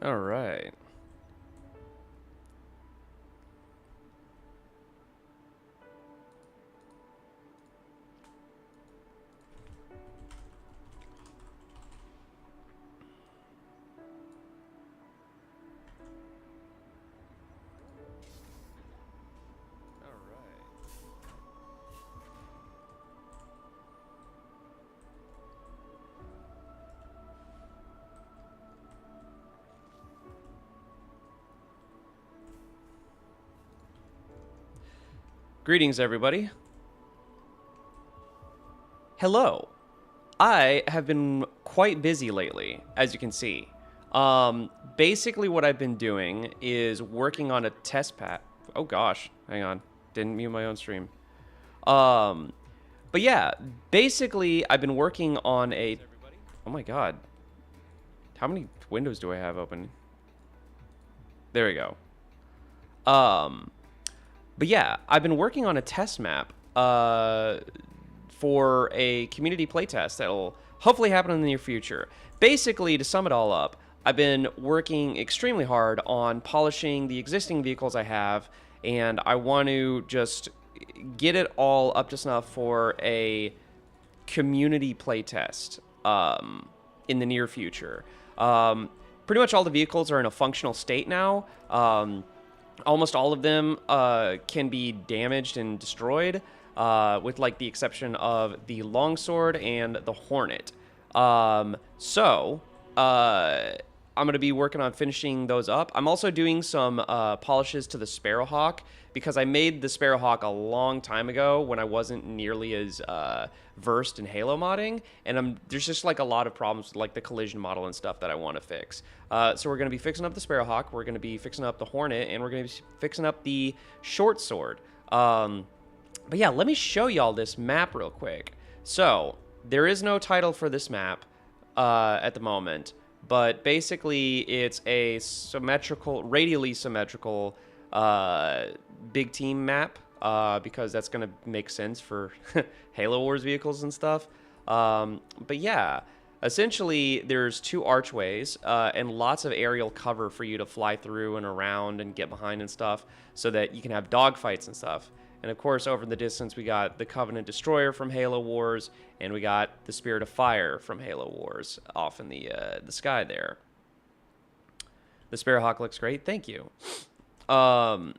All right. Greetings, everybody. Hello. I have been quite busy lately, as you can see. Basically, what I've been doing is working on a test pack. Oh gosh, hang on, didn't mute my own stream. Um, but yeah, basically, I've been working on a. Oh my god, how many windows do I have open? There we go. Um, but yeah, I've been working on a test map. For a community playtest that'll hopefully happen in the near future. Basically, to sum it all up, I've been working extremely hard on polishing the existing vehicles I have, and I want to just get it all up to snuff for a community playtest in the near future. Pretty much all the vehicles are in a functional state now. Almost all of them can be damaged and destroyed. With like the exception of the longsword and the Hornet. I'm going to be working on finishing those up. I'm also doing some polishes to the Sparrowhawk because I made the Sparrowhawk a long time ago when I wasn't nearly as versed in Halo modding, and there's just like a lot of problems with like the collision model and stuff that I want to fix. So we're going to be fixing up the Sparrowhawk, we're going to be fixing up the Hornet, and we're going to be fixing up the short sword. But yeah, let me show y'all this map real quick. So, there is no title for this map at the moment, but basically it's a radially symmetrical big team map because that's going to make sense for Halo Wars vehicles and stuff. But yeah, essentially there's two archways and lots of aerial cover for you to fly through and around and get behind and stuff so that you can have dogfights and stuff. And of course, over in the distance, we got the Covenant Destroyer from Halo Wars, and we got the Spirit of Fire from Halo Wars off in the sky there. The Sparrowhawk looks great. Thank you. The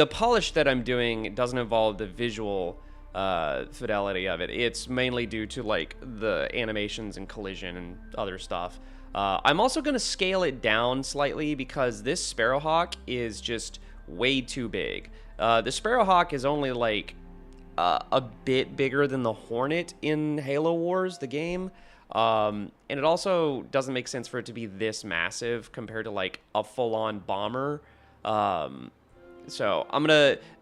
polish that I'm doing doesn't involve the visual fidelity of it. It's mainly due to like the animations and collision and other stuff. I'm also going to scale it down slightly because this Sparrowhawk is just way too big. The Sparrowhawk is only like a bit bigger than the Hornet in Halo Wars, the game. And it also doesn't make sense for it to be this massive compared to like a full-on bomber. So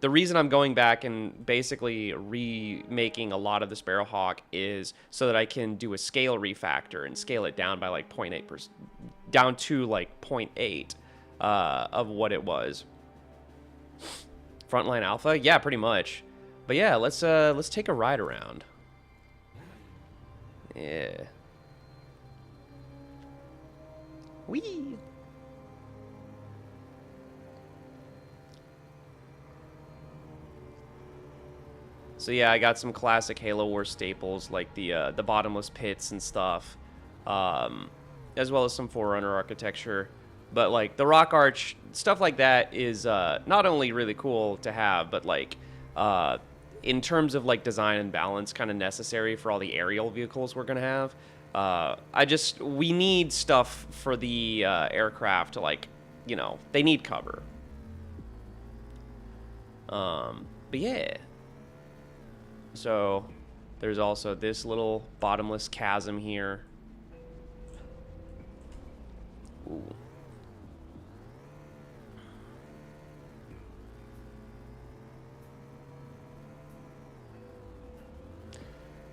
the reason I'm going back and basically remaking a lot of the Sparrowhawk is so that I can do a scale refactor and scale it down by like 0.8%, down to like 0.8 of what it was. Frontline Alpha? Yeah, pretty much. But yeah, let's take a ride around. Yeah. Whee! So yeah, I got some classic Halo Wars staples like the bottomless pits and stuff, as well as some Forerunner architecture. But like the Rock Arch, stuff like that is not only really cool to have, but like in terms of like design and balance, kind of necessary for all the aerial vehicles we're gonna have. We need stuff for the aircraft to like, you know, they need cover. But yeah. So there's also this little bottomless chasm here. Ooh.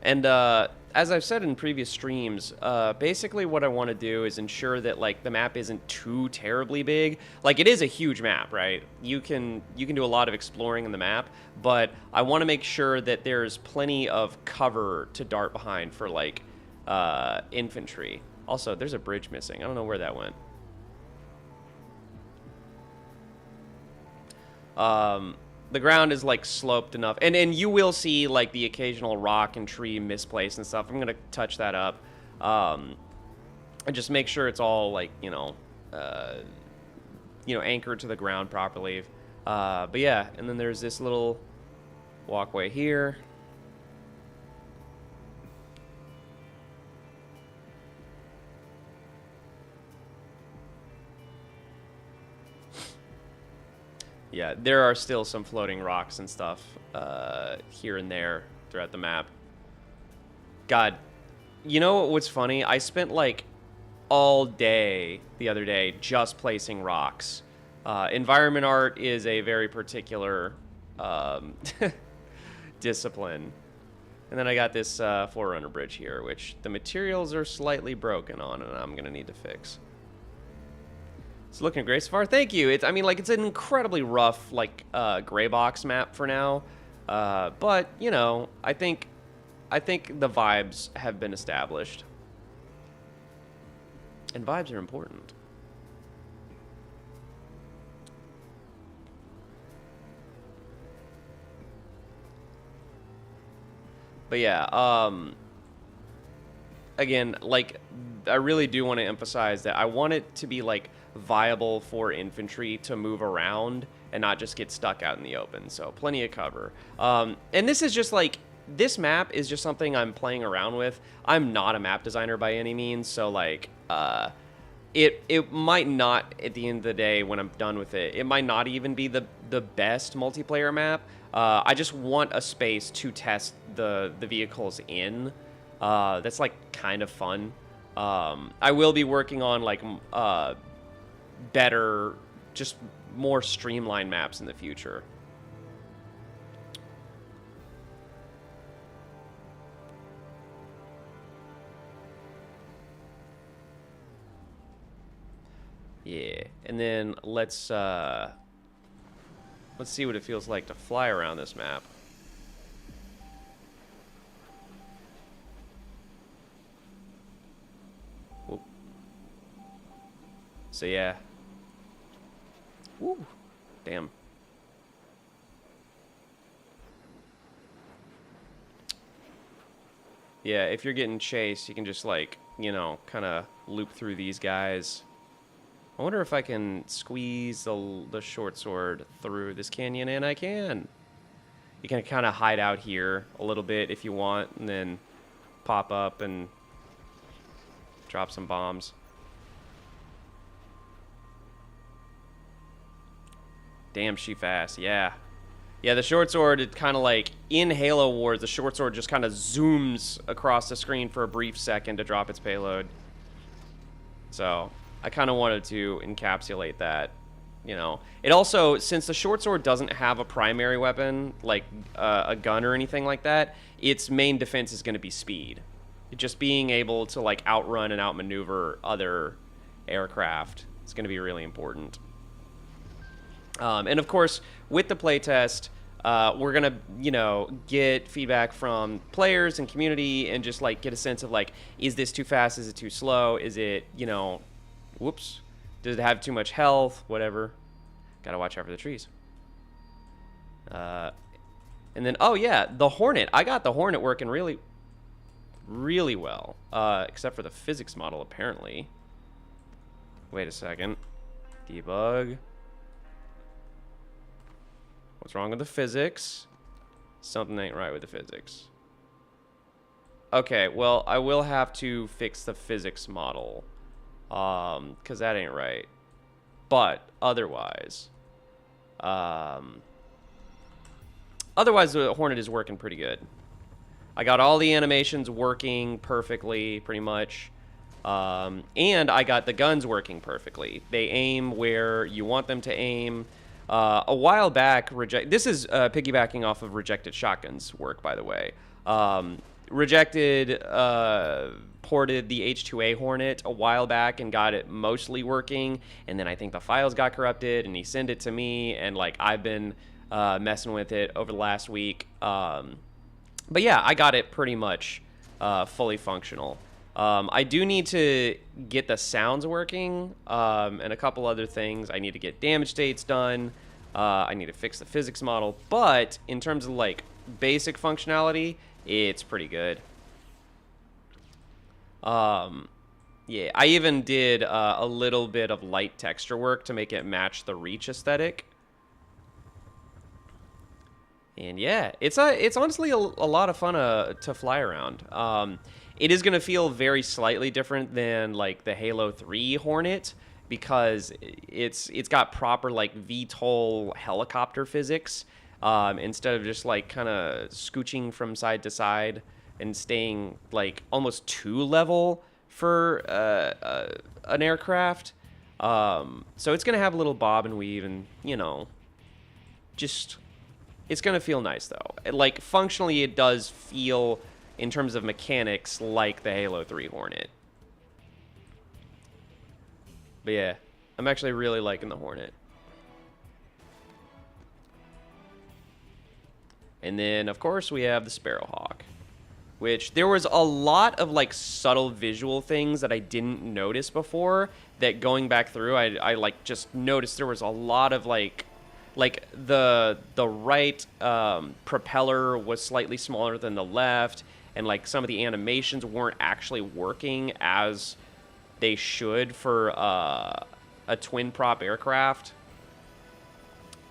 And as I've said in previous streams, basically what I want to do is ensure that like the map isn't too terribly big. Like it is a huge map, right? You can do a lot of exploring in the map, but I want to make sure that there's plenty of cover to dart behind for like infantry. Also, there's a bridge missing. I don't know where that went. The ground is like sloped enough, and you will see like the occasional rock and tree misplaced and stuff. I'm gonna touch that up, and just make sure it's all like anchored to the ground properly. But yeah, and then there's this little walkway here. Yeah, there are still some floating rocks and stuff here and there throughout the map. God, you know what's funny? I spent like all day the other day just placing rocks. Environment art is a very particular discipline. And then I got this Forerunner bridge here, which the materials are slightly broken on, and I'm going to need to fix. It's looking great so far. Thank you. It's an incredibly rough, like, gray box map for now. But, you know, I think the vibes have been established. And vibes are important. But yeah, again, like, I really do want to emphasize that I want it to be, like, viable for infantry to move around and not just get stuck out in the open. So plenty of cover. And this is just like, this map is just something I'm playing around with. I'm not a map designer by any means, so like it might not, at the end of the day when I'm done with it, it might not even be the best multiplayer map. I just want a space to test the vehicles in. That's like kind of fun. I will be working on like better, just more streamlined maps in the future. Yeah, and then let's see what it feels like to fly around this map. Whoop. So yeah. Woo. Damn. Yeah, if you're getting chased, you can just like, you know, kind of loop through these guys. I wonder if I can squeeze the short sword through this canyon, and I can. You can kind of hide out here a little bit if you want, and then pop up and drop some bombs. Damn, she fast. Yeah. Yeah, the short sword, it kind of like, in Halo Wars, the short sword just kind of zooms across the screen for a brief second to drop its payload. So I kind of wanted to encapsulate that, you know. It also, since the short sword doesn't have a primary weapon, like a gun or anything like that, its main defense is going to be speed. Just being able to like outrun and outmaneuver other aircraft is going to be really important. And of course, with the playtest, we're going to, you know, get feedback from players and community and just like get a sense of like, is this too fast? Is it too slow? Is it, you know, whoops, does it have too much health? Whatever. Gotta watch out for the trees. And then, oh yeah, the Hornet. I got the Hornet working really, really well. Except for the physics model, apparently. Wait a second. Debug. What's wrong with the physics? Something ain't right with the physics. Okay, well, I will have to fix the physics model. Because that ain't right. But otherwise, the Hornet is working pretty good. I got all the animations working perfectly, pretty much. And I got the guns working perfectly. They aim where you want them to aim. A while back, this is piggybacking off of Rejected Shotgun's work, by the way. Rejected ported the H2A Hornet a while back and got it mostly working, and then I think the files got corrupted, and he sent it to me, and like I've been messing with it over the last week. But yeah, I got it pretty much fully functional. I do need to get the sounds working, and a couple other things. I need to get damage states done. I need to fix the physics model. But in terms of like basic functionality, it's pretty good. Yeah, I even did a little bit of light texture work to make it match the Reach aesthetic. And yeah, it's honestly a lot of fun to fly around. It is gonna feel very slightly different than like the Halo 3 Hornet because it's got proper like VTOL helicopter physics instead of just like kind of scooching from side to side and staying like almost 2 level for an aircraft. So it's gonna have a little bob and weave and just. It's going to feel nice, though. Like, functionally, it does feel, in terms of mechanics, like the Halo 3 Hornet. But yeah, I'm actually really liking the Hornet. And then, of course, we have the Sparrowhawk, which there was a lot of, like, subtle visual things that I didn't notice before that going back through, I like, just noticed there was a lot of, like the right propeller was slightly smaller than the left, and like some of the animations weren't actually working as they should for a twin prop aircraft.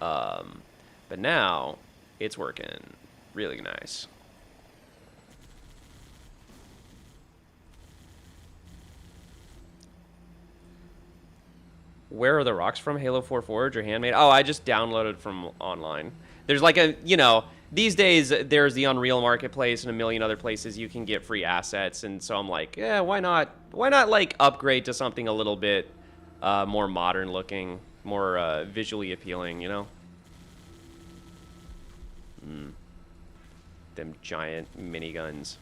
But now it's working really nice. Where are the rocks from? Halo 4 Forge or Handmade? Oh, I just downloaded from online. There's like these days there's the Unreal Marketplace and a million other places you can get free assets, and so I'm like, yeah, why not like upgrade to something a little bit more modern looking, more visually appealing, Them giant miniguns.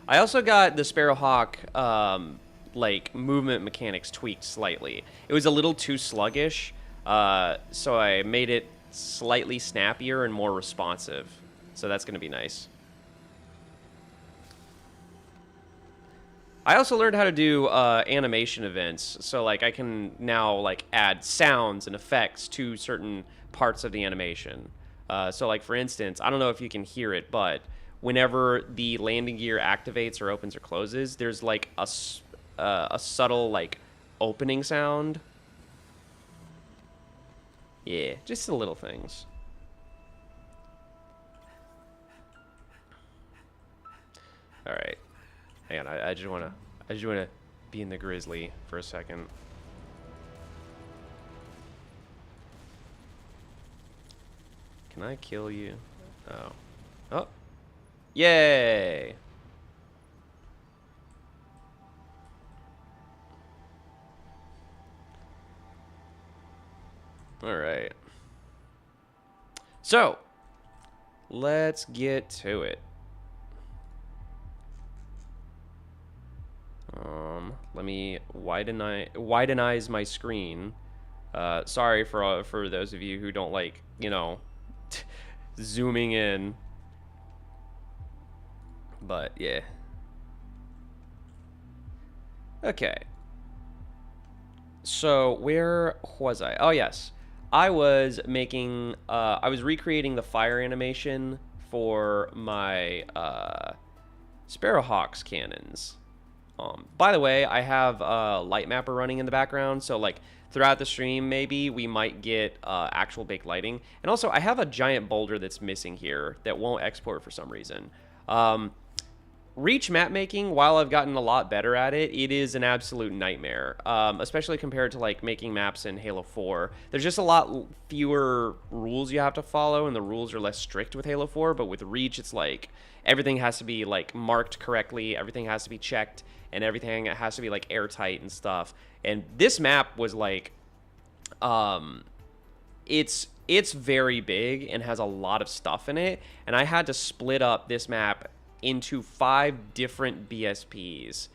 I also got the Sparrowhawk, like, movement mechanics tweaked slightly. It was a little too sluggish, so I made it slightly snappier and more responsive. So that's going to be nice. I also learned how to do animation events, so, like, I can now, like, add sounds and effects to certain parts of the animation. So, like, for instance, I don't know if you can hear it, but whenever the landing gear activates or opens or closes, there's like a subtle like opening sound. Yeah, just the little things. All right, hang on. I just wanna be in the Grizzly for a second. Can I kill you? Oh. Oh. Yay! All right. So, let's get to it. Let me widenize my screen. Sorry for those of you who don't like, zooming in. But yeah. Okay. So where was I? Oh yes, I was making. I was recreating the fire animation for my Sparrowhawk's cannons. By the way, I have Light Mapper running in the background, so like throughout the stream, maybe we might get actual baked lighting. And also, I have a giant boulder that's missing here that won't export for some reason. Reach map making, while I've gotten a lot better at it, it is an absolute nightmare, especially compared to like making maps in Halo 4. There's just a lot fewer rules you have to follow, and the rules are less strict with Halo 4, but with Reach, it's like everything has to be like marked correctly, everything has to be checked, and everything has to be like airtight and stuff. And this map was like, it's very big and has a lot of stuff in it, and I had to split up this map into 5 different BSPs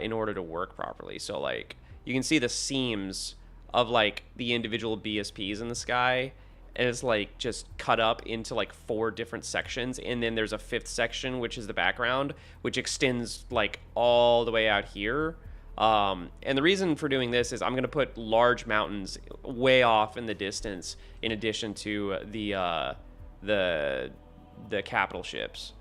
in order to work properly. So like you can see the seams of like the individual BSPs in the sky, and it's like just cut up into like 4 different sections, and then there's a 5th section which is the background, which extends like all the way out here. And the reason for doing this is I'm going to put large mountains way off in the distance, in addition to the capital ships.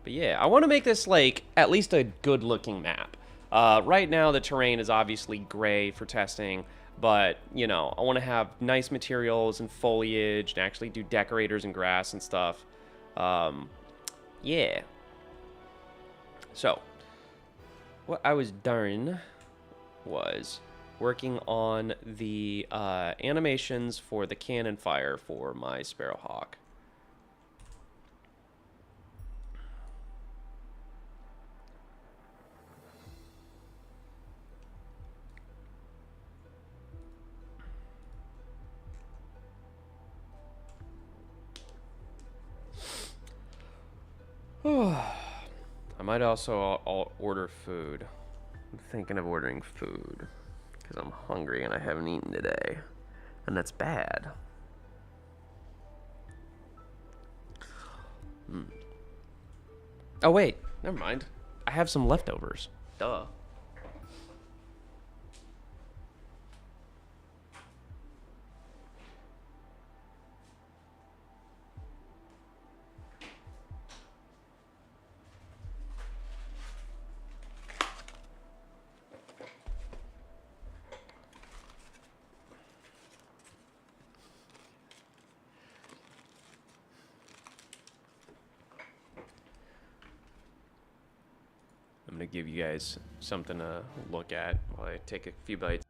But yeah, I want to make this like at least a good looking map. Right now the terrain is obviously gray for testing, but you know, I want to have nice materials and foliage and actually do decorators and grass and stuff. Yeah. So, what I was doing was working on the animations for the cannon fire for my Sparrowhawk. I might also order food. I'm thinking of ordering food because I'm hungry and I haven't eaten today, and that's bad. Oh wait, never mind. I have some leftovers. Duh. I'm gonna give you guys something to look at while I take a few bites.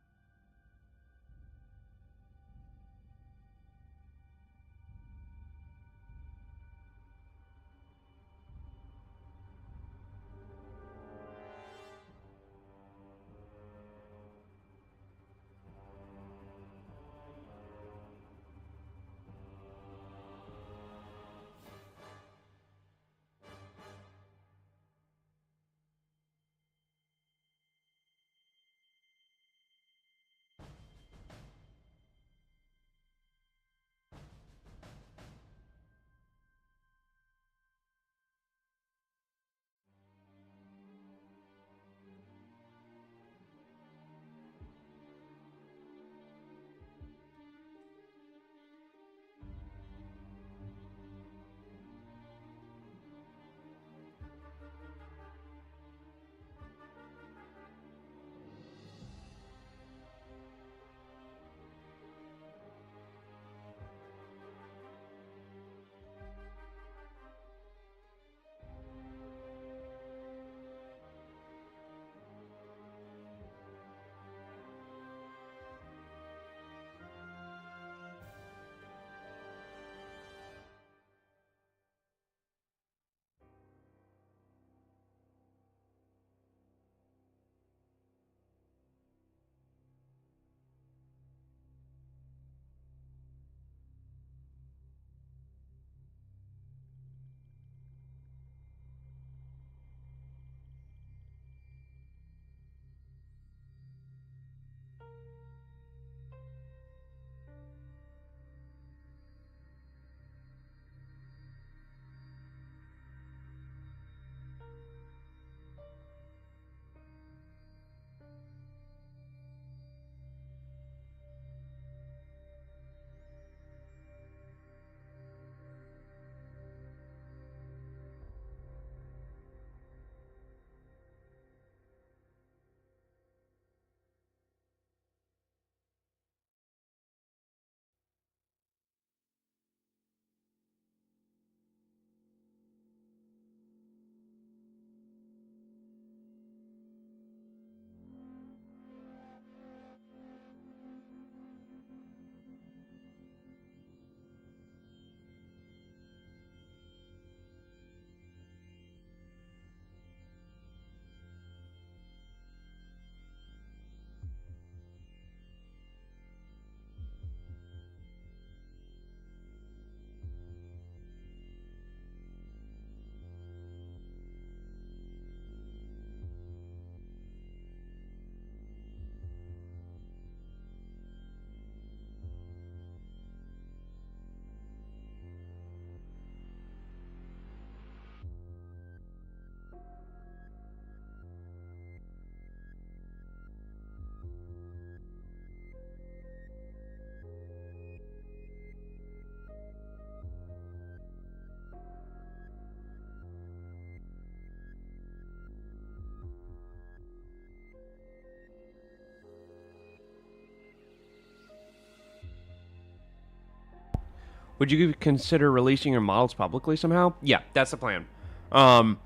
Would you consider releasing your models publicly somehow? Yeah, that's the plan. Um,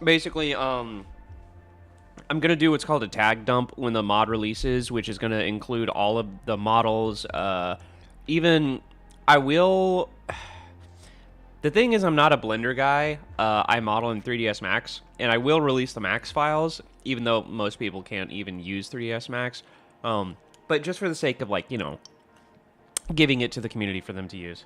basically, I'm gonna do what's called a tag dump when the mod releases, which is gonna include all of the models. Even I will. The thing is, I'm not a Blender guy. I model in 3ds Max, and I will release the Max files, even though most people can't even use 3ds Max. But just for the sake of, like, you know, giving it to the community for them to use.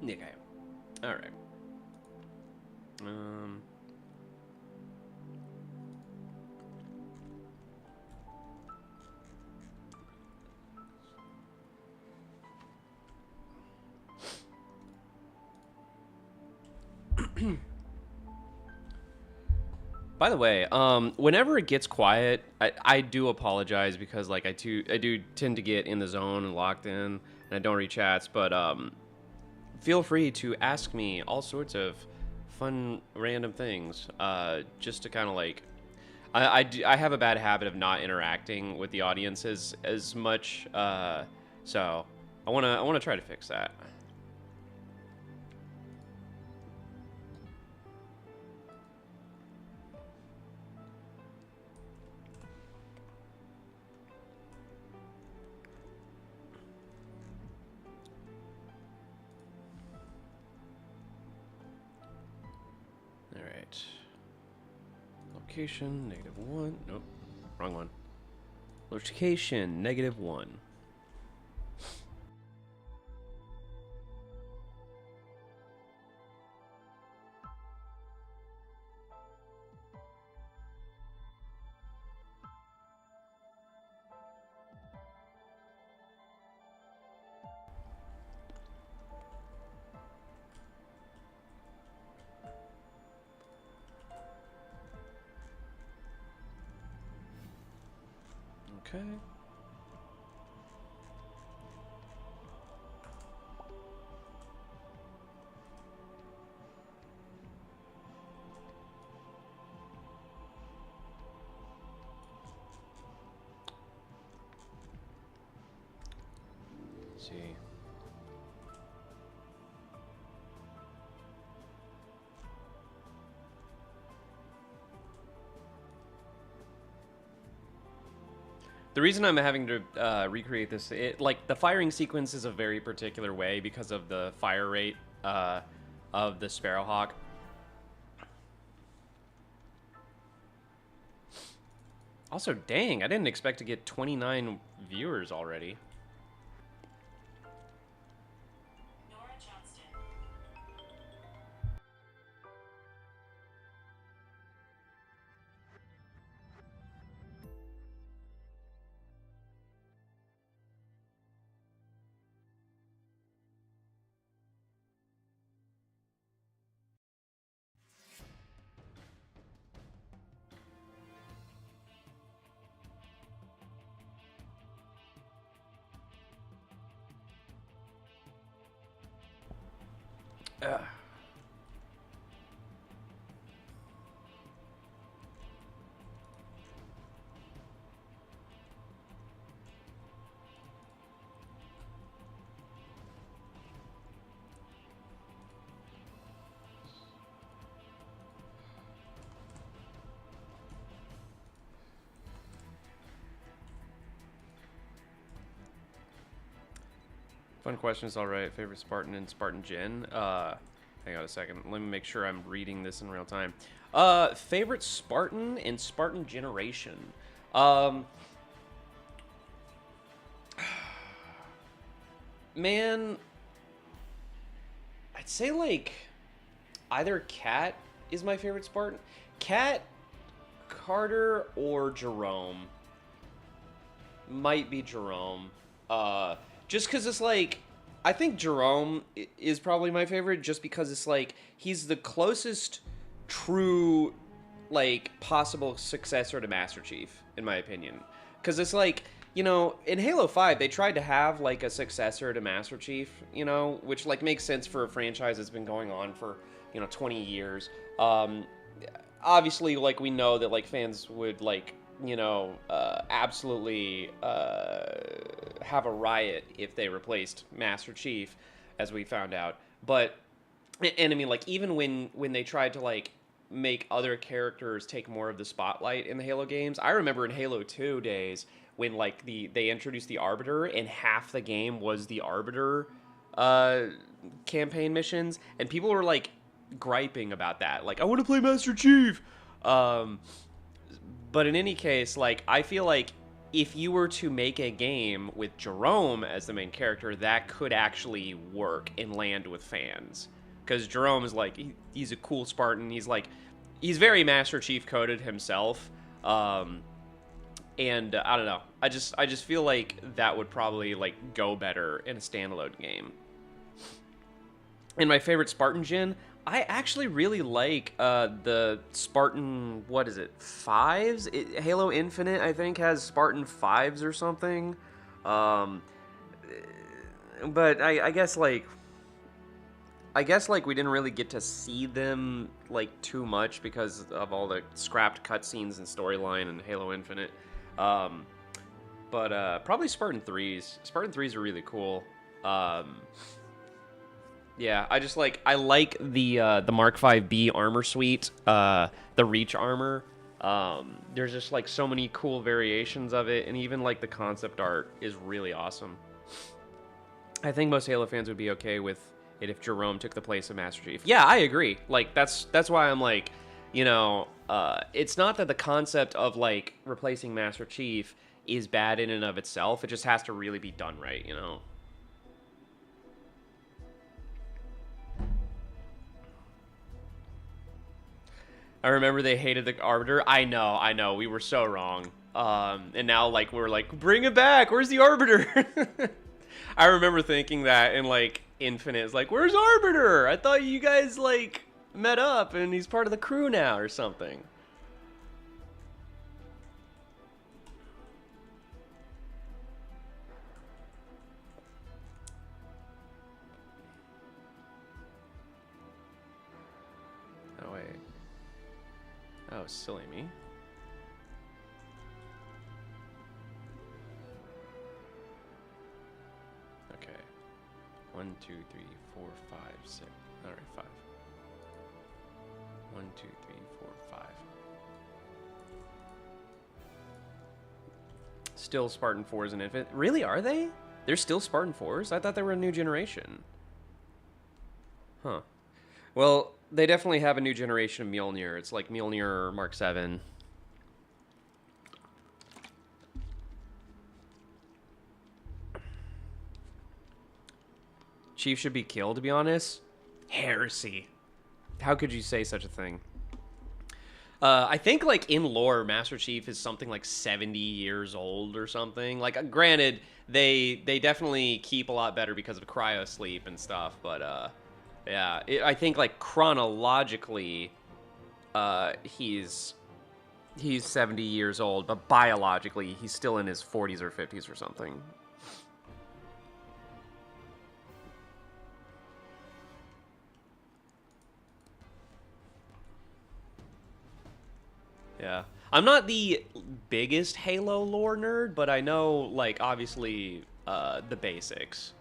Okay. All right. By the way, whenever it gets quiet, I do apologize because, like, I do tend to get in the zone and locked in, and I don't read chats. But feel free to ask me all sorts of fun, random things, just to kind of like. I have a bad habit of not interacting with the audience as much, so I wanna try to fix that. All right. Location -1. Nope, wrong one. Location -1. Okay. Let's see. The reason I'm having to recreate this, like, the firing sequence is a very particular way because of the fire rate of the Sparrowhawk. Also, dang, I didn't expect to get 29 viewers already. Ugh. Fun questions, all right. Favorite Spartan and Spartan Gen? Hang on a second. Let me make sure I'm reading this in real time. Favorite Spartan and Spartan generation. Man, I'd say like either Cat is my favorite Spartan. Cat, Carter, or Jerome. Might be Jerome. Just because it's like, I think Jerome is probably my favorite just because it's like, he's the closest true, like, possible successor to Master Chief, in my opinion. Because it's like, you know, in Halo 5, they tried to have, like, a successor to Master Chief, you know, which, like, makes sense for a franchise that's been going on for, you know, 20 years. Obviously, like, we know that, like, fans would, like, you know, absolutely have a riot if they replaced Master Chief, as we found out. But, and I mean, like, even when they tried to, like, make other characters take more of the spotlight in the Halo games, I remember in Halo 2 days when, like, they introduced the Arbiter, and half the game was the Arbiter campaign missions, and people were, like, griping about that. Like, I want to play Master Chief! But in any case, like, I feel like if you were to make a game with Jerome as the main character, that could actually work and land with fans. Because Jerome is, like, he's a cool Spartan. He's, like, he's very Master Chief coded himself. And I don't know. I just feel like that would probably, like, go better in a standalone game. And my favorite Spartan gen, I actually really like the Spartan, what is it, 5s? Halo Infinite, I think, has Spartan 5s or something. But I guess, like, we didn't really get to see them, like, too much because of all the scrapped cutscenes and storyline in Halo Infinite. But probably Spartan 3s. Spartan 3s are really cool. Yeah, I like the Mark 5B armor suite, the Reach armor. There's just, like, so many cool variations of it, and even, like, the concept art is really awesome. I think most Halo fans would be okay with it if Jerome took the place of Master Chief. Yeah, I agree. Like, that's why I'm like, you know, it's not that the concept of, like, replacing Master Chief is bad in and of itself. It just has to really be done right, you know? I remember they hated the Arbiter. I know. We were so wrong. And now, like, we're like, bring it back. Where's the Arbiter? I remember thinking that in, like, Infinite. It's like, where's Arbiter? I thought you guys, like, met up and he's part of the crew now or something. Oh, wait. Oh, silly me. Okay. 1, 2, 3, 4, 5, 6. Alright, 5. 1, 2, 3, 4, 5. Still Spartan 4s and Infinite. Really, are they? They're still Spartan 4s? I thought they were a new generation. Huh. Well, they definitely have a new generation of Mjolnir. It's like Mjolnir Mark 7. Chief should be killed, to be honest. Heresy. How could you say such a thing? I think, like, in lore, Master Chief is something like 70 years old or something. Like, granted, they definitely keep a lot better because of cryo sleep and stuff, but, yeah, I think, like, chronologically, he's 70 years old, but biologically, he's still in his 40s or 50s or something. Yeah. I'm not the biggest Halo lore nerd, but I know, like, obviously, the basics.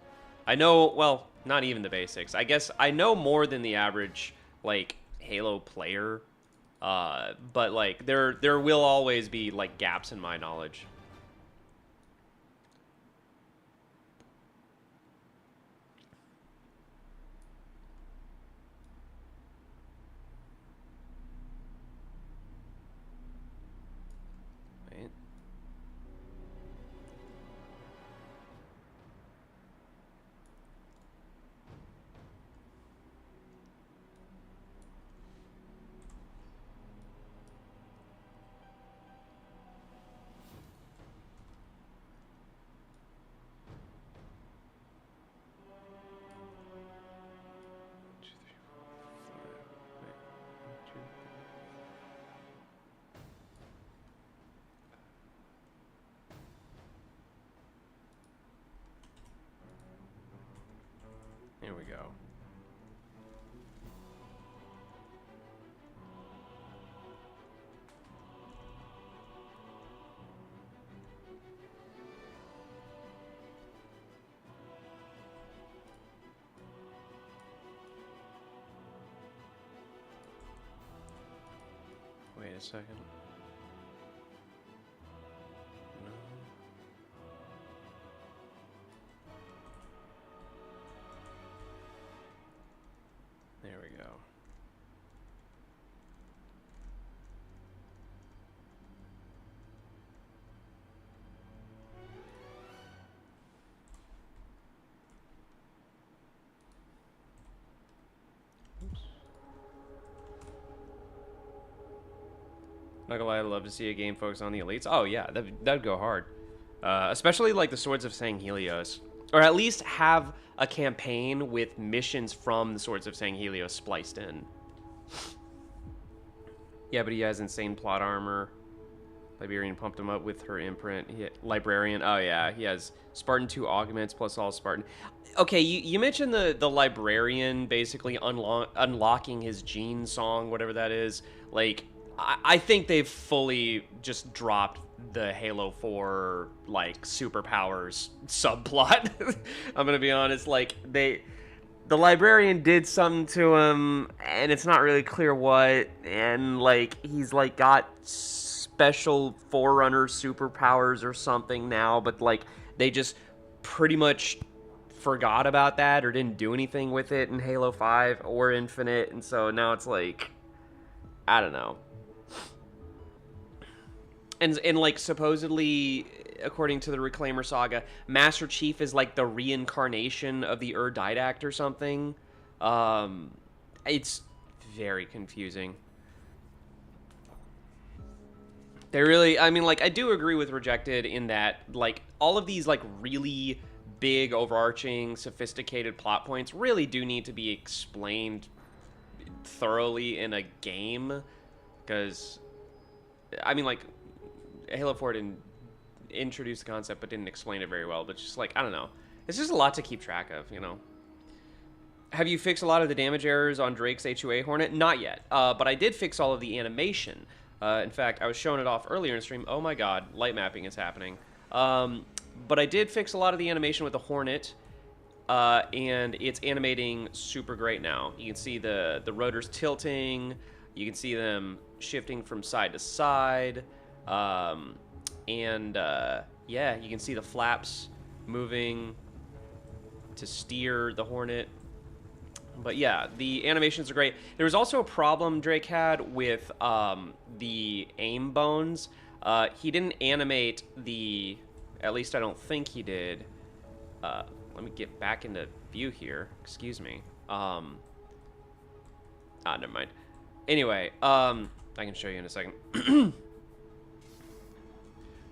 I know, well, not even the basics. I guess I know more than the average, like, Halo player. But, like, there will always be, like, gaps in my knowledge. we go. Wait a second. No. There we go. Oops. Not gonna lie, I'd love to see a game focus on the elites. Oh yeah, that'd go hard. Especially like the Swords of Sanghelios. Or at least have a campaign with missions from the Swords of Sanghelios spliced in. Yeah, but he has insane plot armor. Liberian pumped him up with her imprint. Librarian, oh yeah, he has Spartan 2 augments plus all Spartan. Okay, you mentioned the Librarian basically unlocking his gene song, whatever that is. Like, I think they've fully just dropped the Halo 4, like, superpowers subplot. I'm gonna be honest, like, the Librarian did something to him, and it's not really clear what, and, like, he's, like, got special Forerunner superpowers or something now, but, like, they just pretty much forgot about that or didn't do anything with it in Halo 5 or Infinite, and so now it's, like, I don't know. And like, supposedly, according to the Reclaimer saga, Master Chief is like the reincarnation of the Didact or something. It's very confusing. They really, I mean, like, I do agree with Rejected in that, like, all of these, like, really big, overarching, sophisticated plot points really do need to be explained thoroughly in a game. Because, I mean, like, Halo 4 didn't introduce the concept but didn't explain it very well. But just, like, I don't know. It's just a lot to keep track of, you know. Have you fixed a lot of the damage errors on Drake's HUA Hornet? Not yet. But I did fix all of the animation. In fact, I was showing it off earlier in the stream. Oh my god, light mapping is happening. But I did fix a lot of the animation with the Hornet. And it's animating super great now. You can see the rotors tilting. You can see them shifting from side to side. Yeah, you can see the flaps moving to steer the Hornet. But yeah, the animations are great. There was also a problem Drake had with the aim bones. He didn't animate the... At least I don't think he did. Let me get back into view here. Excuse me. Never mind. Anyway, I can show you in a second. We're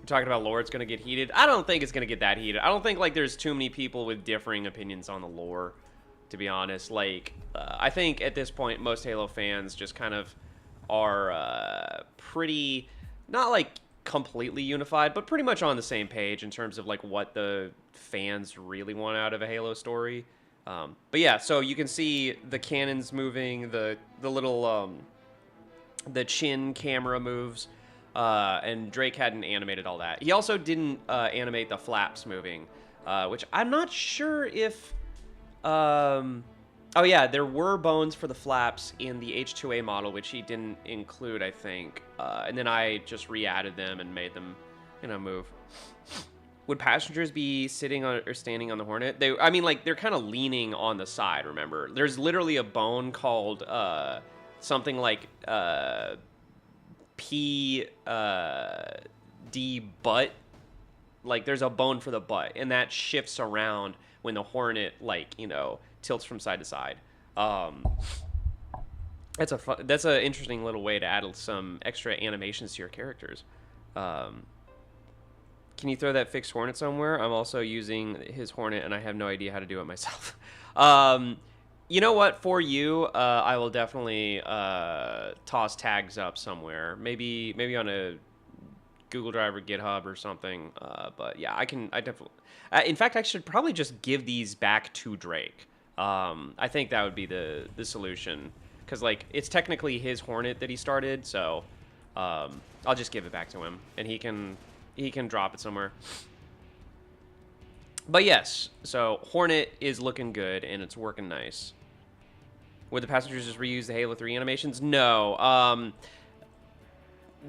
talking about lore. It's going to get heated. I don't think it's going to get that heated. I don't think, like, there's too many people with differing opinions on the lore, to be honest. Like, I think at this point, most Halo fans just kind of are pretty, not like completely unified, but pretty much on the same page in terms of, like, what the fans really want out of a Halo story. But yeah, so you can see the cannons moving, the little, the chin camera moves, and Drake hadn't animated all that. He also didn't animate the flaps moving, which I'm not sure if... oh yeah, there were bones for the flaps in the H2A model, which he didn't include, I think. And then I just re-added them and made them, you know, move. Would passengers be sitting on or standing on the Hornet? I mean, like, they're kind of leaning on the side, remember? There's literally a bone called, something like, P, D butt. Like, there's a bone for the butt, and that shifts around when the Hornet, like, you know, tilts from side to side. That's an interesting little way to add some extra animations to your characters. Can you throw that fixed Hornet somewhere? I'm also using his Hornet, and I have no idea how to do it myself. You know what? For you, I will definitely toss tags up somewhere. Maybe on a Google Drive or GitHub or something. But yeah, I definitely... in fact, I should probably just give these back to Drake. I think that would be the solution, because like it's technically his Hornet that he started, so I'll just give it back to him, and he can drop it somewhere. But yes, so Hornet is looking good and it's working nice. Would the passengers just reuse the Halo 3 animations? No.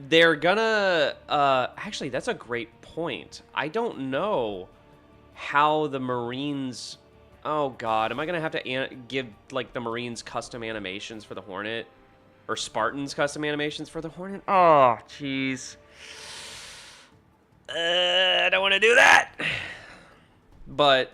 They're gonna... actually, that's a great point. I don't know how the Marines... Oh, God. Am I going to have to give, like, the Marines custom animations for the Hornet? Or Spartans custom animations for the Hornet? Oh, jeez. I don't want to do that. But,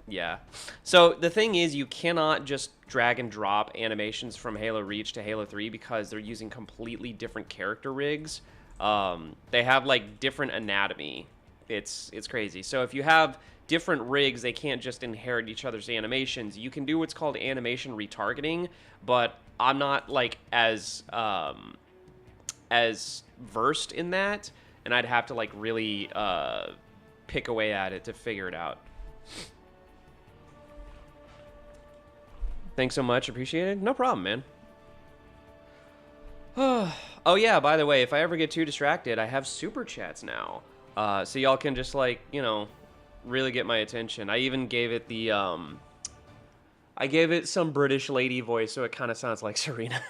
yeah. So, the thing is, you cannot just drag and drop animations from Halo Reach to Halo 3 because they're using completely different character rigs. They have, like, different anatomy. It's crazy. So, if you have different rigs, they can't just inherit each other's animations. You can do what's called animation retargeting, but I'm not, like, as versed in that, and I'd have to, like, really, pick away at it to figure it out. Thanks so much. Appreciate it. No problem, man. Oh, yeah, by the way, if I ever get too distracted, I have super chats now. So y'all can just, like, you know, really get my attention. I even gave it the, I gave it some British lady voice, so it kind of sounds like Serena.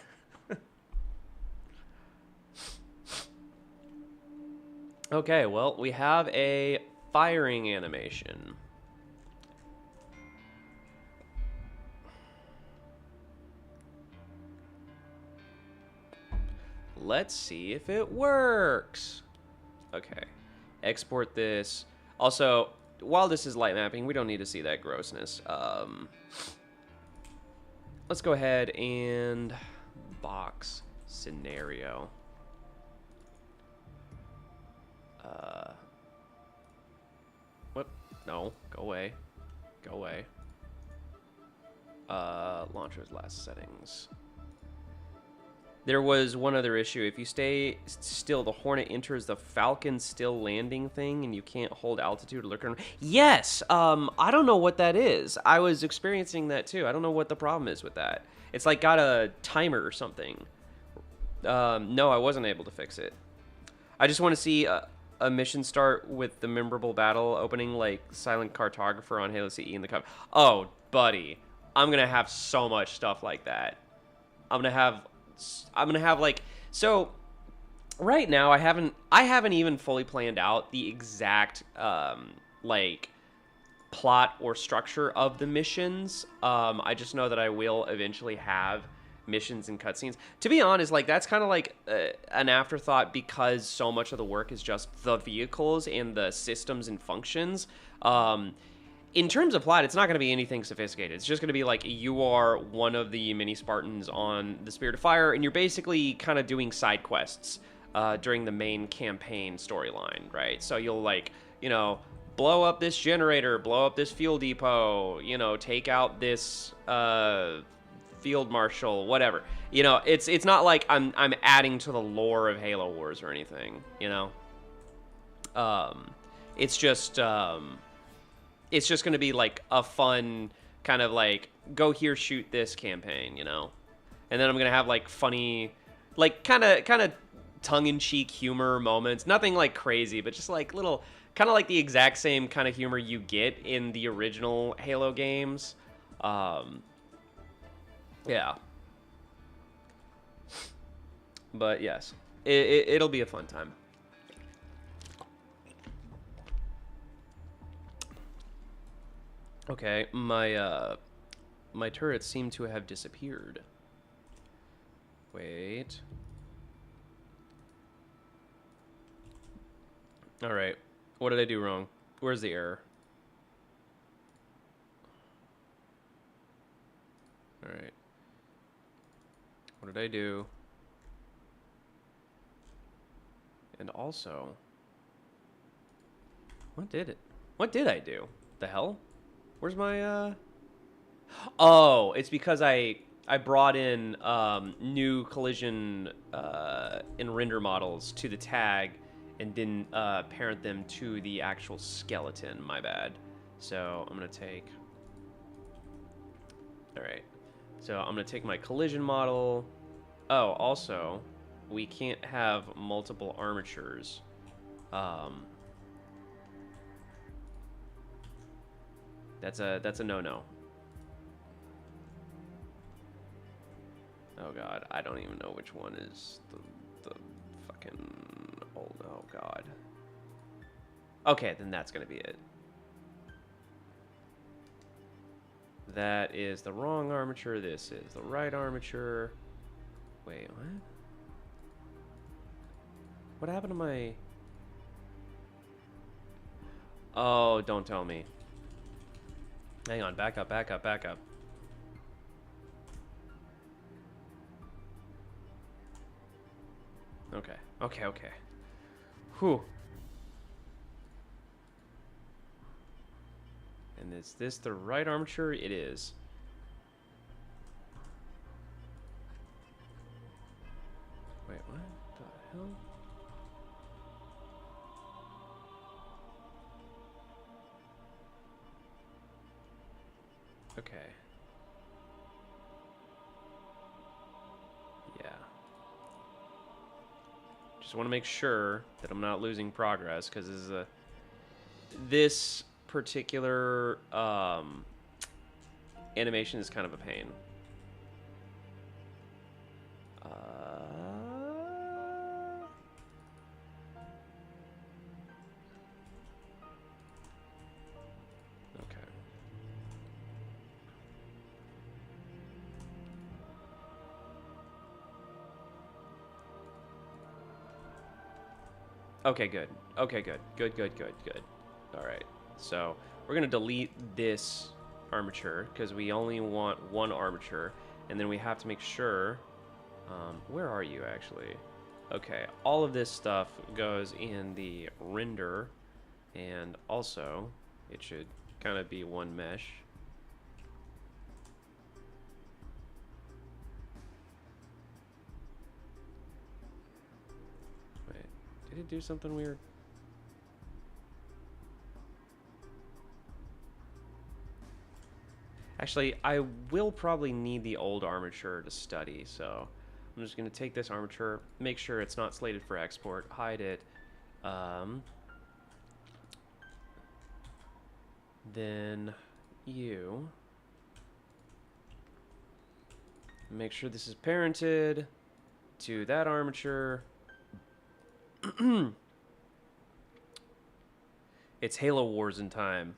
Okay, well, we have a firing animation. Let's see if it works. Okay, export this. Also, while this is light mapping, we don't need to see that grossness. Let's go ahead and box scenario. What? No, go away. Go away. Launcher's last settings. There was one other issue. If you stay still, the Hornet enters the Falcon still landing thing, and you can't hold altitude or look around. Yes! I don't know what that is. I was experiencing that too. I don't know what the problem is with that. It's like got a timer or something. No, I wasn't able to fix it. I just want to see a mission start with the memorable battle opening like Silent Cartographer on Halo CE in the cover. Oh, buddy. I'm going to have so much stuff like that. I'm gonna have like, so right now I haven't even fully planned out the exact like plot or structure of the missions. I just know that I will eventually have missions and cutscenes. To be honest, like that's kind of like an afterthought because so much of the work is just the vehicles and the systems and functions. In terms of plot, it's not going to be anything sophisticated. It's just going to be like you are one of the mini Spartans on the Spirit of Fire, and you're basically kind of doing side quests during the main campaign storyline, right? So you'll, like, you know, blow up this generator, blow up this fuel depot, you know, take out this field marshal, whatever. You know, it's not like I'm adding to the lore of Halo Wars or anything, you know? It's just going to be, like, a fun kind of, like, go here, shoot this campaign, you know? And then I'm going to have, like, funny, like, kind of tongue-in-cheek humor moments. Nothing, like, crazy, but just, like, little, kind of like the exact same kind of humor you get in the original Halo games. Yeah. But, yes. It'll be a fun time. Okay, my turrets seem to have disappeared. Wait. All right. What did I do wrong? Where's the error? All right. What did I do? And also, what did I do? The hell? Where's my, Oh, it's because I brought in, new collision, and render models to the tag and didn't, parent them to the actual skeleton. My bad. So I'm gonna take All right. So I'm going to take my collision model. Oh, also, we can't have multiple armatures. That's a no-no. Oh god, I don't even know which one is the fucking old. Oh god. Okay, then that's gonna be it. That is the wrong armature. This is the right armature. Wait, what? What happened to my... Oh, don't tell me. Hang on, back up, back up, back up. Okay, okay, okay. Whew. And is this the right armature? It is. Wait, what the hell? Okay. Yeah. Just want to make sure that I'm not losing progress, because this particular animation is kind of a pain. Okay, good. Okay, good. Good, good, good, good. All right. So we're going to delete this armature because we only want one armature. And then we have to make sure... where are you, actually? Okay, all of this stuff goes in the render. And also, it should kind of be one mesh. Did it do something weird? Actually, I will probably need the old armature to study, so I'm just going to take this armature, make sure it's not slated for export, hide it. Then you make sure this is parented to that armature. It's Halo Wars in time.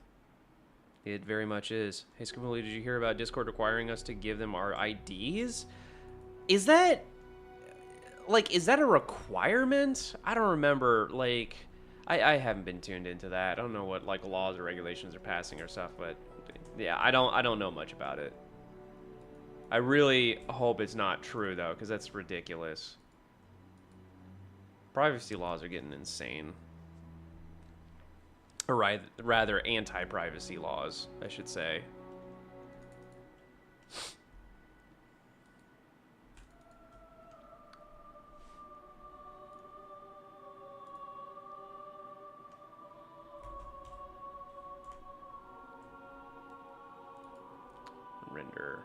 It very much is. Hey, Scribbly, did you hear about Discord requiring us to give them our IDs? Is that... like, is that a requirement? I don't remember, like... I haven't been tuned into that. I don't know what, like, laws or regulations are passing or stuff, but... yeah, I don't know much about it. I really hope it's not true, though, because that's ridiculous. Privacy laws are getting insane. Or rather, anti-privacy laws, I should say. Render.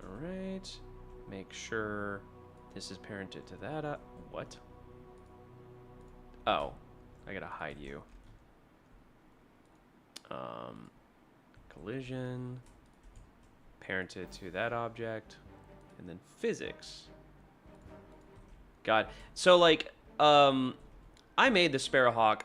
Alright. Make sure this is parented to that. What? Oh. I gotta hide you. Collision. Parented to that object. And then physics. God. So, like, I made the Sparrowhawk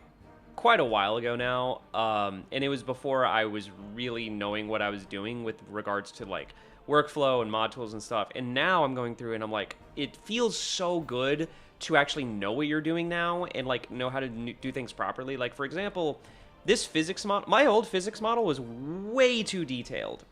quite a while ago now. And it was before I was really knowing what I was doing with regards to, like, workflow and mod tools and stuff. And now I'm going through and I'm like, it feels so good to actually know what you're doing now and, like, know how to do things properly. Like, for example, this physics model, my old physics model was way too detailed.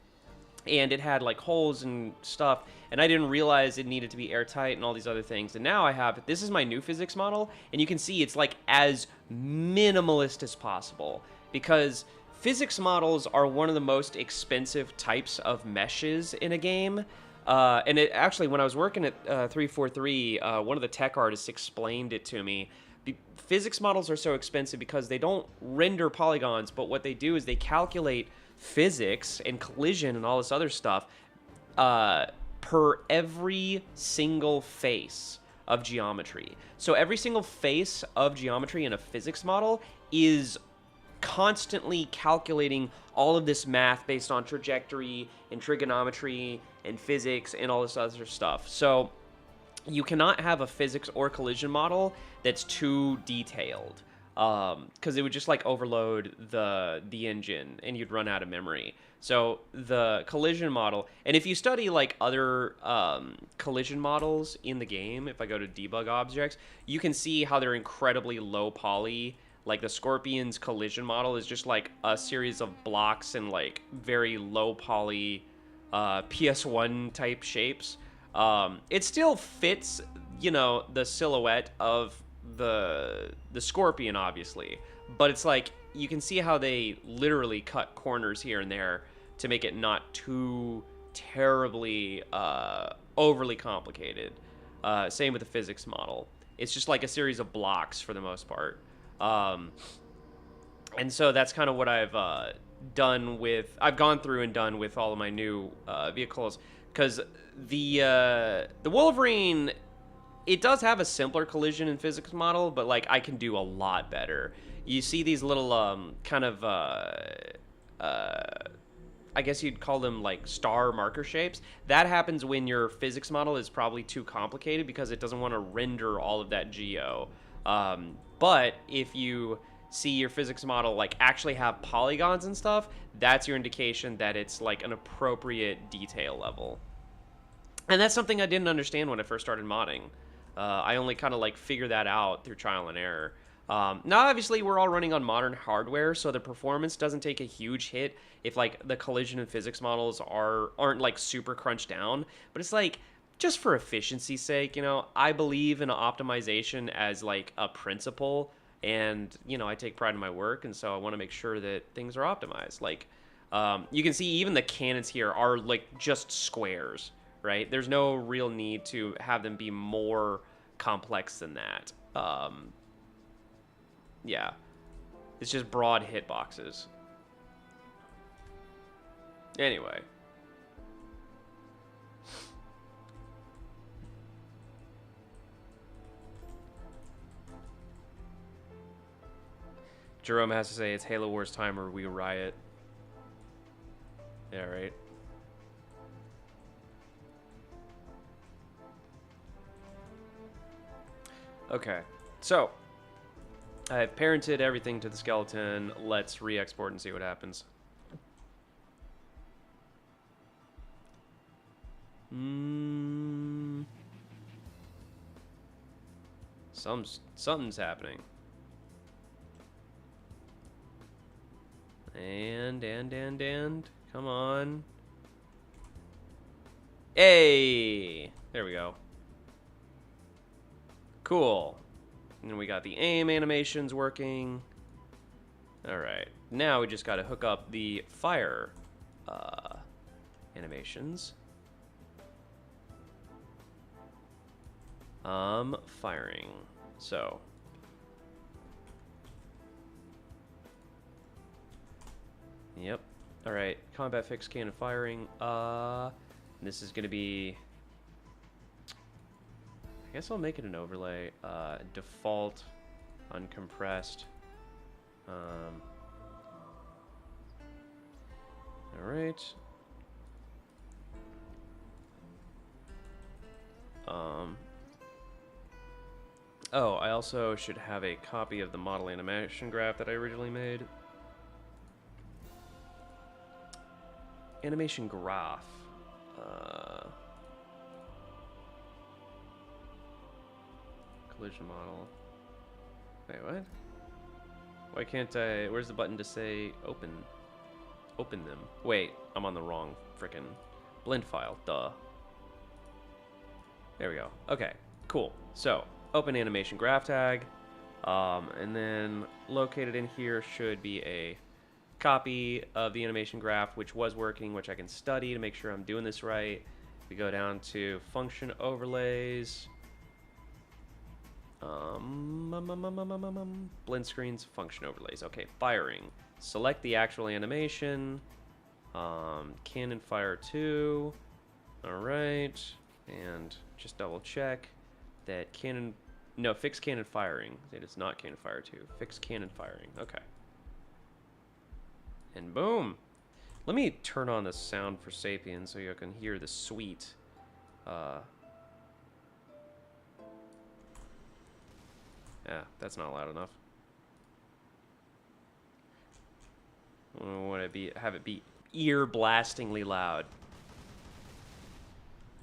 And it had, like, holes and stuff, and I didn't realize it needed to be airtight and all these other things. And now I have, this is my new physics model, and you can see it's, like, as minimalist as possible. Because physics models are one of the most expensive types of meshes in a game. And it actually, when I was working at 343, one of the tech artists explained it to me. Physics models are so expensive because they don't render polygons, but what they do is they calculate physics and collision and all this other stuff per every single face of geometry. So every single face of geometry in a physics model is constantly calculating all of this math based on trajectory and trigonometry and physics and all this other stuff. So you cannot have a physics or collision model that's too detailed, because it would just like overload the engine and you'd run out of memory. So the collision model, and if you study like other collision models in the game, if I go to debug objects, you can see how they're incredibly low poly. Like the Scorpion's collision model is just like a series of blocks and like very low poly PS1 type shapes. It still fits, you know, the silhouette of the Scorpion, obviously, but it's like you can see how they literally cut corners here and there to make it not too terribly overly complicated. Same with the physics model. It's just like a series of blocks for the most part. And so that's kind of what I've done with, I've gone through and done with all of my new vehicles, because the Wolverine, it does have a simpler collision and physics model, but like I can do a lot better. You see these little kind of I guess you'd call them like star marker shapes. That happens when your physics model is probably too complicated because it doesn't want to render all of that geo. But if you see your physics model like actually have polygons and stuff, that's your indication that it's like an appropriate detail level. And that's something I didn't understand when I first started modding. I only kind of like figured that out through trial and error. Now, obviously, we're all running on modern hardware, so the performance doesn't take a huge hit if like the collision and physics models aren't like super crunched down. But it's like, just for efficiency's sake, you know, I believe in optimization as like a principle, and you know, I take pride in my work, and so I want to make sure that things are optimized. Like, you can see even the cannons here are like just squares, right? There's no real need to have them be more complex than that. Yeah, it's just broad hitboxes. Anyway. Jerome has to say it's Halo Wars time or we riot. Yeah, right. Okay, so I've parented everything to the skeleton. Let's re-export and see what happens. Something's happening. And come on. Hey, there we go. Cool. And then we got the aim animations working. All right, now we just got to hook up the fire animations. Firing. So. Yep. All right, combat fix cannon firing. This is gonna be. I guess I'll make it an overlay. Default, uncompressed. All right. Oh, I also should have a copy of the model animation graph that I originally made. Animation graph. Collision model. Wait, what? Why can't I? Where's the button to say open? Open them. Wait, I'm on the wrong frickin' blend file. Duh. There we go. Okay, cool. So, open animation graph tag. And then located in here should be a copy of the animation graph, which was working, which I can study to make sure I'm doing this right. We go down to function overlays. Blend screens, function overlays. Okay, firing. Select the actual animation. Cannon fire 2. Alright. And just double check that cannon... No, fix cannon firing. It is not cannon fire 2. Fix cannon firing. Okay. And boom. Let me turn on the sound for Sapien so you can hear the sweet... Yeah, that's not loud enough. I want to have it be ear-blastingly loud.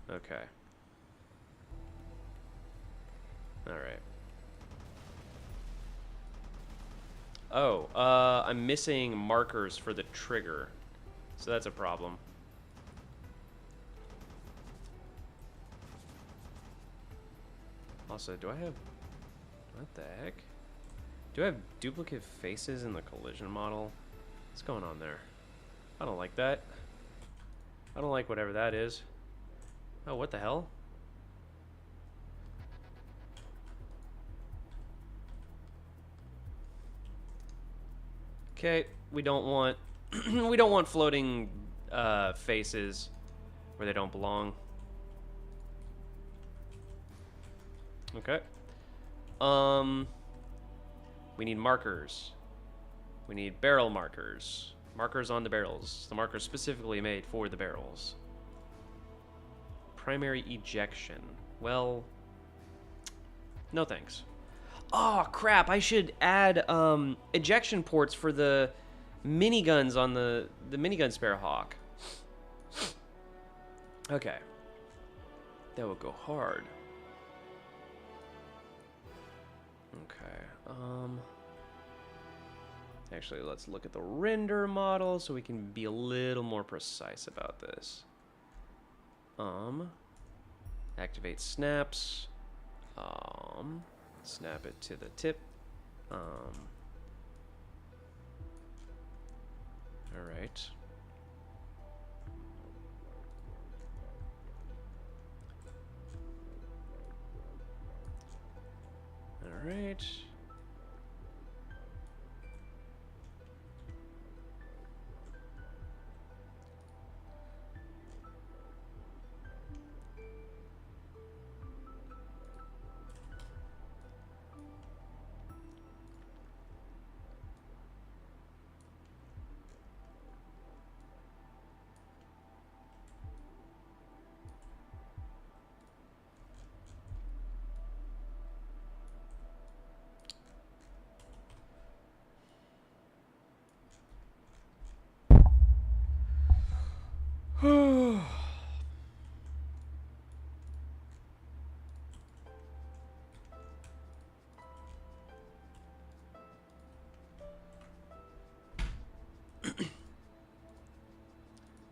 Okay. Alright. Oh, I'm missing markers for the trigger. So that's a problem. Also, do I have... What the heck? Do I have duplicate faces in the collision model? What's going on there? I don't like that. I don't like whatever that is. Oh, what the hell? Okay, we don't want we don't want floating faces where they don't belong. Okay. We need markers. We need barrel markers. Markers on the barrels. The markers specifically made for the barrels. Primary ejection. Well, no thanks. Oh, crap. I should add ejection ports for the miniguns on the minigun Sparrowhawk. Okay. That would go hard. Okay. Actually, let's look at the render model so we can be a little more precise about this. Activate snaps. Snap it to the tip. All right. All right.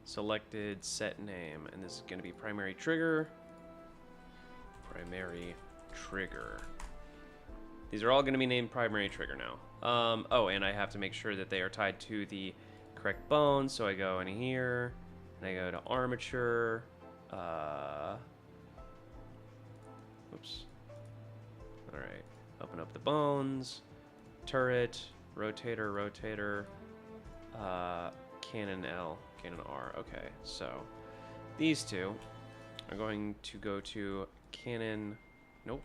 Selected set name, and this is going to be primary trigger. Primary trigger. These are all going to be named primary trigger now. Oh, and I have to make sure that they are tied to the correct bone. So I go in here, and I go to armature. Oops. All right. Open up the bones. Turret. Rotator. Rotator. Cannon L. Cannon R. Okay, so these two are going to go to Cannon... Nope,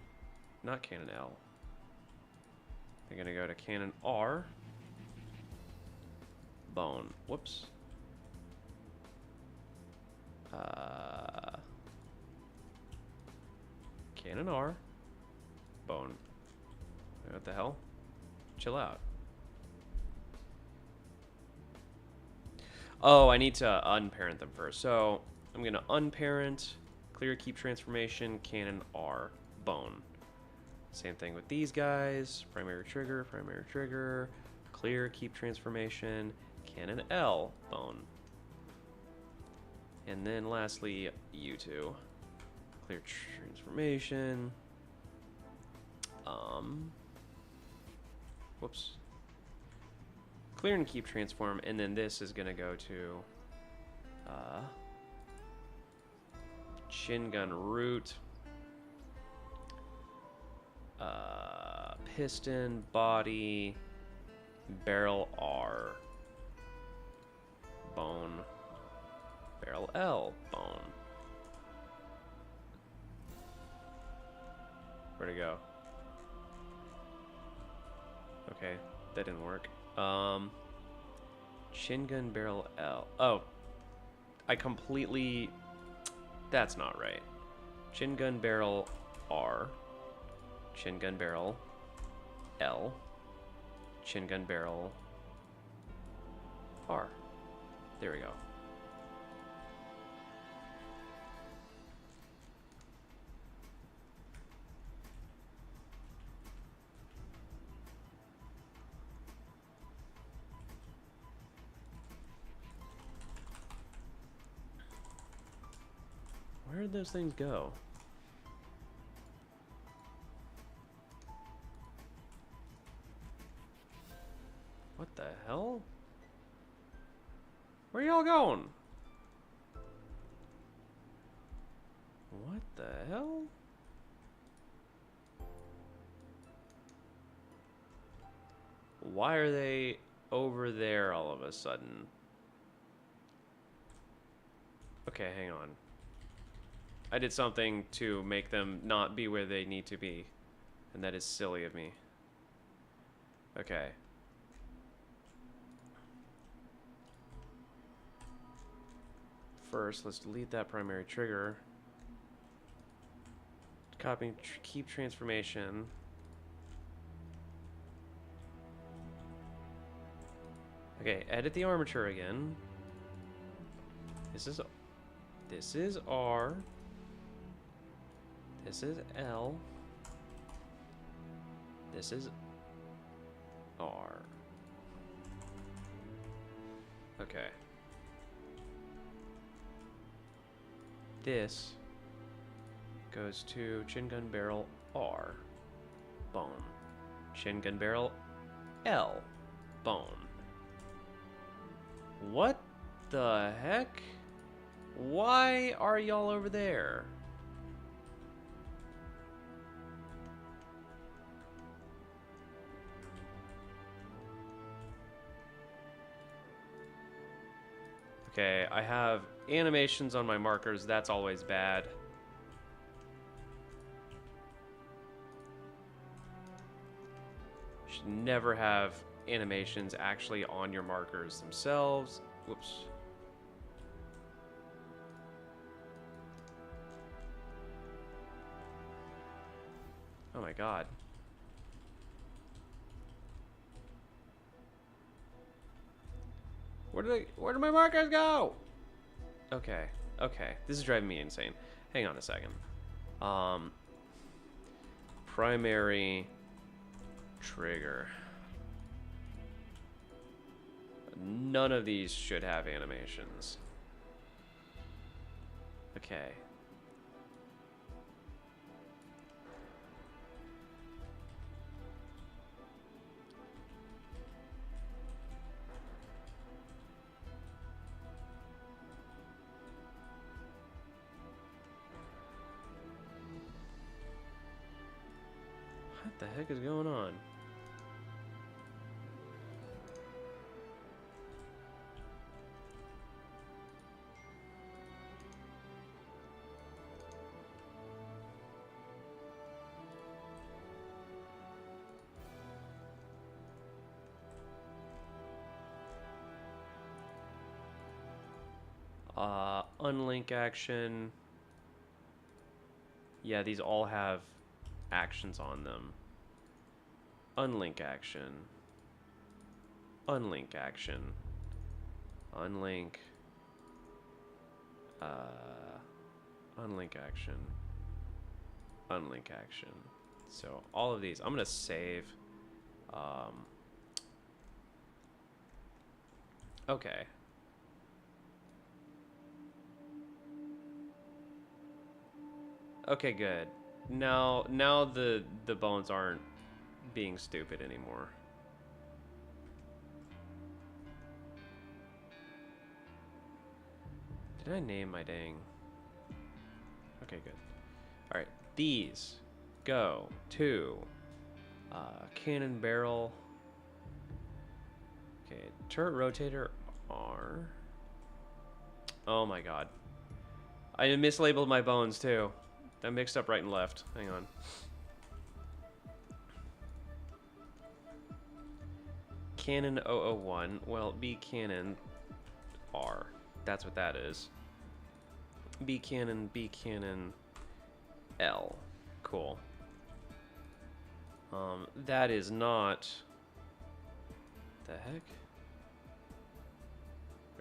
not Cannon L. They're going to go to Cannon R. Bone. Whoops. Cannon R. Bone. What the hell? Chill out. Oh, I need to unparent them first. So I'm going to unparent, clear keep transformation, cannon R, bone. Same thing with these guys. Primary trigger, clear keep transformation, cannon L, bone. And then lastly, U2. Clear transformation. Whoops. Clear and keep transform, and then this is going to go to chin gun root. piston, body, barrel R, bone, barrel L, bone. Where'd it go? Okay, that didn't work. Chin gun barrel L. Oh, I completely... That's not right. Chin gun barrel R. Chin gun barrel L. Chin gun barrel R. There we go. Where did those things go? What the hell? Where y'all going? What the hell? Why are they over there all of a sudden? Okay, hang on. I did something to make them not be where they need to be. And that is silly of me. Okay. First, let's delete that primary trigger. Copy, keep transformation. Okay, edit the armature again. This is R. This is L. This is R. Okay. This goes to chin gun barrel R. Bone. Chin gun barrel L. Bone. What the heck? Why are y'all over there? Okay, I have animations on my markers. That's always bad. Should never have animations actually on your markers themselves. Whoops. Oh my god. Where did my markers go? Okay, okay. This is driving me insane. Hang on a second. Primary trigger. None of these should have animations. Okay. What the heck is going on? Unlink action. Yeah, these all have actions on them. Unlink action. Unlink action. Unlink. Unlink action. Unlink action. So all of these, I'm gonna save. Okay. Okay, good. Now the bones aren't being stupid anymore. Did I name my dang? Okay, good. All right, these go to Cannon barrel. Okay, turret rotator R. Oh my god. I mislabeled my bones too. I mixed up right and left. Hang on. Cannon 001. Well, B cannon R. That's what that is. B cannon L. Cool. That is not... The heck?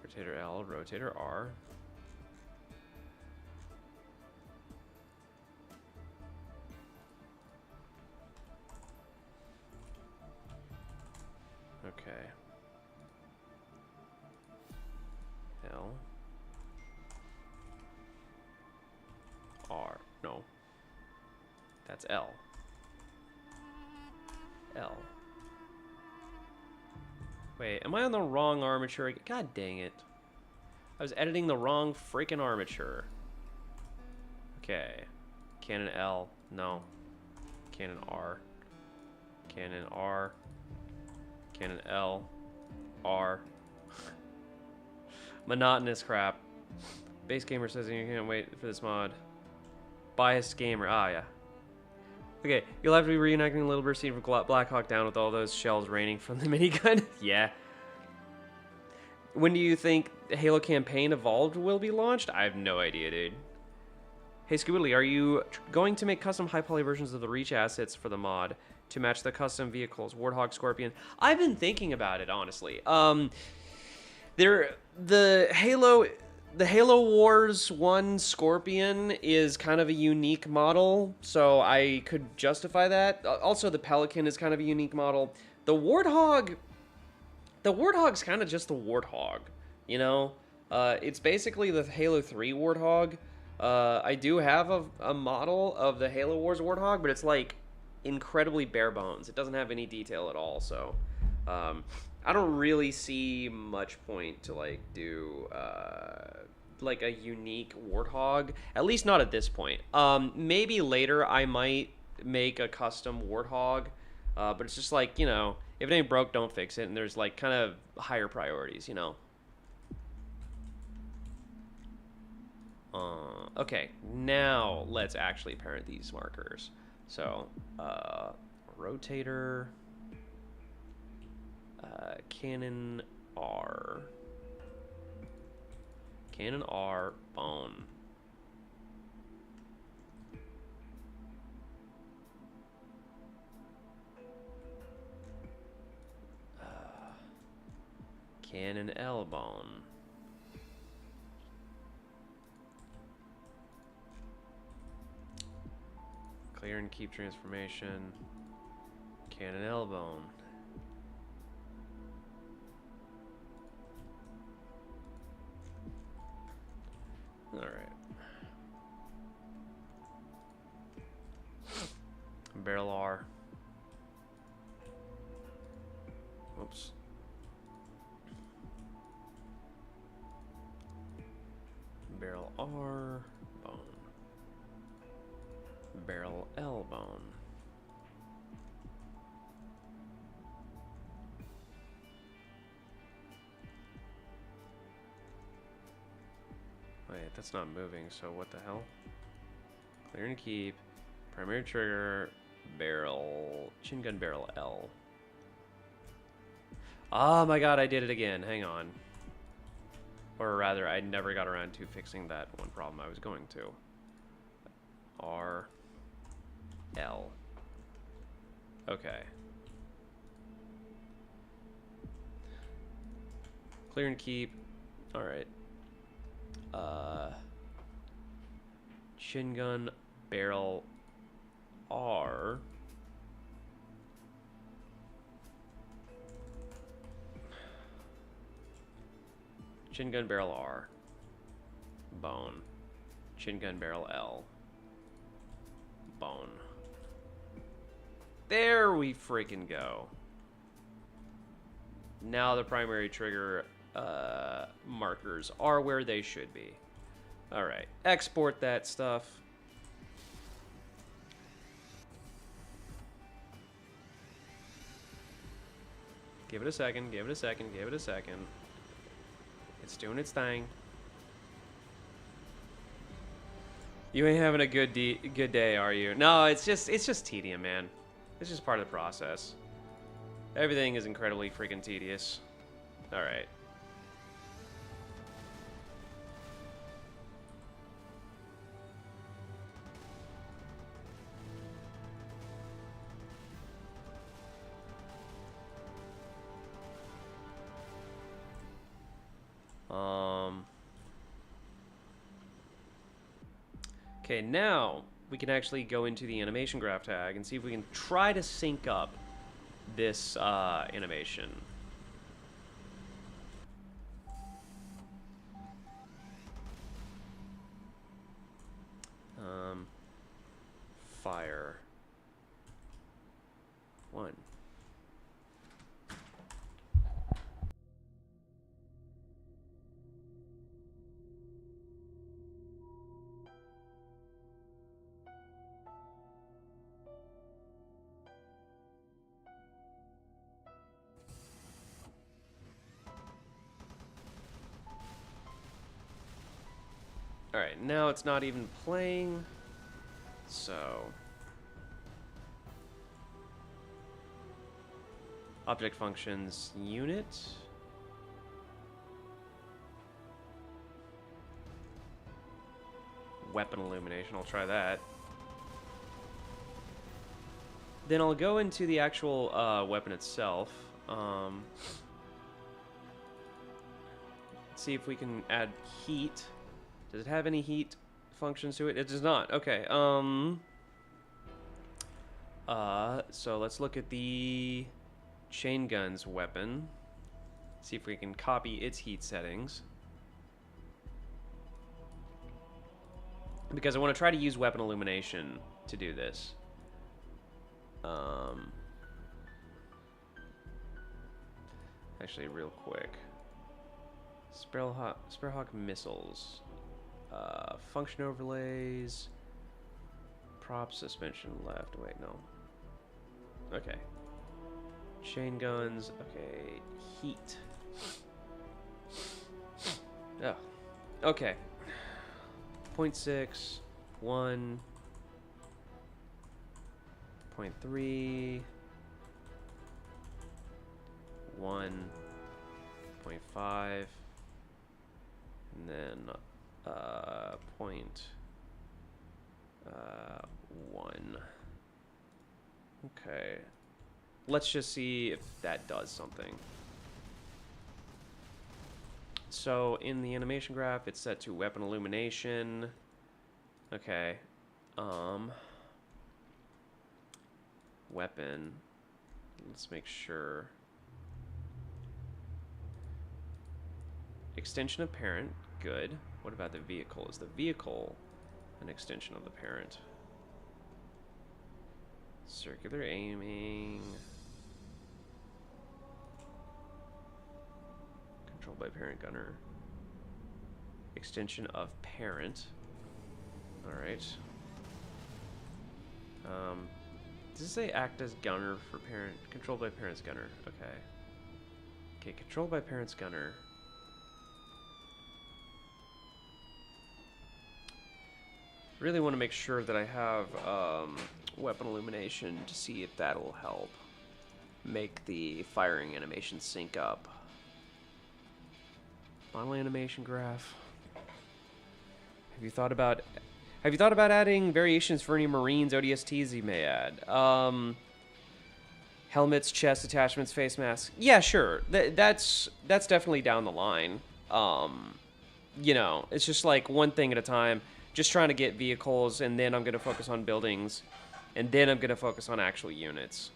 Rotator L, rotator R. Okay. L. R. No. That's L. L. Wait, am I on the wrong armature? God dang it. I was editing the wrong freaking armature. Okay. Cannon L. No. Cannon R. Cannon R. Cannon L. R. Monotonous crap. Base Gamer says you can't wait for this mod. Biased Gamer. Ah, yeah. Okay, you'll have to be reenacting a little bit scene from Black Hawk Down with all those shells raining from the minigun. Yeah. When do you think the Halo campaign Evolved will be launched? I have no idea, dude. Hey, Scoobly, are you going to make custom high-poly versions of the Reach assets for the mod to match the custom vehicles, Warthog, Scorpion? I've been thinking about it, honestly. The Halo Wars 1 Scorpion is kind of a unique model, so I could justify that. Also, the Pelican is kind of a unique model. The Warthog's kind of just the Warthog, you know? It's basically the Halo 3 Warthog. I do have a model of the Halo Wars Warthog, but it's like incredibly bare bones. It doesn't have any detail at all, so I don't really see much point to like do like a unique Warthog, at least not at this point. Maybe later I might make a custom Warthog, but it's just like, you know, if it ain't broke, don't fix it, and there's like kind of higher priorities, you know. Okay, now let's actually parent these markers. So, rotator, cannon R, bone. Cannon L bone. Clear and keep transformation. Cannon L bone. All right. Barrel R. Oops. Barrel R, bone. Barrel L bone. Wait, that's not moving, so what the hell? Clear and keep. Primary trigger, barrel, chin gun barrel L. Oh my god, I did it again. Hang on. Or rather, I never got around to fixing that one problem I was going to. R, L. Okay. Clear and keep. Alright. Chin gun barrel R. Chin gun barrel R. Bone. Chin gun barrel L. Bone. There we freaking go. Now the primary trigger markers are where they should be. All right, export that stuff. Give it a second, give it a second, give it a second. It's doing its thing. You ain't having a good day, are you? No, it's just tedium, man. It's just part of the process. Everything is incredibly freaking tedious. All right. Okay, now we can actually go into the animation graph tag and see if we can try to sync up this animation. Fire. 1. Alright, now it's not even playing, so... Object functions unit. Weapon illumination, I'll try that. Then I'll go into the actual weapon itself. See if we can add heat. Does it have any heat functions to it? It does not. Okay. So let's look at the chain guns weapon. See if we can copy its heat settings. Because I want to try to use weapon illumination to do this. Actually, real quick. Sparrowhawk missiles. Function overlays. Prop suspension left. Wait, no. Okay. Chain guns. Okay. Heat. Oh. Okay. 0.6. 1. 0.3. 1.5. And then 1. Okay. Let's just see if that does something. So in the animation graph, it's set to weapon illumination. Okay. Weapon. Let's make sure. Extension of parent. Good. What about the vehicle? Is the vehicle an extension of the parent? Circular aiming. Controlled by parent gunner. Extension of parent. Alright. Does it say act as gunner for parent? Controlled by parent's gunner. Okay. Okay, controlled by parent's gunner. Really want to make sure that I have weapon illumination to see if that'll help make the firing animation sync up. Model animation graph. Have you thought about adding variations for any Marines ODSTs you may add? Helmets, chest attachments, face masks. Yeah, sure. That's definitely down the line. You know, it's just like one thing at a time. Just trying to get vehicles, and then I'm going to focus on buildings, and then I'm going to focus on actual units.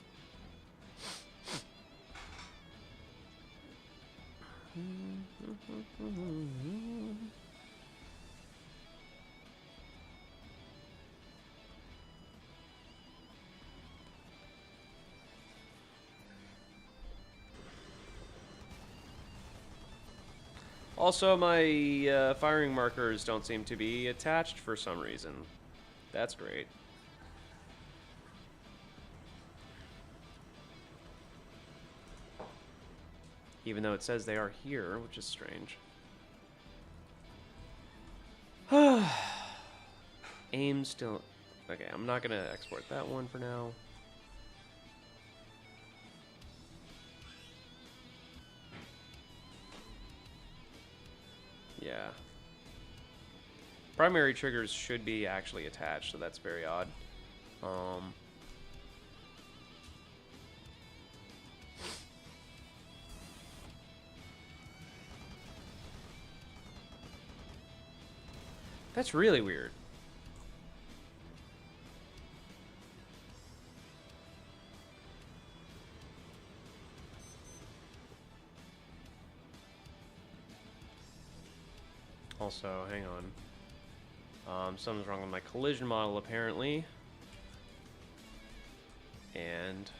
Also, my firing markers don't seem to be attached for some reason. That's great. even though it says they are here, which is strange. Aim still... Okay, I'm not going to export that one for now. Yeah. Primary triggers should be actually attached, so that's very odd. That's really weird. Also, hang on. Something's wrong with my collision model, apparently. And...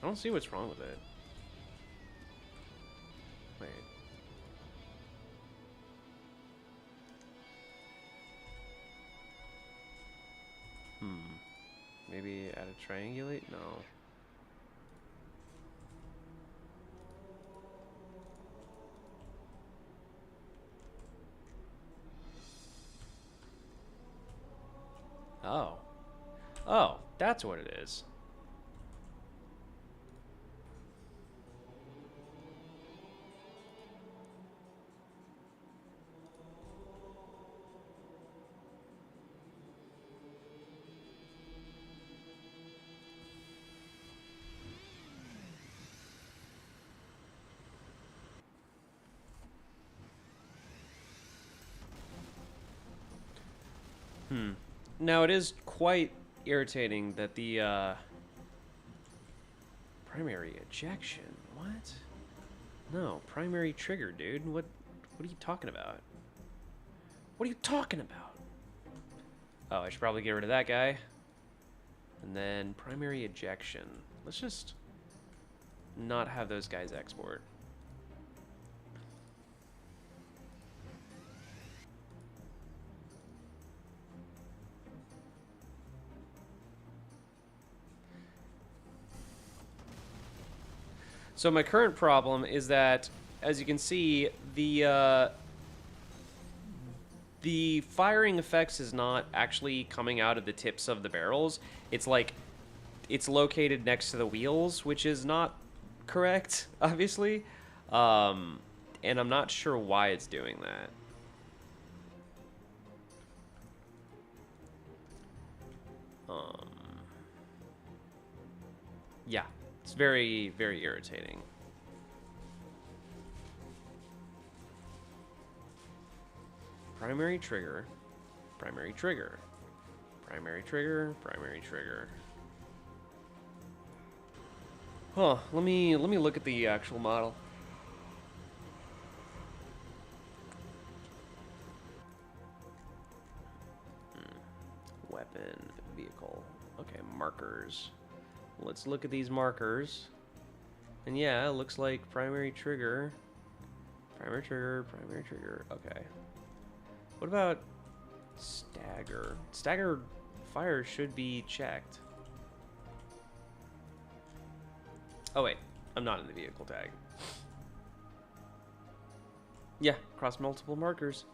I don't see what's wrong with it. Wait. Maybe add a triangulate? No. Oh. Oh, that's what it is. Now, it is quite irritating that the primary ejection. What? No, primary trigger, dude. What are you talking about? What are you talking about? Oh, I should probably get rid of that guy. And then primary ejection. Let's just not have those guys export. So my current problem is that, as you can see, the firing effects is not actually coming out of the tips of the barrels. It's like, it's located next to the wheels, which is not correct, obviously. And I'm not sure why it's doing that. Yeah. It's very, very irritating. Primary trigger, primary trigger, primary trigger, primary trigger. Huh, let me look at the actual model. Weapon, vehicle. Okay, markers. Let's look at these markers. And yeah, it looks like primary trigger. Primary trigger, primary trigger. Okay. What about stagger? Stagger fire should be checked. Oh wait, I'm not in the vehicle tag. Yeah, cross multiple markers.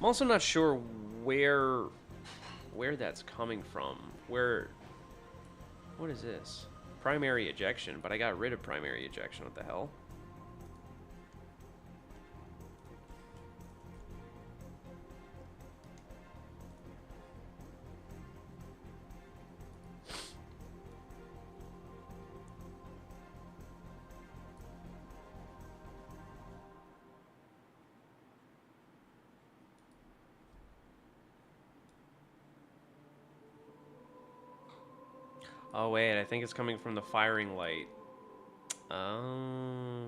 I'm also not sure where that's coming from. What is this? Primary ejection, but I got rid of primary ejection. What the hell? Oh, wait, I think it's coming from the firing light. Oh.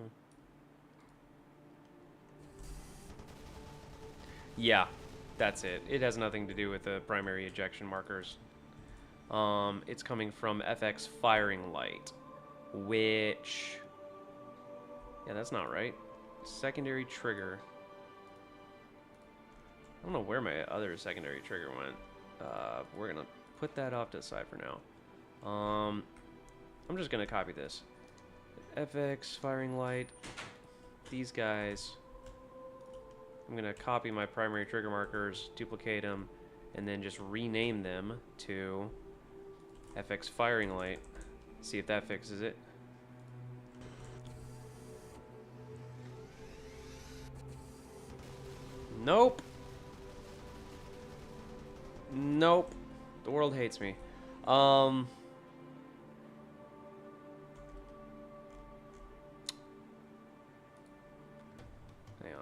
Yeah, that's it. It has nothing to do with the primary ejection markers. It's coming from FX firing light, which... Yeah, that's not right. Secondary trigger. I don't know where my other secondary trigger went. We're gonna put that off to the side for now. I'm just gonna copy this. FX firing light. These guys. I'm gonna copy my primary trigger markers, duplicate them, and then just rename them to FX firing light. See if that fixes it. Nope. Nope. The world hates me. Hang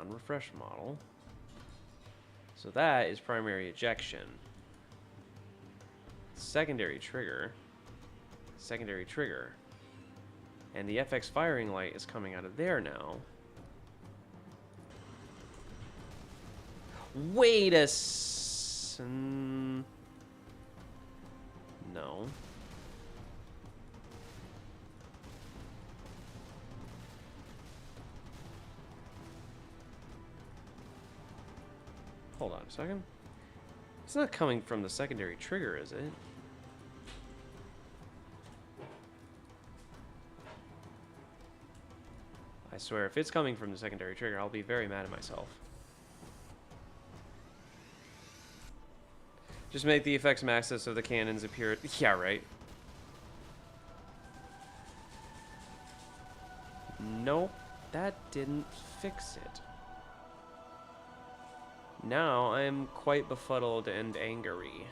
on, refresh model. So that is primary ejection. Secondary trigger. Secondary trigger. And the FX firing light is coming out of there now. Wait a no. Hold on a second. It's not coming from the secondary trigger, is it? I swear, if it's coming from the secondary trigger, I'll be very mad at myself. Just make the effects axis of the cannons appear... Yeah, right. Nope, that didn't fix it. Now I'm quite befuddled and angry.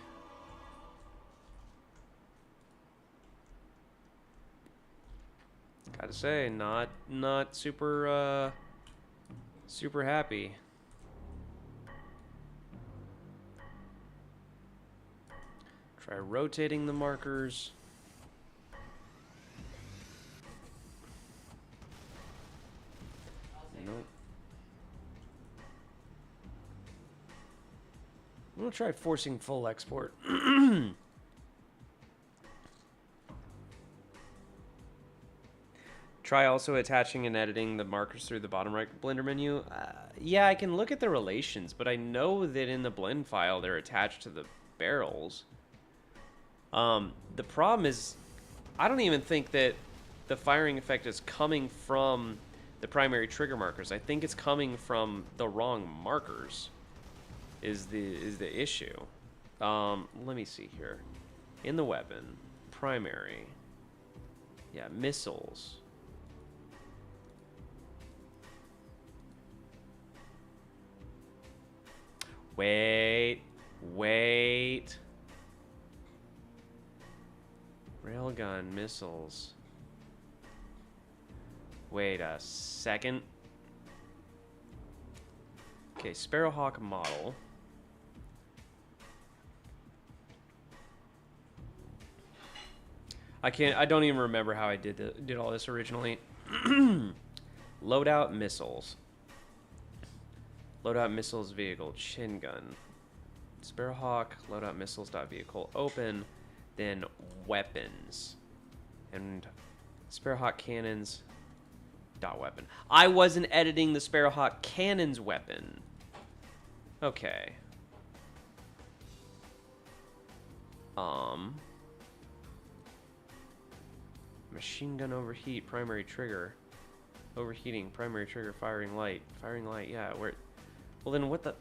Gotta say, not super super happy. Try rotating the markers. Nope. I'm gonna try forcing full export. Try also attaching and editing the markers through the bottom right Blender menu. Yeah, I can look at the relations, but I know that in the blend file they're attached to the barrels. The problem is, I don't even think that the firing effect is coming from the primary trigger markers. I think it's coming from the wrong markers. Is the issue? Let me see here. In the weapon, primary. Yeah, missiles. Wait. Railgun, missiles. Wait a second. Okay, Sparrowhawk model. I don't even remember how I did all this originally. Loadout missiles. Loadout missiles vehicle, chin gun. Sparrowhawk, loadout missiles dot vehicle open, then weapons. And Sparrowhawk cannons dot weapon. I wasn't editing the Sparrowhawk cannons weapon. Okay. Machine gun overheat, primary trigger. Overheating, primary trigger, firing light. Firing light, yeah, where... Well, then what the...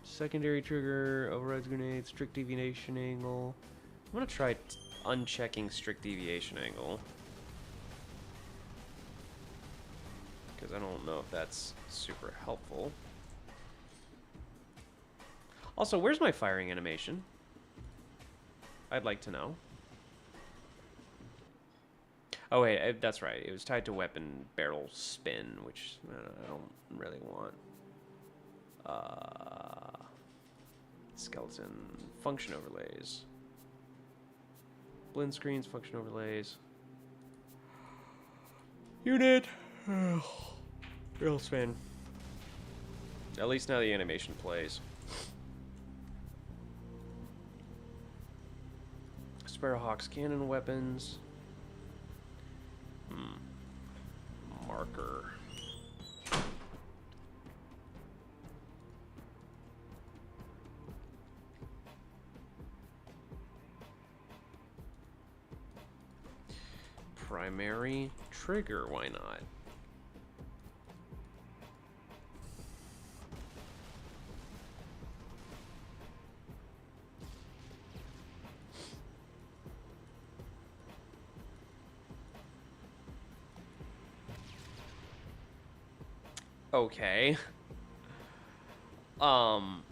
Secondary trigger, overrides grenade, strict deviation angle. I'm gonna try unchecking strict deviation angle. Because I don't know if that's super helpful. Also, where's my firing animation? I'd like to know. Oh wait, that's right. It was tied to weapon barrel spin, which I don't really want. Skeleton. Function overlays. Blend screens, function overlays. Unit. Real spin. At least now the animation plays. Sparrowhawk's cannon weapons. Marker. Primary trigger, why not? Okay. Hang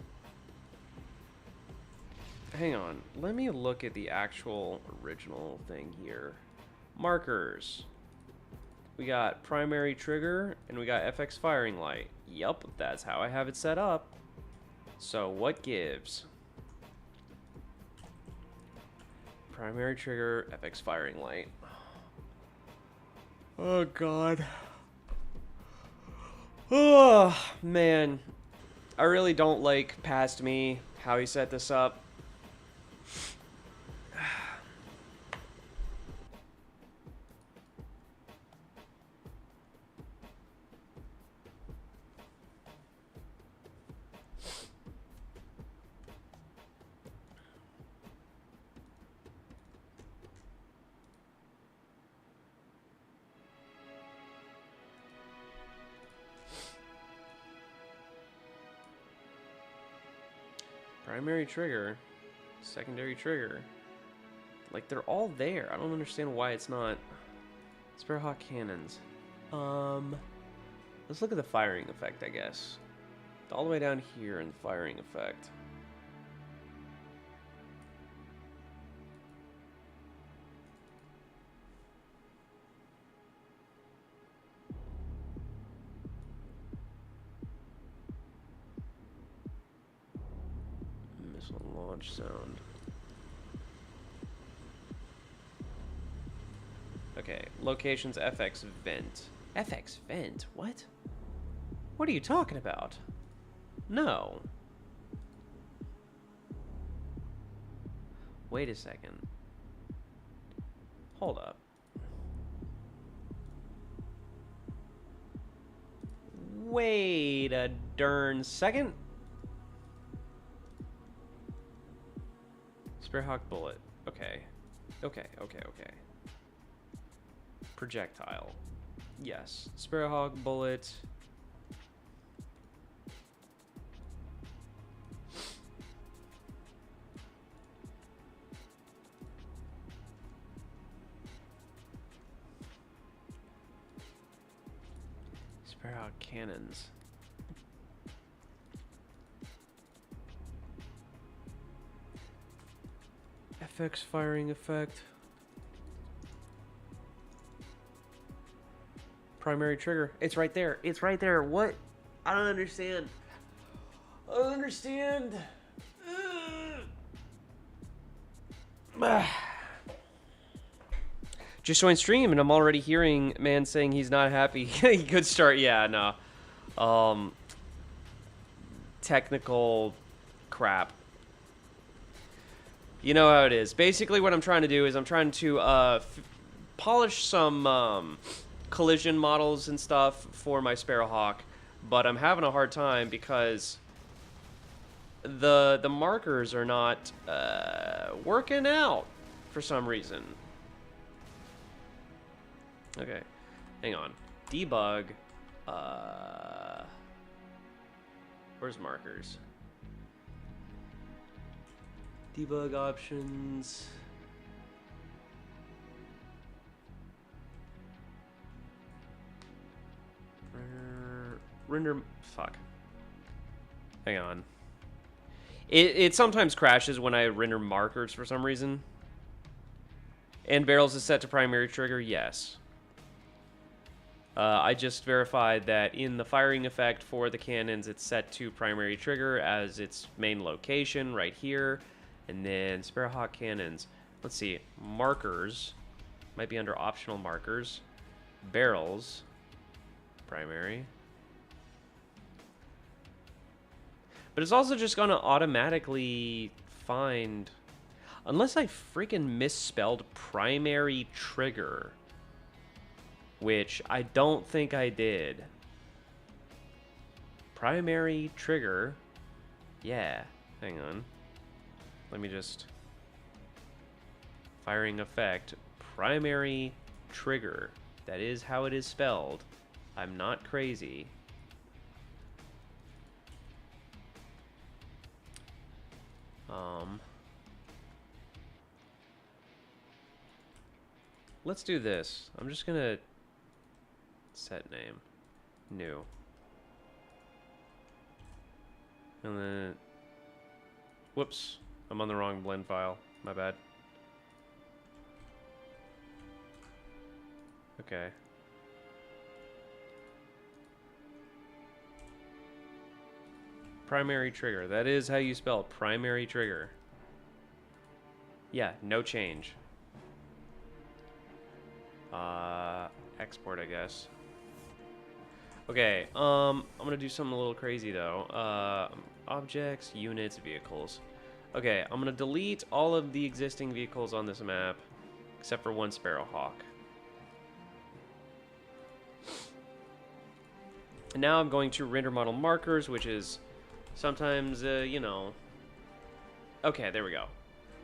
on. Let me look at the actual original thing here. Markers. We got primary trigger and we got FX firing light. Yup, that's how I have it set up. So what gives? Primary trigger, FX firing light. Oh god. Oh man. I really don't like past me how he set this up. Primary trigger, secondary trigger. Like, they're all there. I don't understand why it's not. Sparrowhawk cannons. Let's look at the firing effect, I guess. All the way down here in the firing effect. Missile launch sound. Okay, locations FX vent. FX vent? What? What are you talking about? No. Wait a second. Hold up. Wait a darn second. Sparrowhawk bullet. Okay. Okay. Projectile. Yes. Sparrowhawk bullet. Sparrowhawk cannons. FX firing effect. Primary trigger. It's right there. It's right there. What? I don't understand. I don't understand. Just joined stream and I'm already hearing man saying he's not happy. Good start. Yeah, no. Technical crap. You know how it is. Basically what I'm trying to do is I'm trying to polish some collision models and stuff for my Sparrowhawk, but I'm having a hard time because the markers are not working out for some reason. Okay, hang on. Debug. Where's markers? Debug options. Render. Fuck. Hang on. It sometimes crashes when I render markers for some reason. And barrels is set to primary trigger. Yes. I just verified that in the firing effect for the cannons, it's set to primary trigger as its main location right here. And then Sparrowhawk cannons. Let's see. Markers. Might be under optional markers. Barrels. Primary. But it's also just going to automatically find... Unless I freaking misspelled primary trigger. Which I don't think I did. Primary trigger. Yeah. Hang on. Let me just... Firing effect. Primary trigger. That is how it is spelled. I'm not crazy. Let's do this. I'm just gonna set name. New. And then... Whoops. I'm on the wrong blend file. My bad. Okay. Primary trigger. That is how you spell primary trigger. Yeah, no change. Export, I guess. Okay, I'm gonna do something a little crazy though. Objects, units, vehicles. Okay, I'm gonna delete all of the existing vehicles on this map, except for one Sparrowhawk. And now I'm going to render model markers, which is sometimes, you know... Okay, there we go.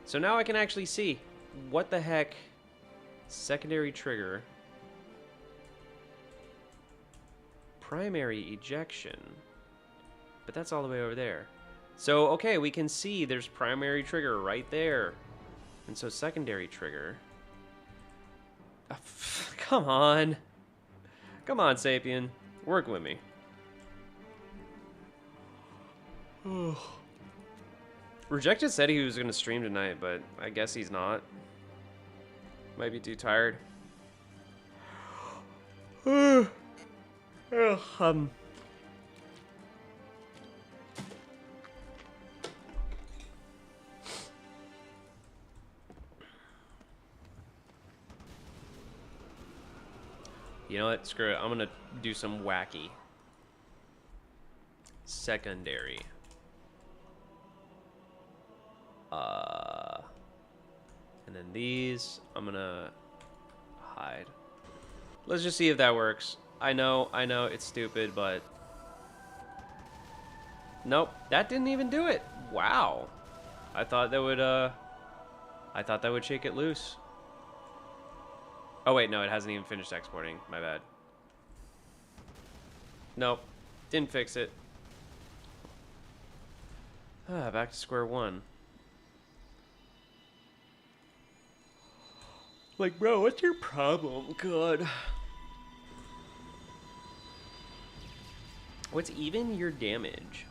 So now I can actually see what the heck... Secondary trigger. Primary ejection. But that's all the way over there. So, okay, we can see there's primary trigger right there. And so secondary trigger. Come on. Come on, Sapien. Work with me. Rejected said he was going to stream tonight, but I guess he's not. Might be too tired. You know what? Screw it. I'm gonna do some wacky. Secondary. And then these, I'm gonna hide. Let's just see if that works. I know, it's stupid, but... Nope, that didn't even do it. Wow. I thought that would shake it loose. Oh wait, no, it hasn't even finished exporting. My bad. Nope, didn't fix it. Back to square one. Like, bro, what's your problem? God. What's even your damage?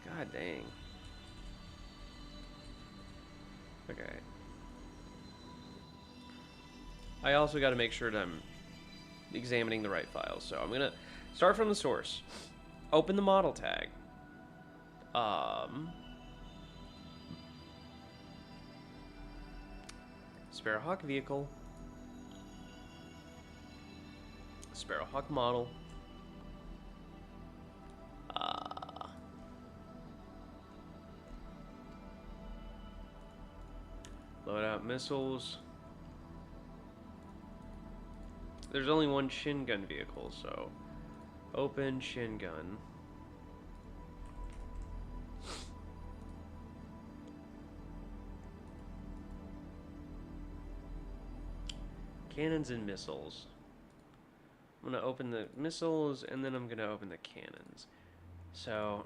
God dang. Okay. I also got to make sure that I'm examining the right files. So I'm going to start from the source. Open the model tag. Sparrowhawk vehicle. Sparrowhawk model. Load out missiles. There's only one shin gun vehicle, so open shin gun. Cannons and missiles. I'm gonna open the missiles and then I'm gonna open the cannons. So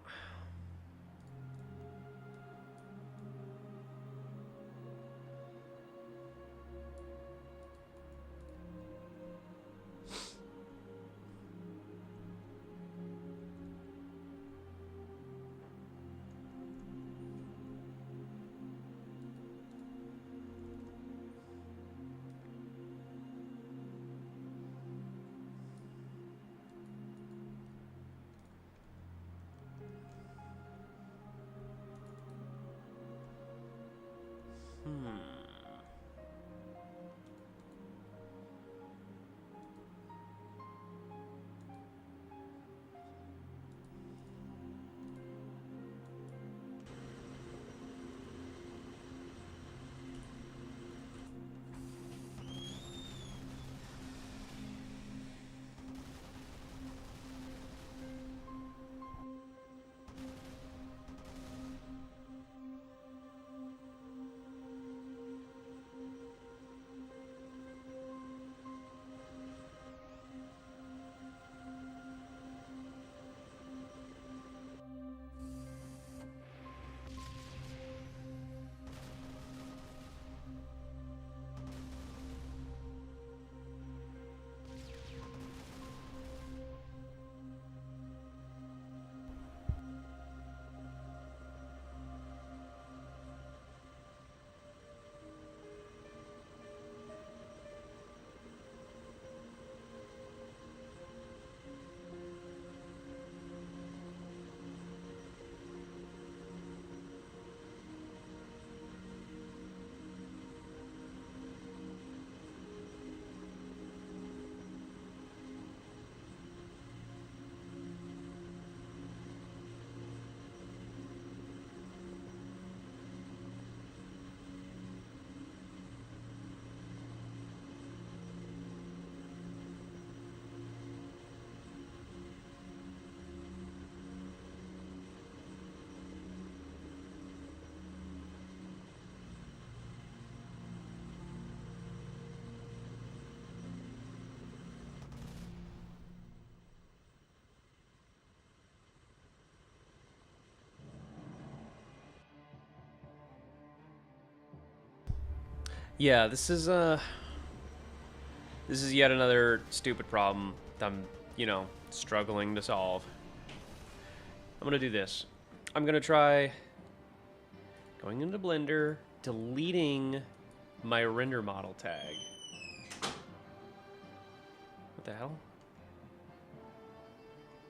Yeah, this is yet another stupid problem that I'm, struggling to solve. I'm gonna do this. I'm gonna try going into Blender, deleting my render model tag. What the hell?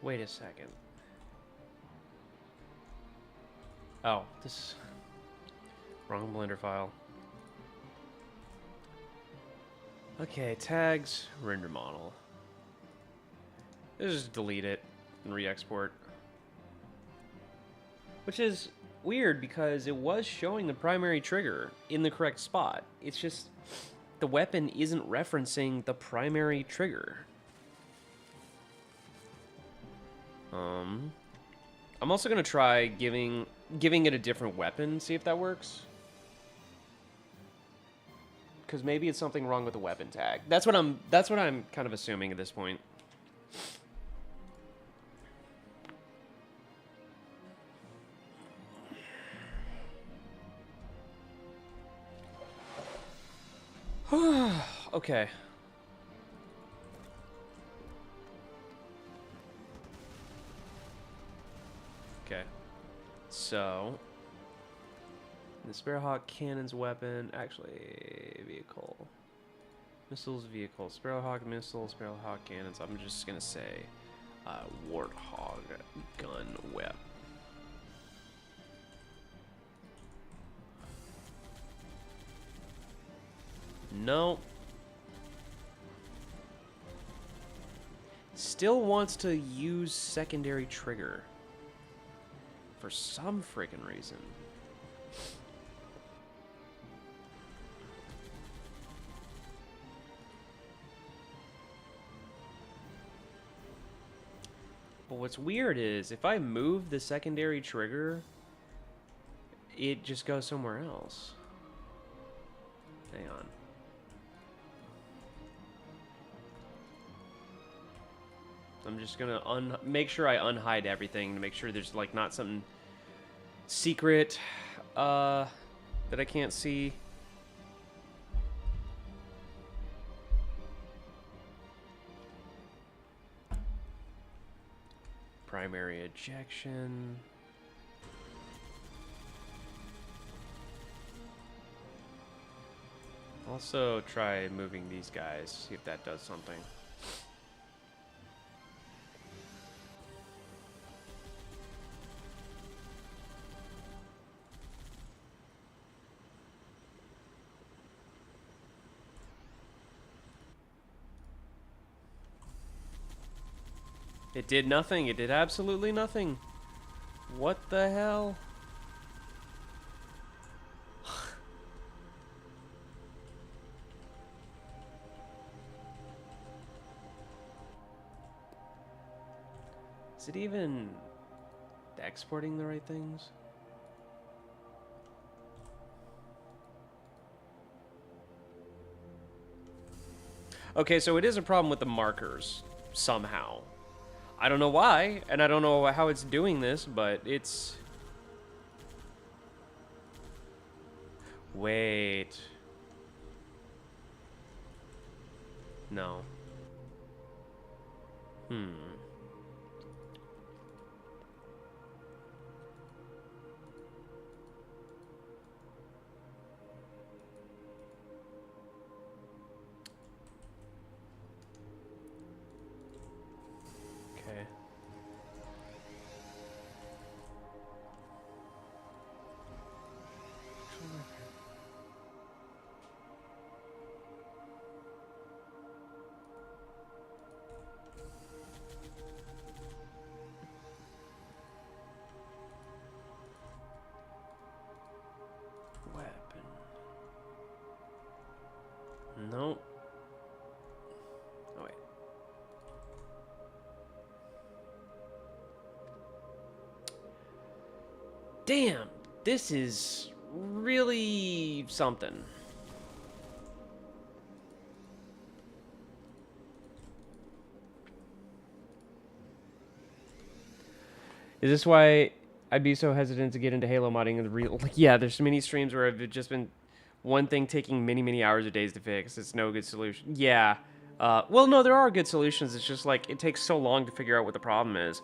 Wait a second. Oh, this wrong Blender file. Okay, tags, render model. Let's just delete it and re-export. Which is weird because it was showing the primary trigger in the correct spot. It's just the weapon isn't referencing the primary trigger. I'm also gonna try giving it a different weapon, see if that works. Because maybe it's something wrong with the weapon tag. That's what I'm kind of assuming at this point. Okay. Okay. So the Sparrowhawk cannon's weapon, actually vehicle. Missiles, vehicle. Sparrowhawk missile, Sparrowhawk cannons. I'm just gonna say Warthog gun whip. No. Still wants to use secondary trigger. For some freaking reason. But what's weird is, if I move the secondary trigger, it just goes somewhere else. Hang on. I'm just gonna make sure I unhide everything to make sure there's like not something secret that I can't see. Primary ejection. Also try moving these guys, see if that does something. It did nothing. It did absolutely nothing. What the hell? Is it even exporting the right things? Okay, so it is a problem with the markers somehow. I don't know why, and I don't know how it's doing this, but it's... Wait. No. Okay. Weapon. Nope. Oh, wait. Damn, this is really something. Is this why I'd be so hesitant to get into Halo modding in the real? Like, yeah, there's many streams where I've just been One thing taking many, many hours or days to fix. It's no good solution. Yeah. Well, no, there are good solutions. It's just like it takes so long to figure out what the problem is.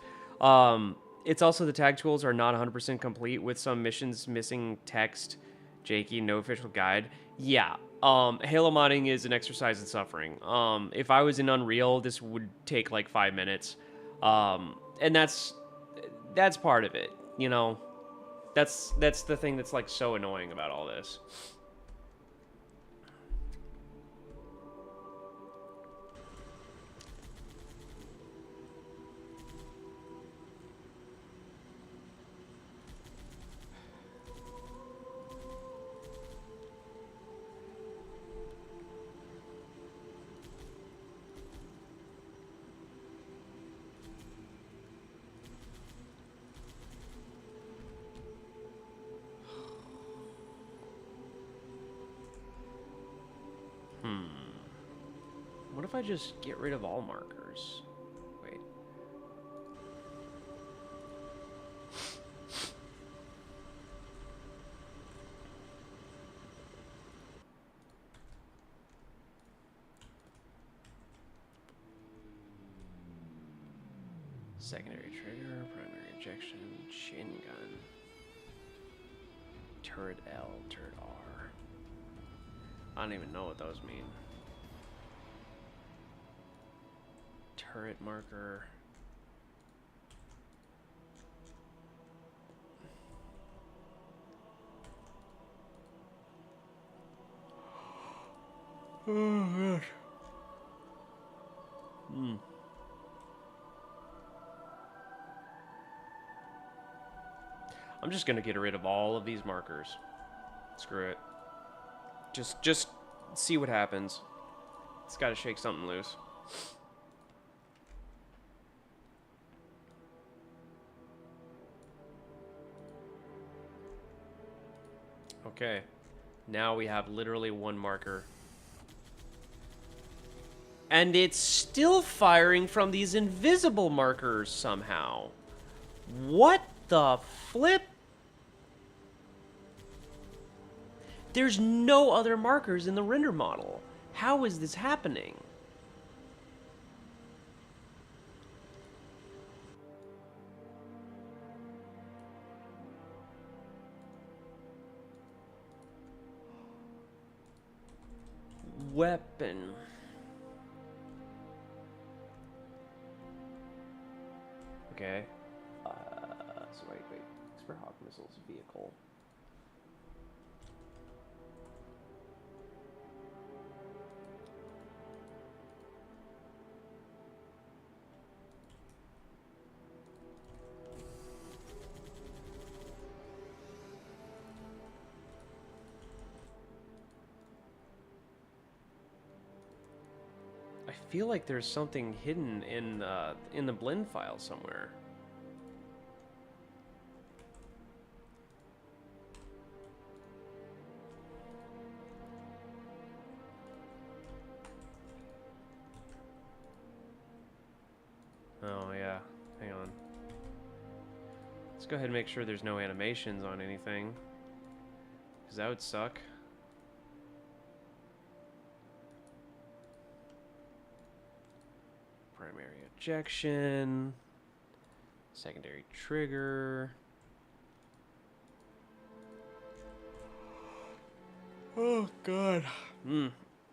It's also the tag tools are not 100% complete with some missions missing text, janky, no official guide. Yeah. Halo modding is an exercise in suffering. If I was in Unreal, this would take like 5 minutes. And that's part of it, you know. That's the thing that's like so annoying about all this. What if I just get rid of all markers? Wait. Secondary trigger, primary injection, chin gun. Turret L, turret R. I don't even know what those mean. Turret marker. Oh gosh. I'm just gonna get rid of all of these markers. Screw it. Just see what happens. It's gotta shake something loose. Okay. Now we have literally one marker. And it's still firing from these invisible markers somehow. What the flip? There's no other markers in the render model. How is this happening? Weapon. Okay. So wait. Spearhawk missiles vehicle. I feel like there's something hidden in the blend file somewhere. Oh yeah, hang on. Let's go ahead and make sure there's no animations on anything, because that would suck. Primary ejection, secondary trigger. Oh god.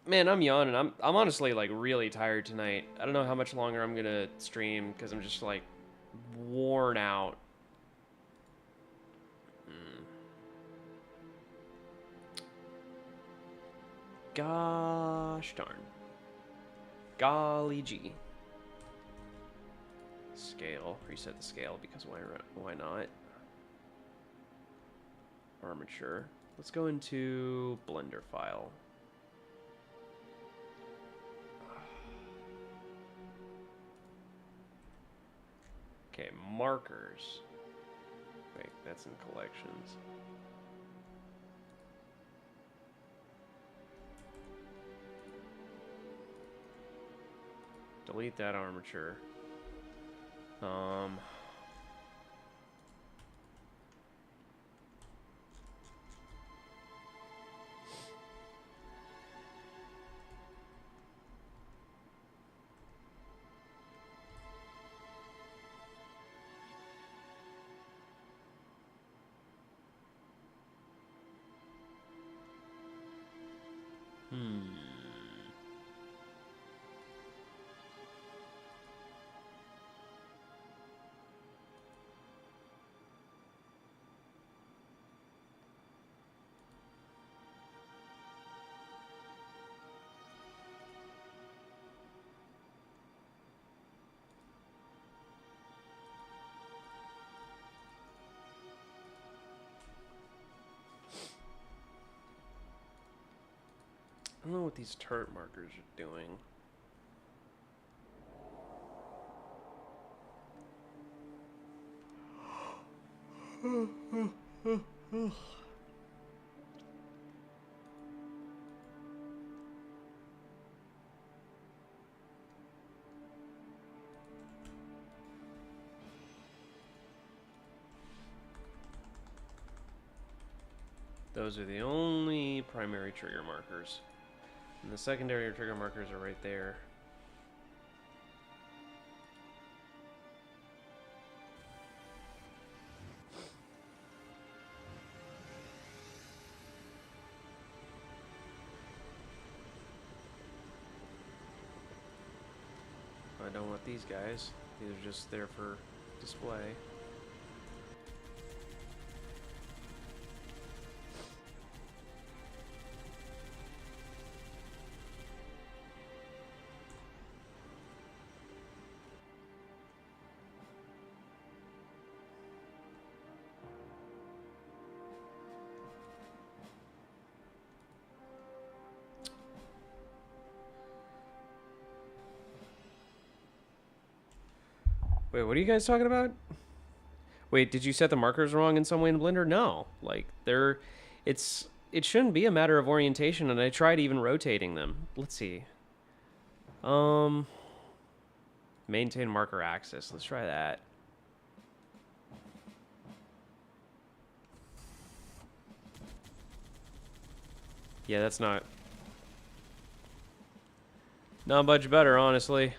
Man, I'm yawning. I'm honestly like really tired tonight. I don't know how much longer I'm gonna stream because I'm just like worn out. Gosh darn. Golly gee. Scale. Reset the scale because why not? Armature. Let's go into Blender file. Okay, markers. Wait, that's in collections. Delete that armature. I don't know what these turret markers are doing. Those are the only primary trigger markers. And the secondary trigger markers are right there. I don't want these guys. These are just there for display. Wait, what are you guys talking about? Wait, did you set the markers wrong in some way in Blender? No. Like, it shouldn't be a matter of orientation, and I tried even rotating them. Let's see. Maintain marker axis. Let's try that. Yeah, that's not much better, honestly.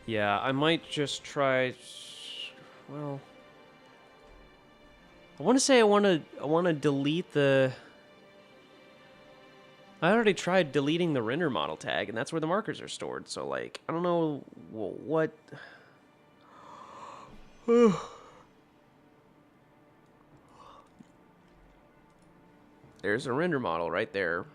Yeah, I might just try. Well, I want to say I want to delete the. I already tried deleting the render model tag, and that's where the markers are stored. So, like, I don't know what. There's a render model right there.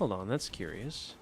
Hold on, that's curious.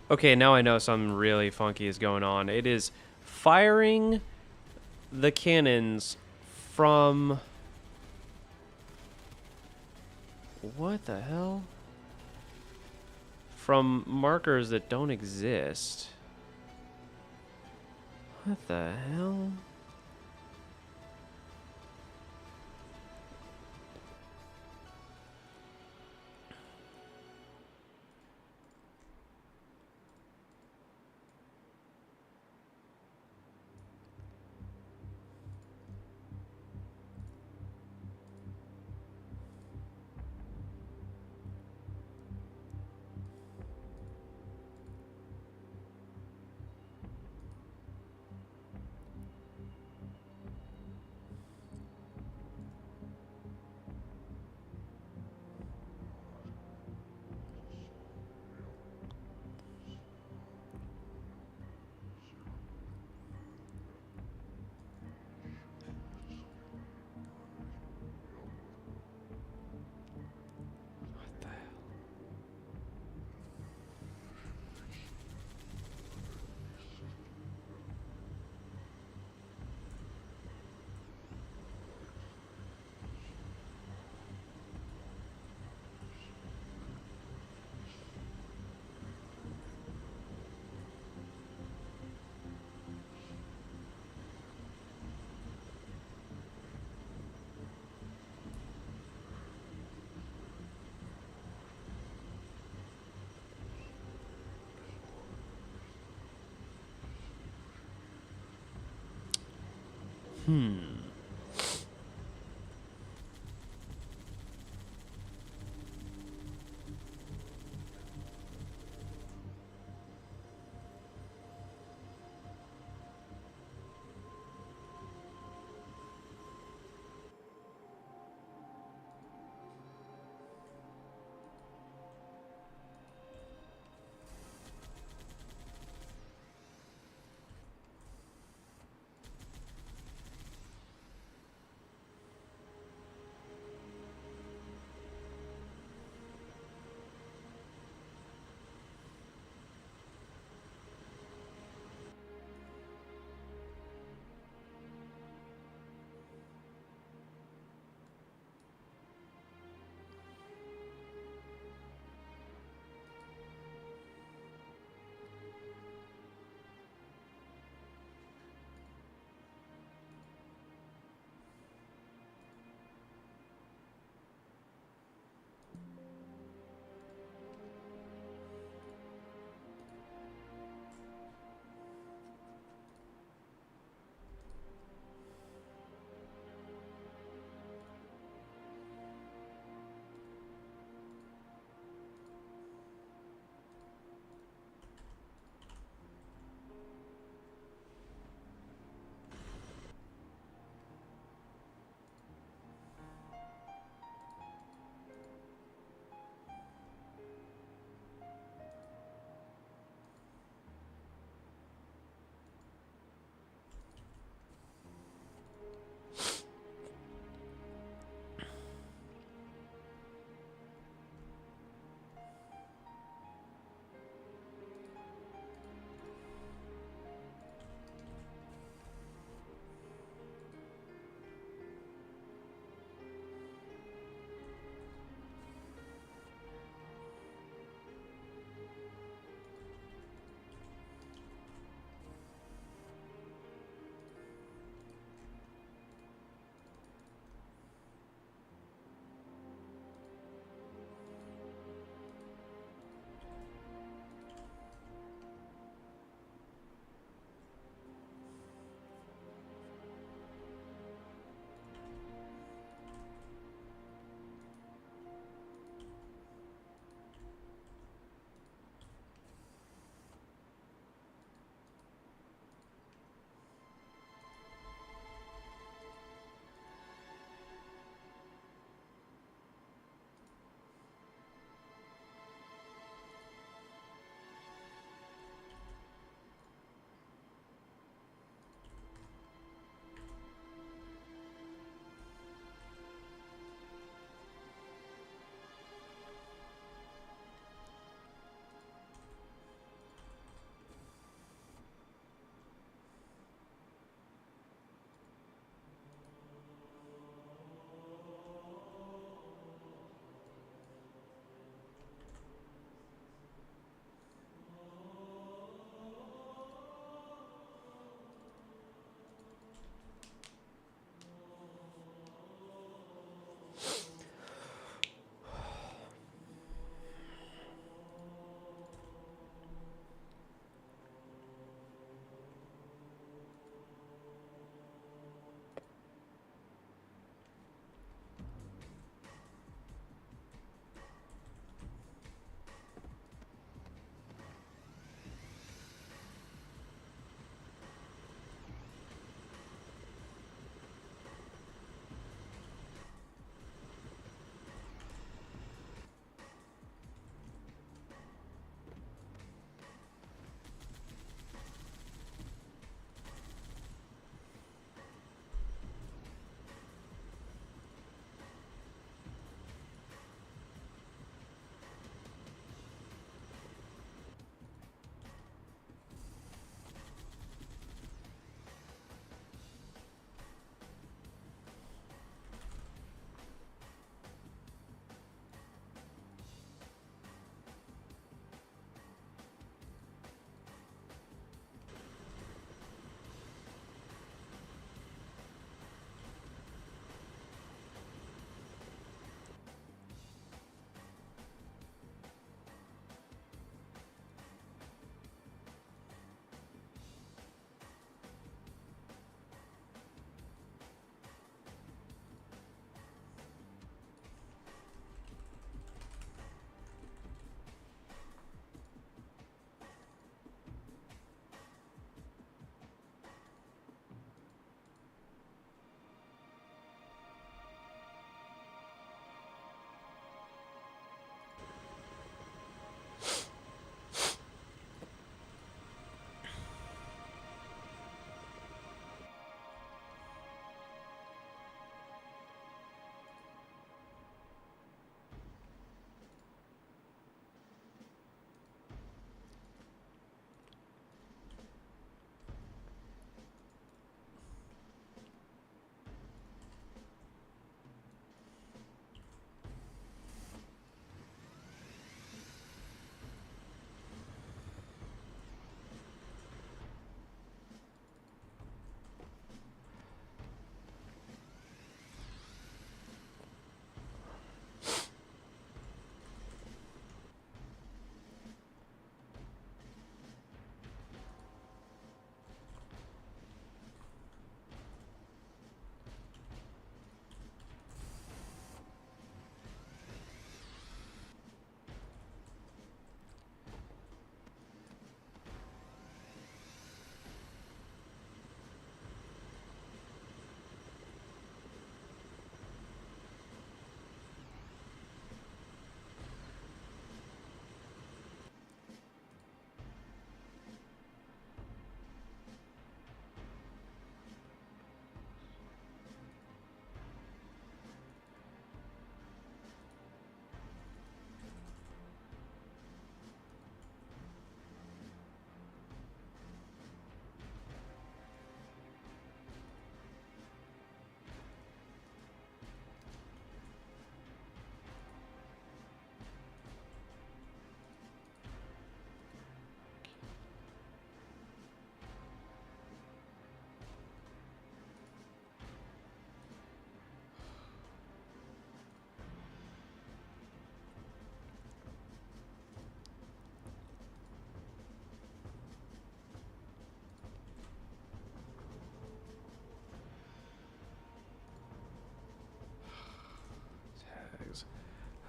Okay, now I know something really funky is going on. It is firing the cannons from... What the hell? From markers that don't exist. What the hell?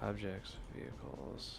Objects, vehicles.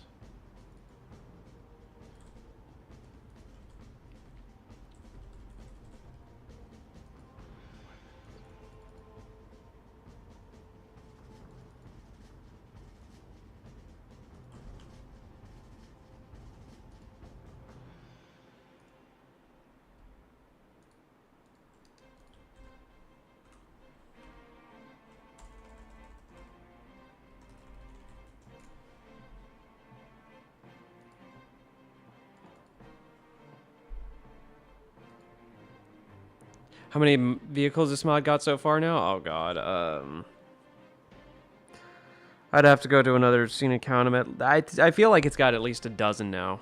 How many vehicles this mod got so far now? Oh god. I'd have to go to another scene count. I feel like it's got at least a dozen now.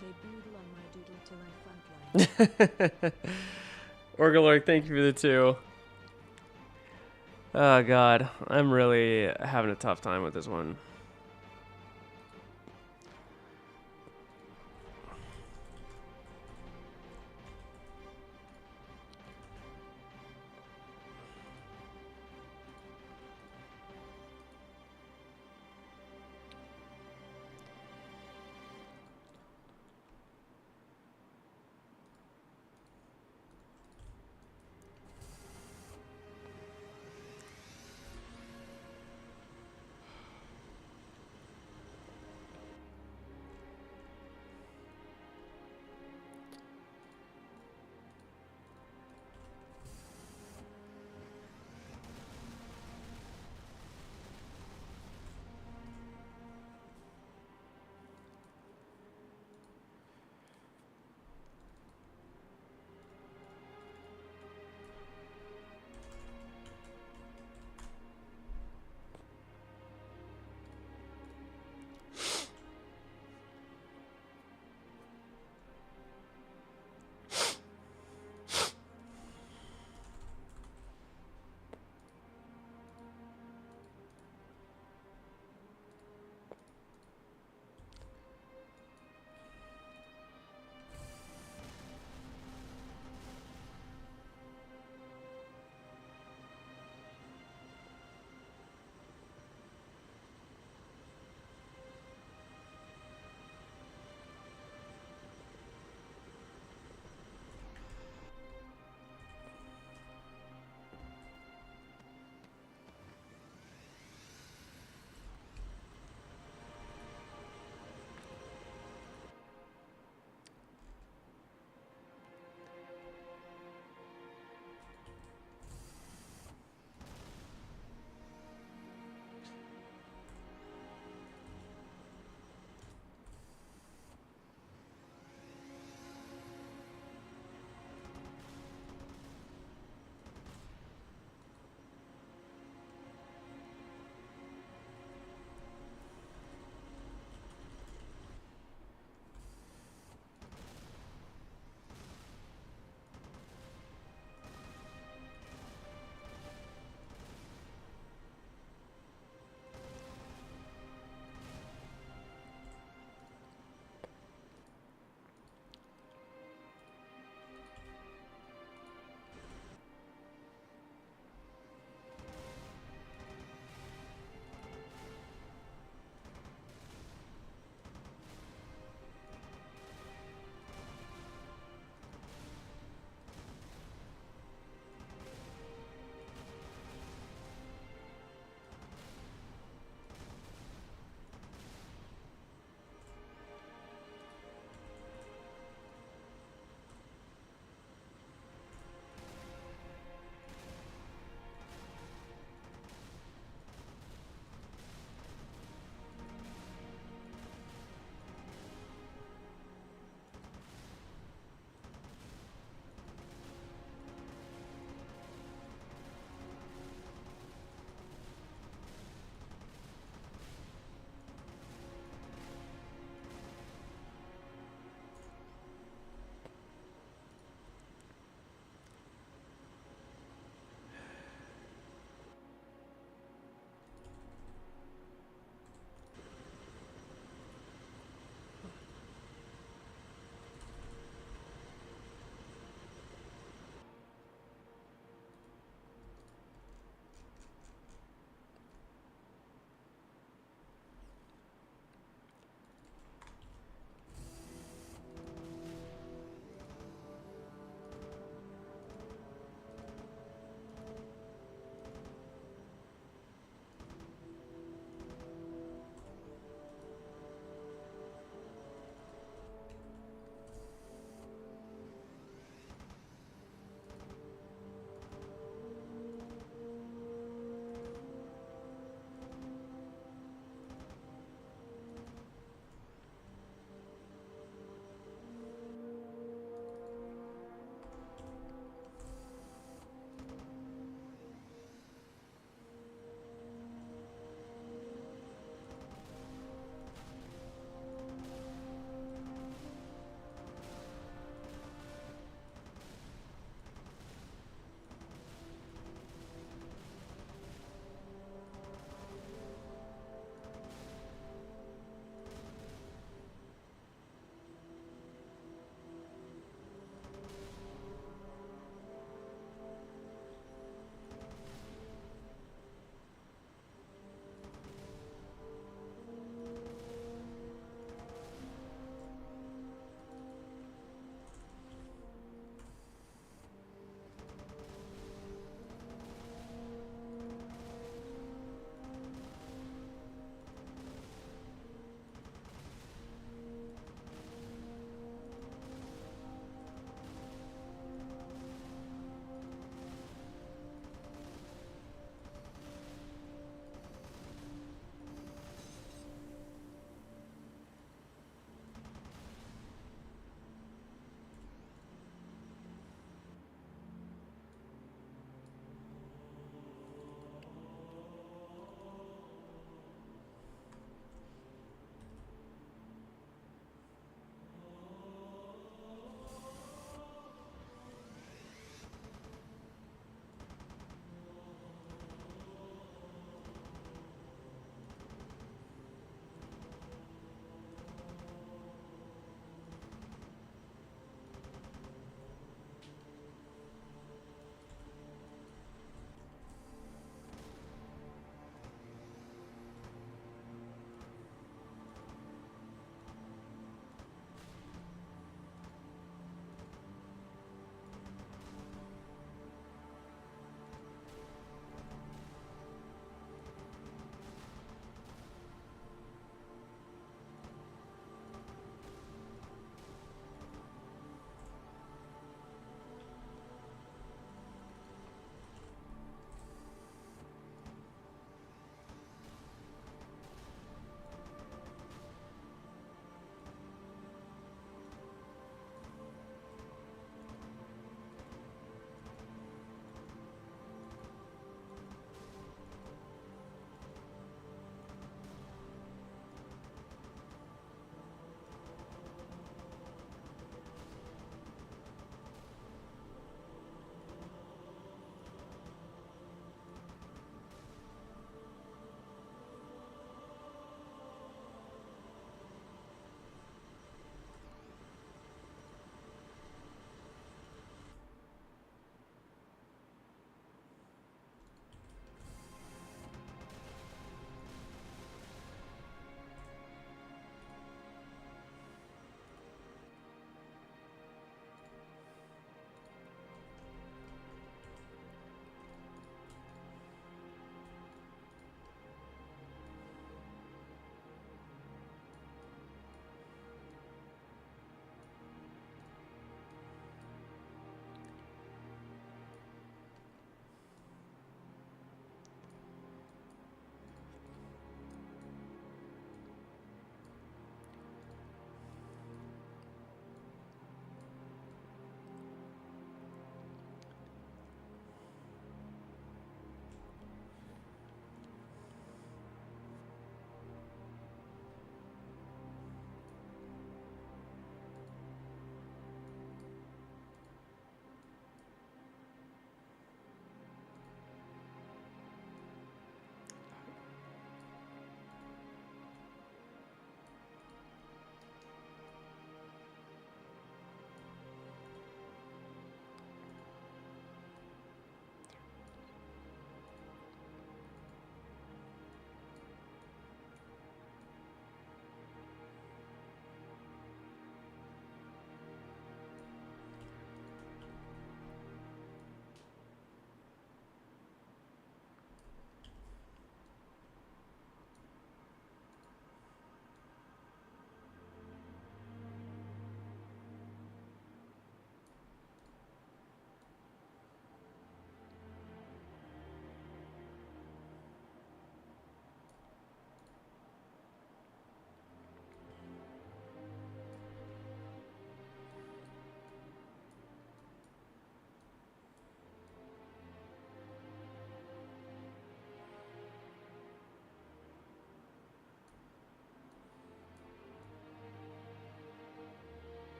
They boodle on my doodle till I frontline. Orgalork, thank you for the 2. Oh god, I'm really having a tough time with this one.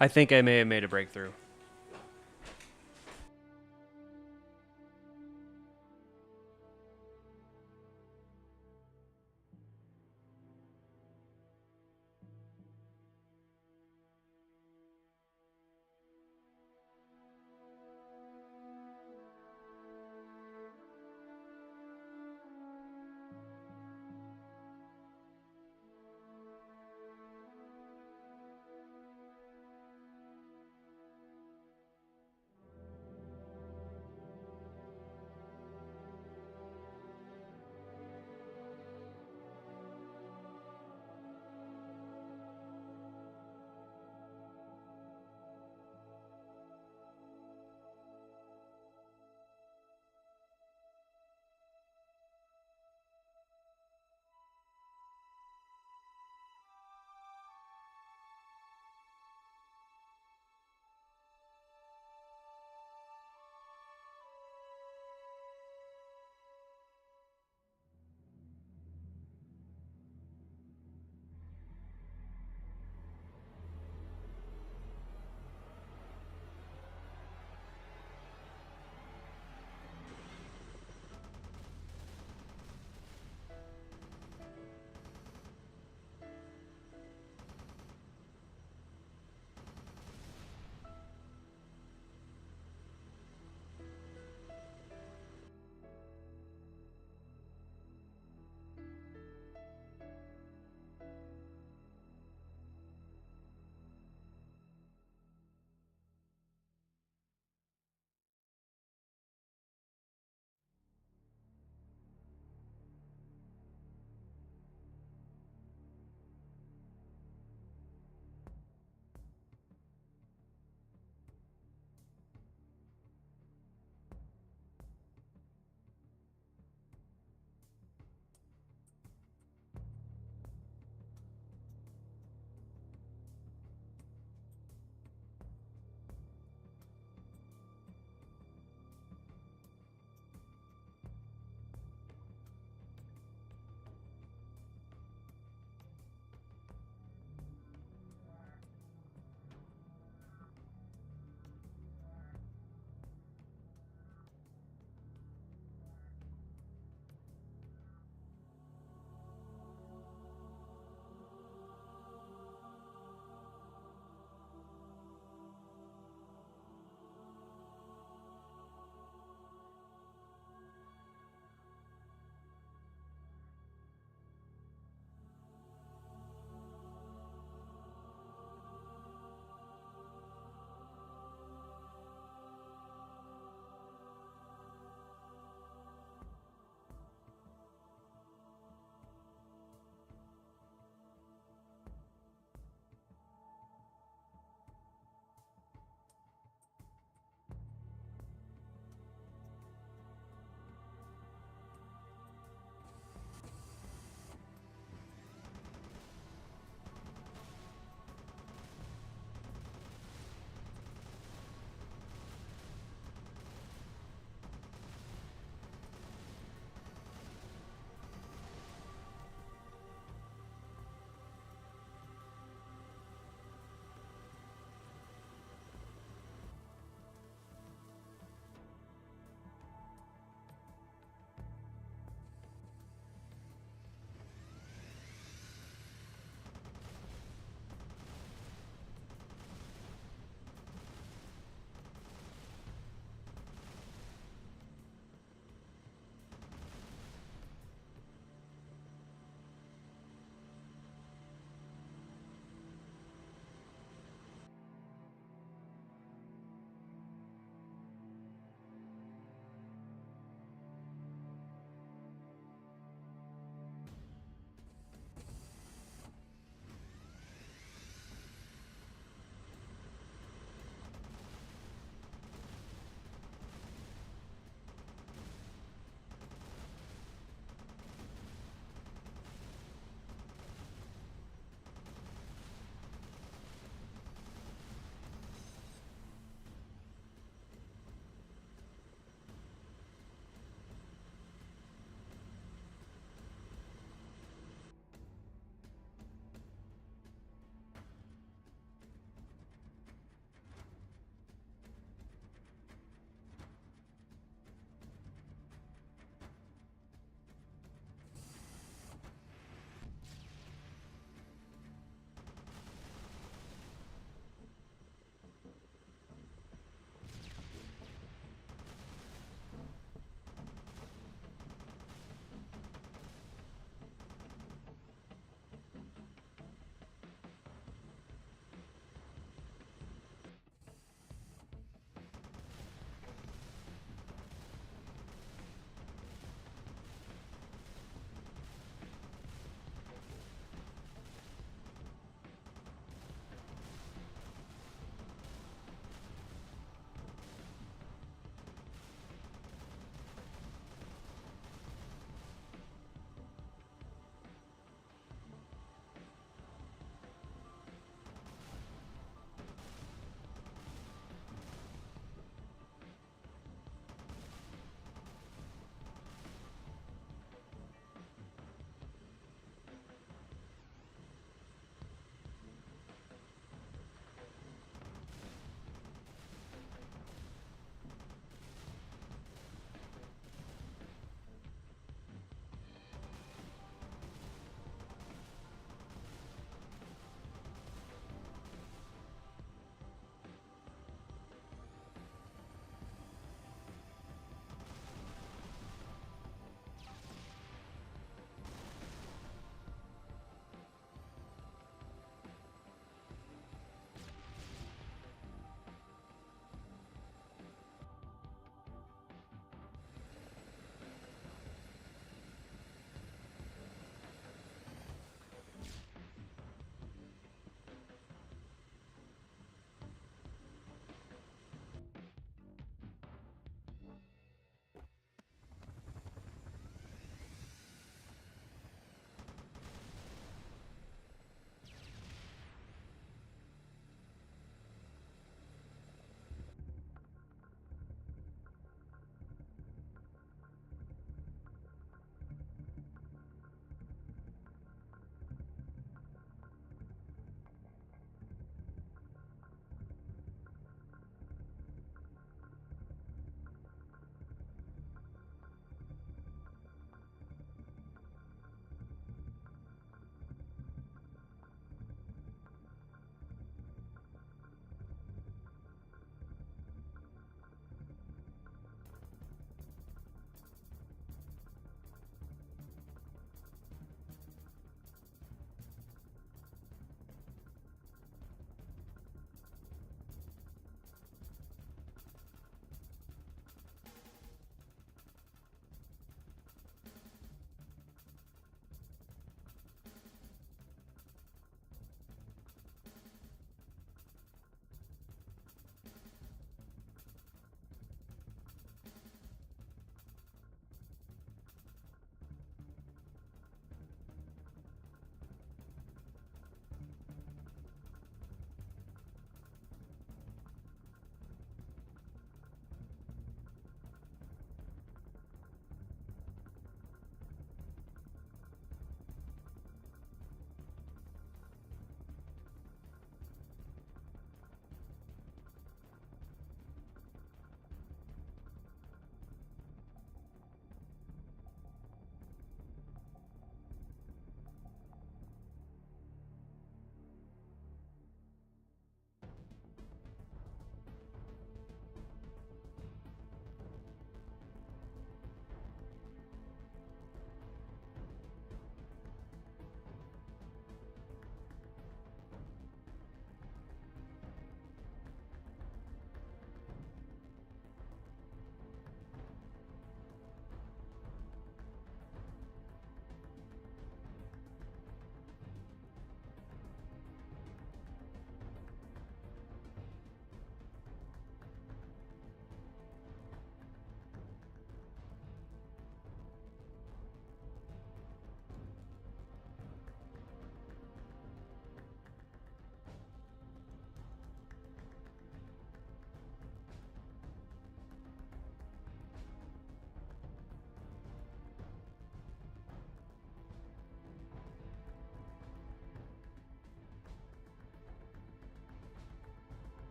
I think I may have made a breakthrough.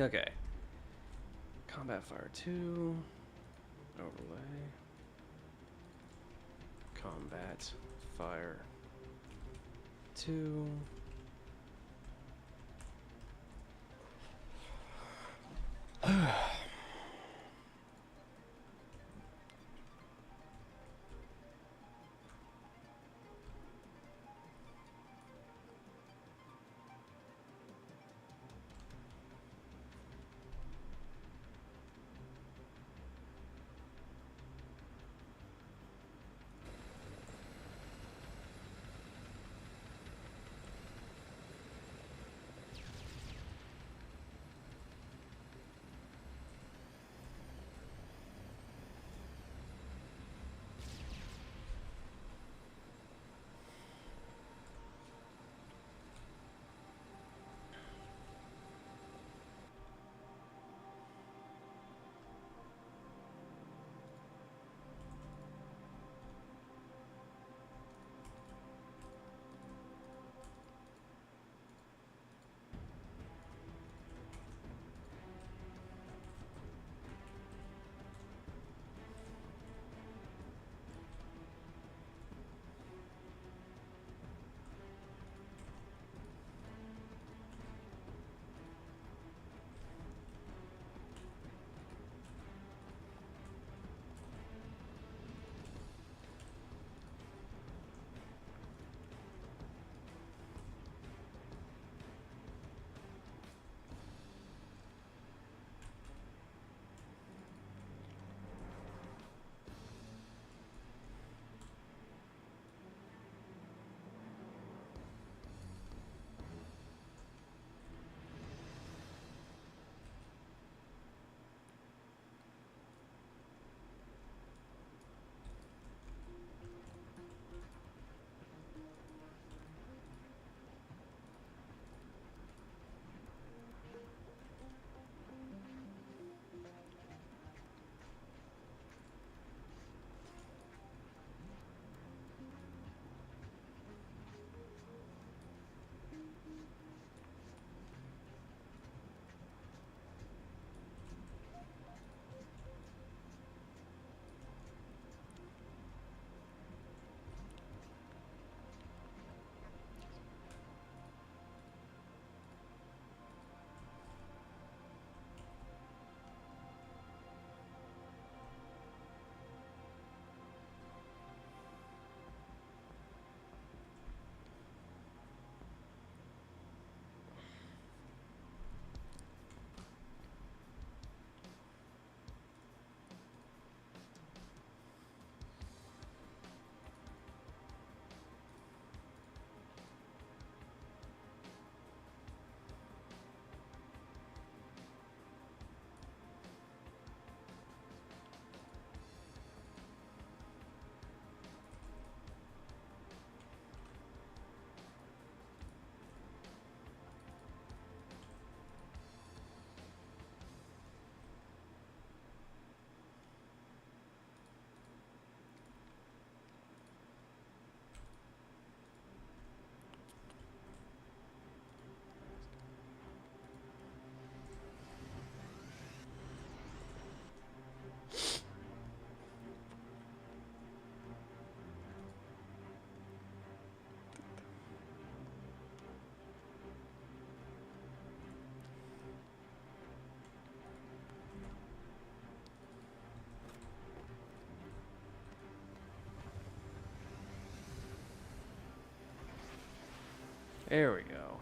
Okay. Combat Fire 2. Overlay. Combat Fire 2. There we go.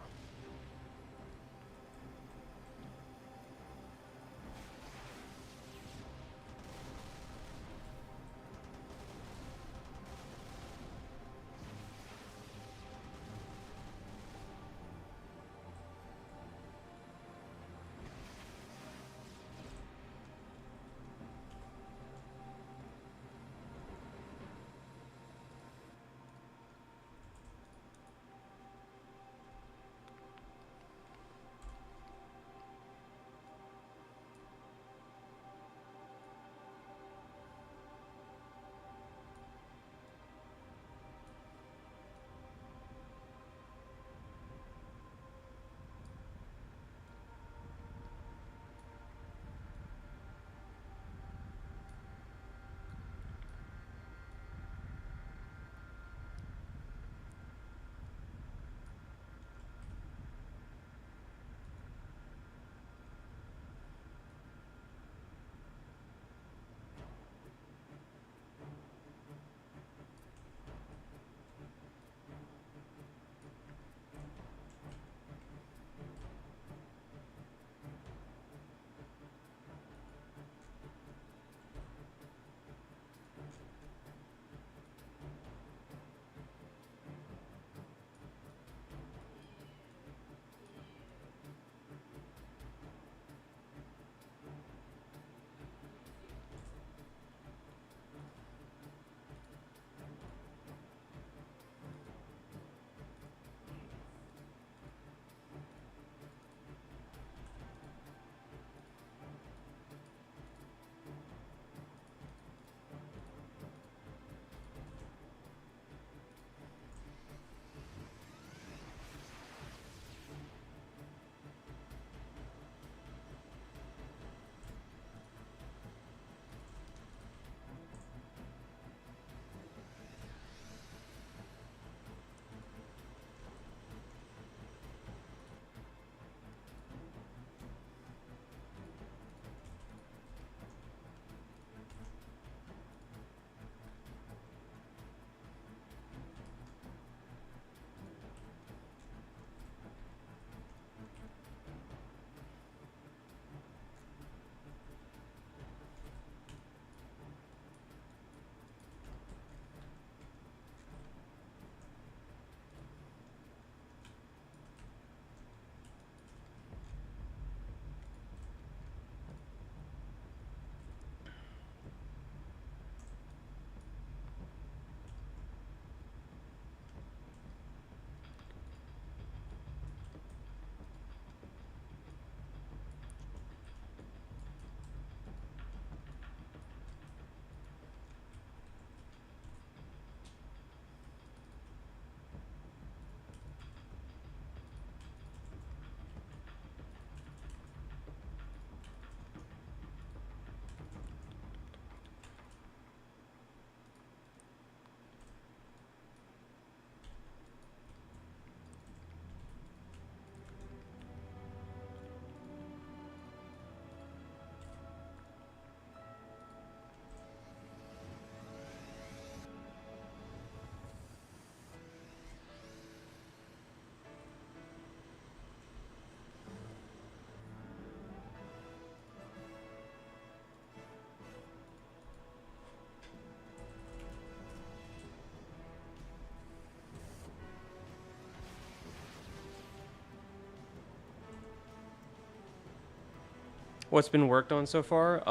What's been worked on so far?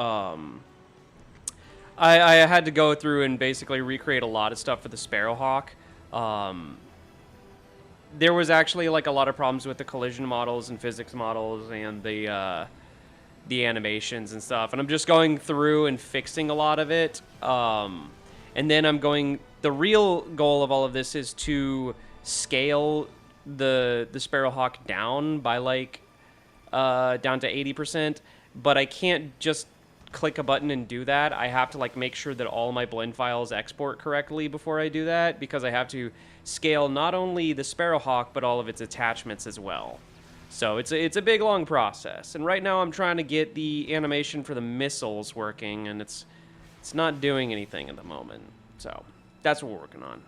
I had to go through and basically recreate a lot of stuff for the Sparrowhawk. There was actually like a lot of problems with the collision models and physics models and the animations and stuff, and I'm just going through and fixing a lot of it. And then I'm going. The real goal of all of this is to scale the Sparrowhawk down by like down to 80%, but I can't just click a button and do that. I have to like make sure that all my blend files export correctly before I do that, because I have to scale not only the Sparrowhawk but all of its attachments as well. So it's a big long process. And right now I'm trying to get the animation for the missiles working, and it's not doing anything at the moment. So that's what we're working on.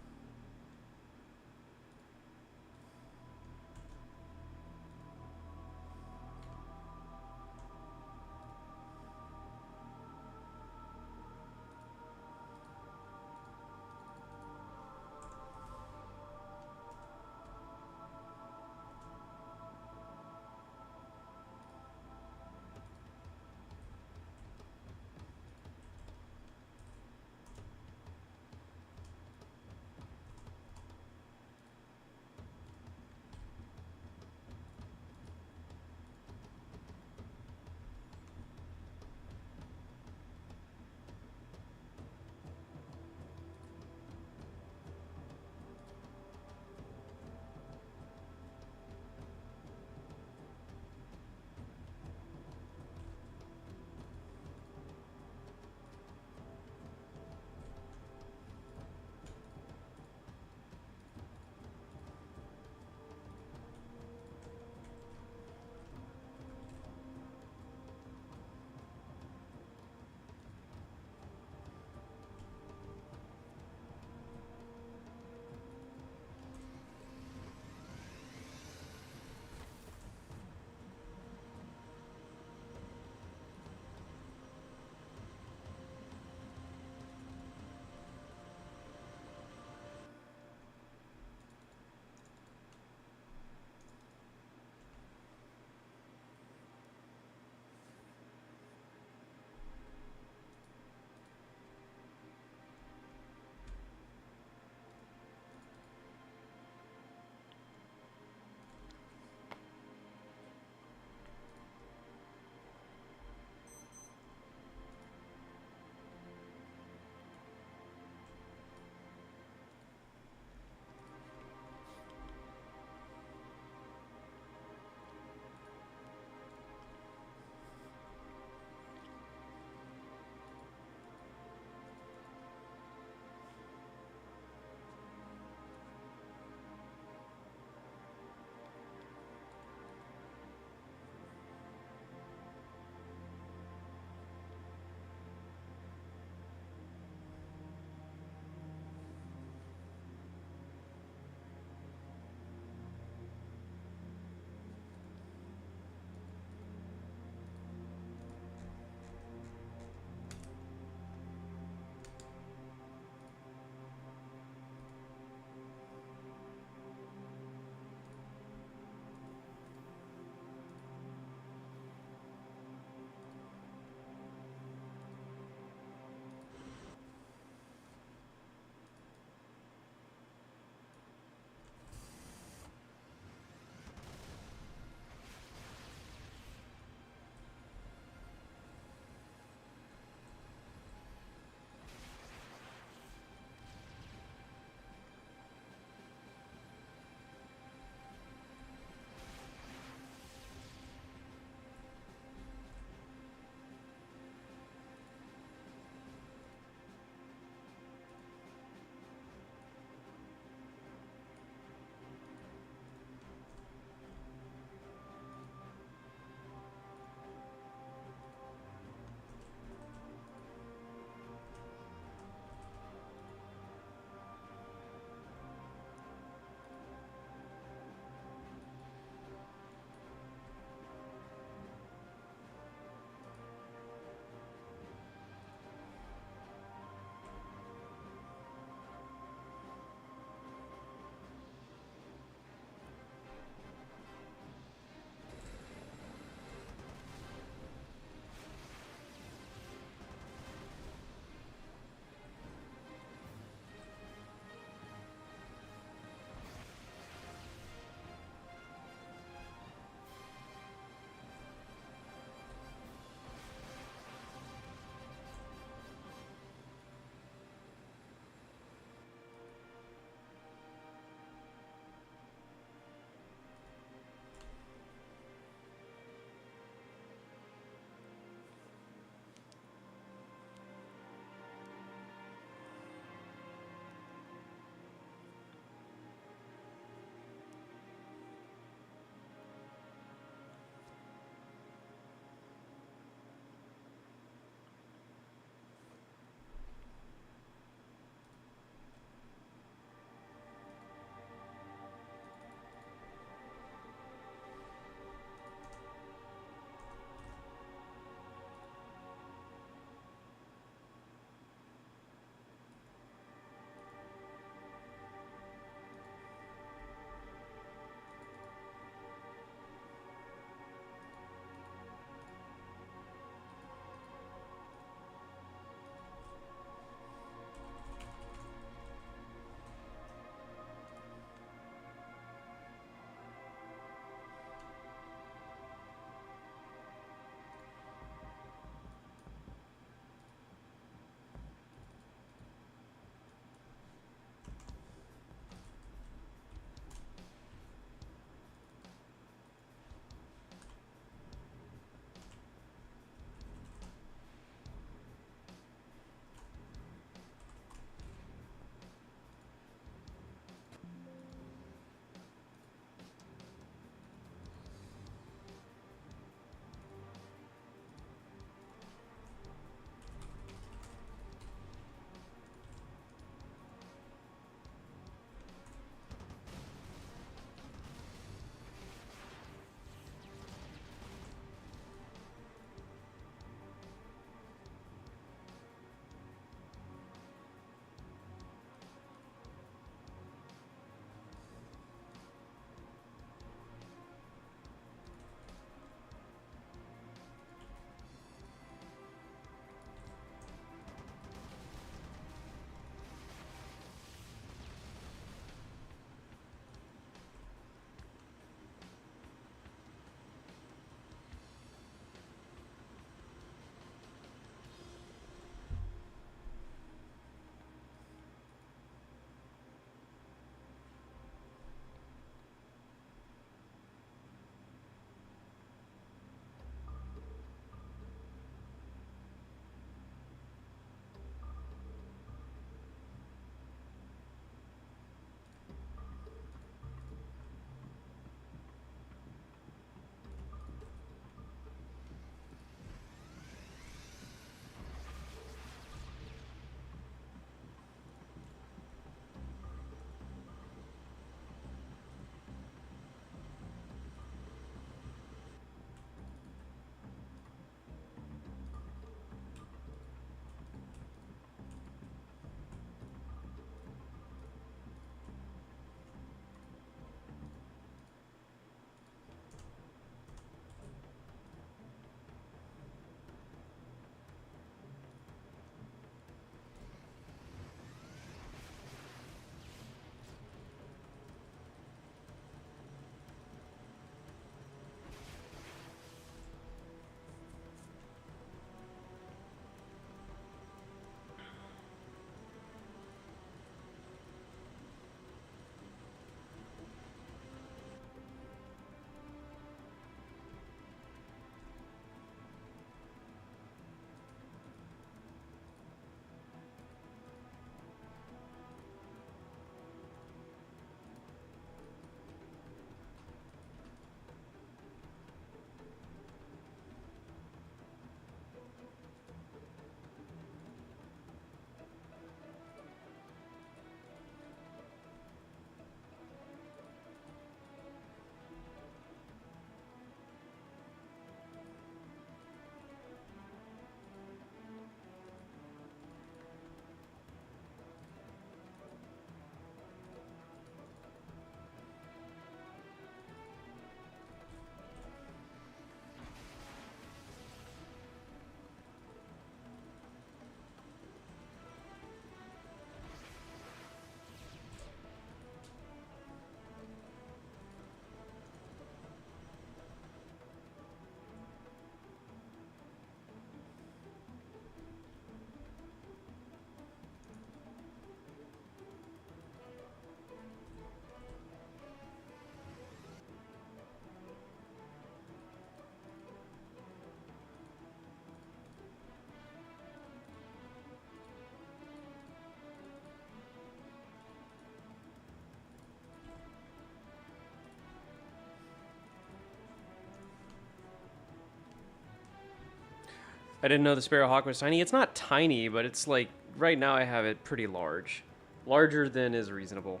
I didn't know the Sparrowhawk was tiny. It's not tiny, but it's like right now I have it pretty large. Larger than is reasonable.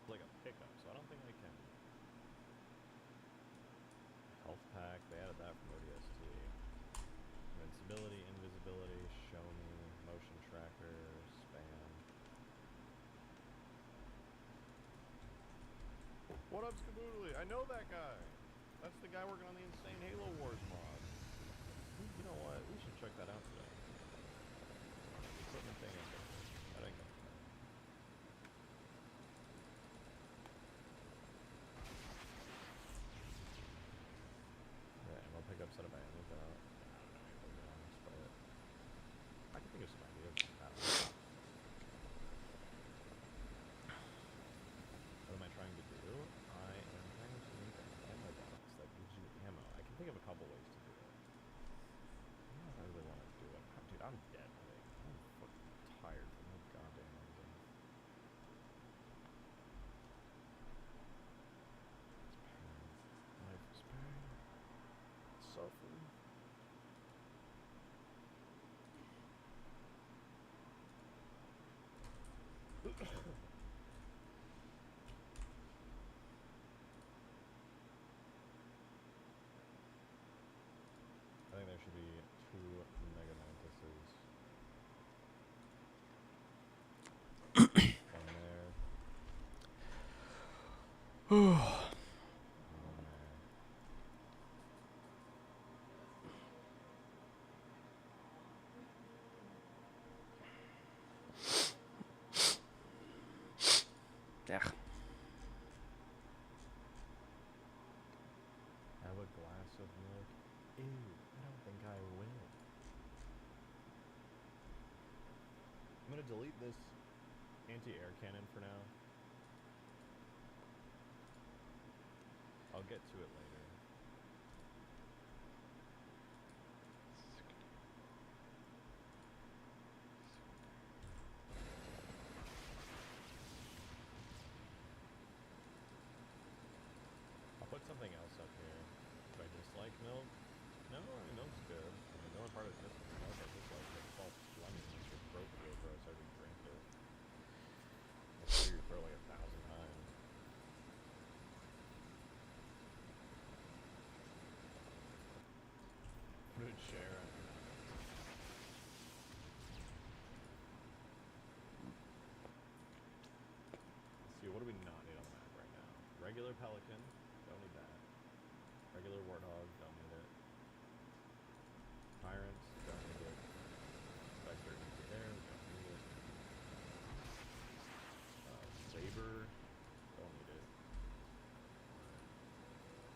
Like a pickup, so I don't think I can. Health pack, they added that from ODST. Invincibility, invisibility, show me, motion tracker, spam. What up, Skaboodly? I know that guy. That's the guy working on the Insane Halo Wars mod. You know what? We should check that out today. Equipment thing is good. I think that. Yeah, and we'll pick up set of ammo. I don't know, but I can think of some ideas. I don't know. What am I trying to do? I am trying to make an ammo box that gives you ammo. I can think of a couple ways to do it. I don't know if I really want to do it. Dude, I'm dead today. I'm fucking tired from no goddamn reason. Life is pain. Suffering. I think there should be 2 Mega Mantises. One there. One there. Yeah. Have a glass of milk. Ew, I don't think I will. I'm gonna delete this anti-air cannon for now. I'll get to it later. I'll put something else up here. Do I dislike milk? No, I mean, milk's good. I mean, the only part of this milk I dislike is it's all phlegmy. It makes your throat feel gross every you drink it. It'll clear your throat like 1,000 times. Put a chair on your mouth. Let's see, what do we not need on the map right now? Regular pelican, don't need that. Regular warthog, don't need it. Tyrants, don't need it. Spectre, anti-air, don't need it. Saber, don't need it.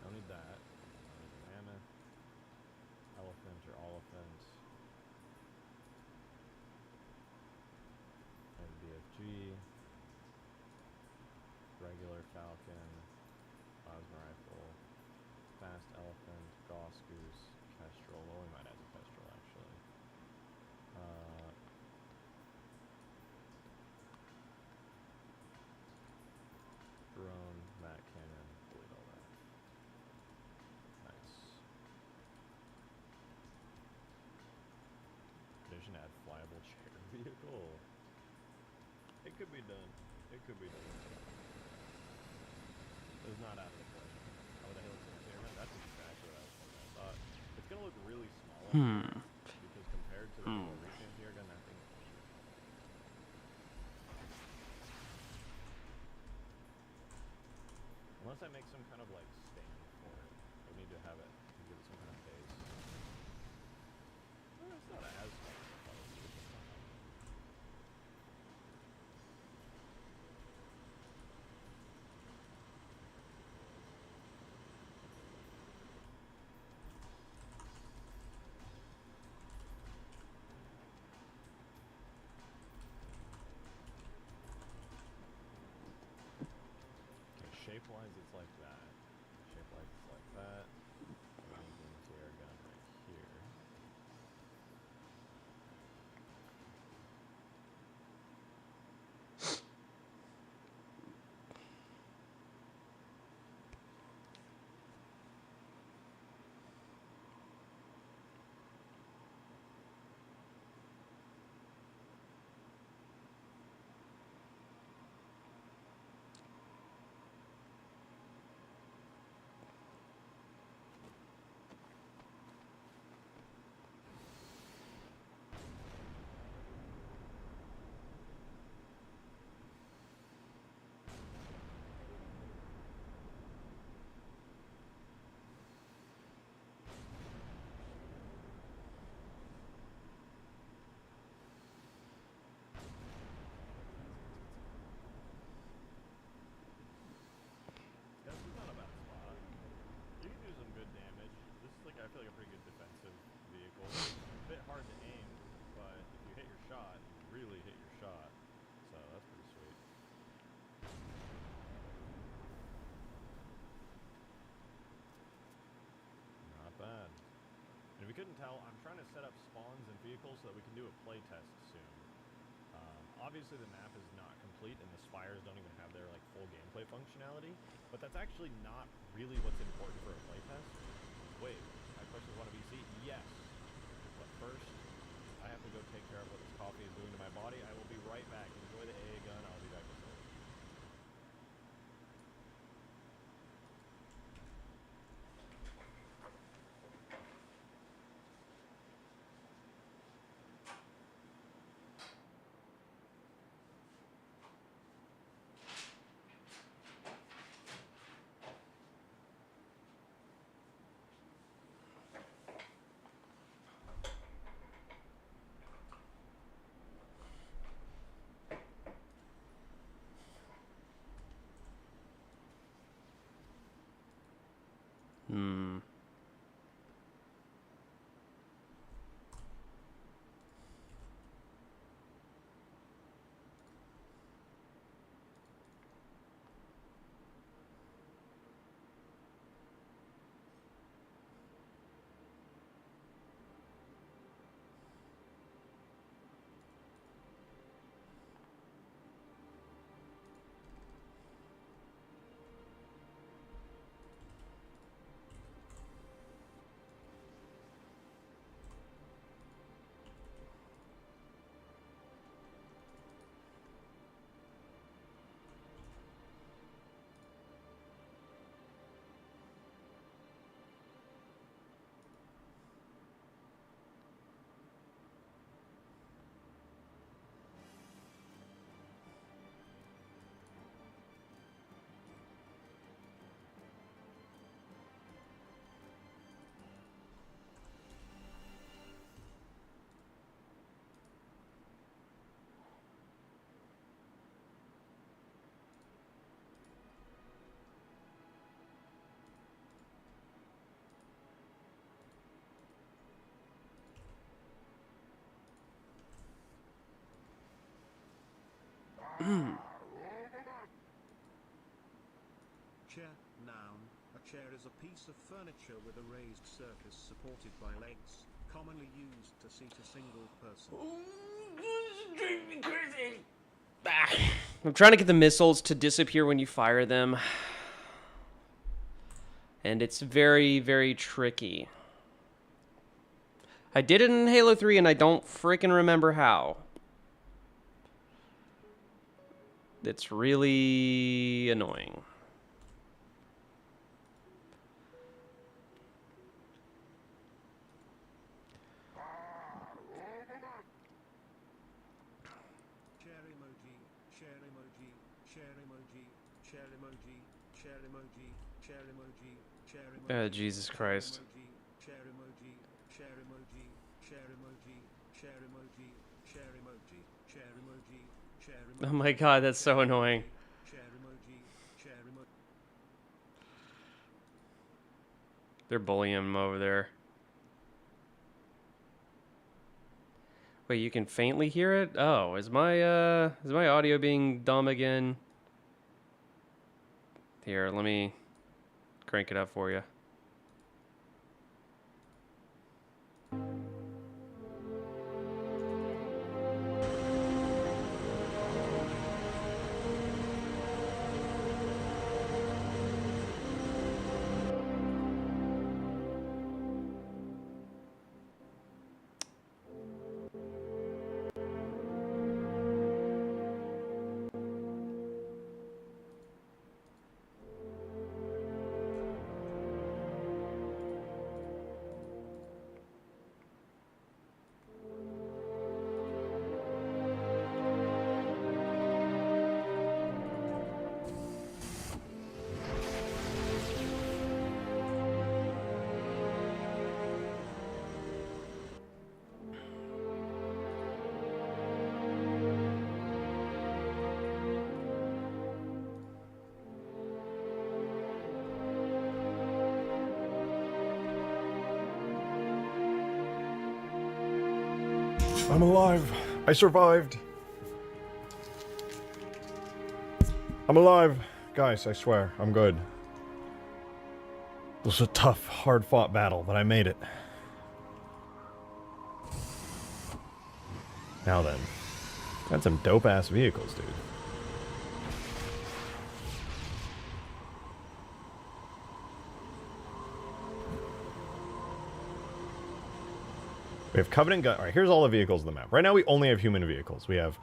Don't need that. Don't need the mammoth. Elephant or olephant. And BFG. Regular falcon. Plasma rifle. Fast elephant. Goss goose. Kestrel. Well, we might add the kestrel actually. Drone. Mat cannon. Delete all that. Nice. Addition add flyable chair vehicle. It could be done. It could be done. It's not out of the question. Oh, the Helix experiment? That's exactly what I was thinking. I thought it's gonna look really small up here because compared to the more recent anti-air gun, that thing is huge. Unless I make some kind of like stand for it, I would need to have it to give it some kind of base. Well, it's not as small as I thought it would be. It's not. Shape-wise, it's like that. Shape-wise, it's like that. I'm making this air gun right here. This is not a bad spot. You can do some good damage. This is like, I feel like a pretty good defensive vehicle. A bit hard to aim, but if you hit your shot, you really hit your shot. So that's pretty sweet. Not bad. And if you couldn't tell, I'm trying to set up spawns and vehicles so that we can do a play test soon. Obviously the map is not complete and the spires don't even have their like full gameplay functionality, but that's actually not really what's important for a playtest. Wait, my questions want to be seen? Yes. But first, I have to go take care of what this coffee is doing to my body. I will be right back. Enjoy the AA gun. I'll be back with you. Chair, noun. A chair is a piece of furniture with a raised surface supported by legs, commonly used to seat a single person. I'm trying to get the missiles to disappear when you fire them. And it's very, very tricky. I did it in Halo 3 and I don't freaking remember how. It's really annoying. Share emoji, share emoji, share emoji, share emoji, share emoji, share emoji, share emoji. Jesus Christ. Share emoji, share emoji, share emoji, share emoji, share emoji, share emoji, share emoji. Oh my god, that's so annoying. Share emoji, share emoji. They're bullying him over there. Wait, you can faintly hear it? Oh, is my audio being dumb again? Here, let me crank it up for you. I'm alive. I survived. I'm alive. Guys, I swear, I'm good. It was a tough, hard-fought battle, but I made it. Now then. Got some dope-ass vehicles, dude. We have Covenant gun. Alright, here's all the vehicles on the map. Right now we only have human vehicles. We have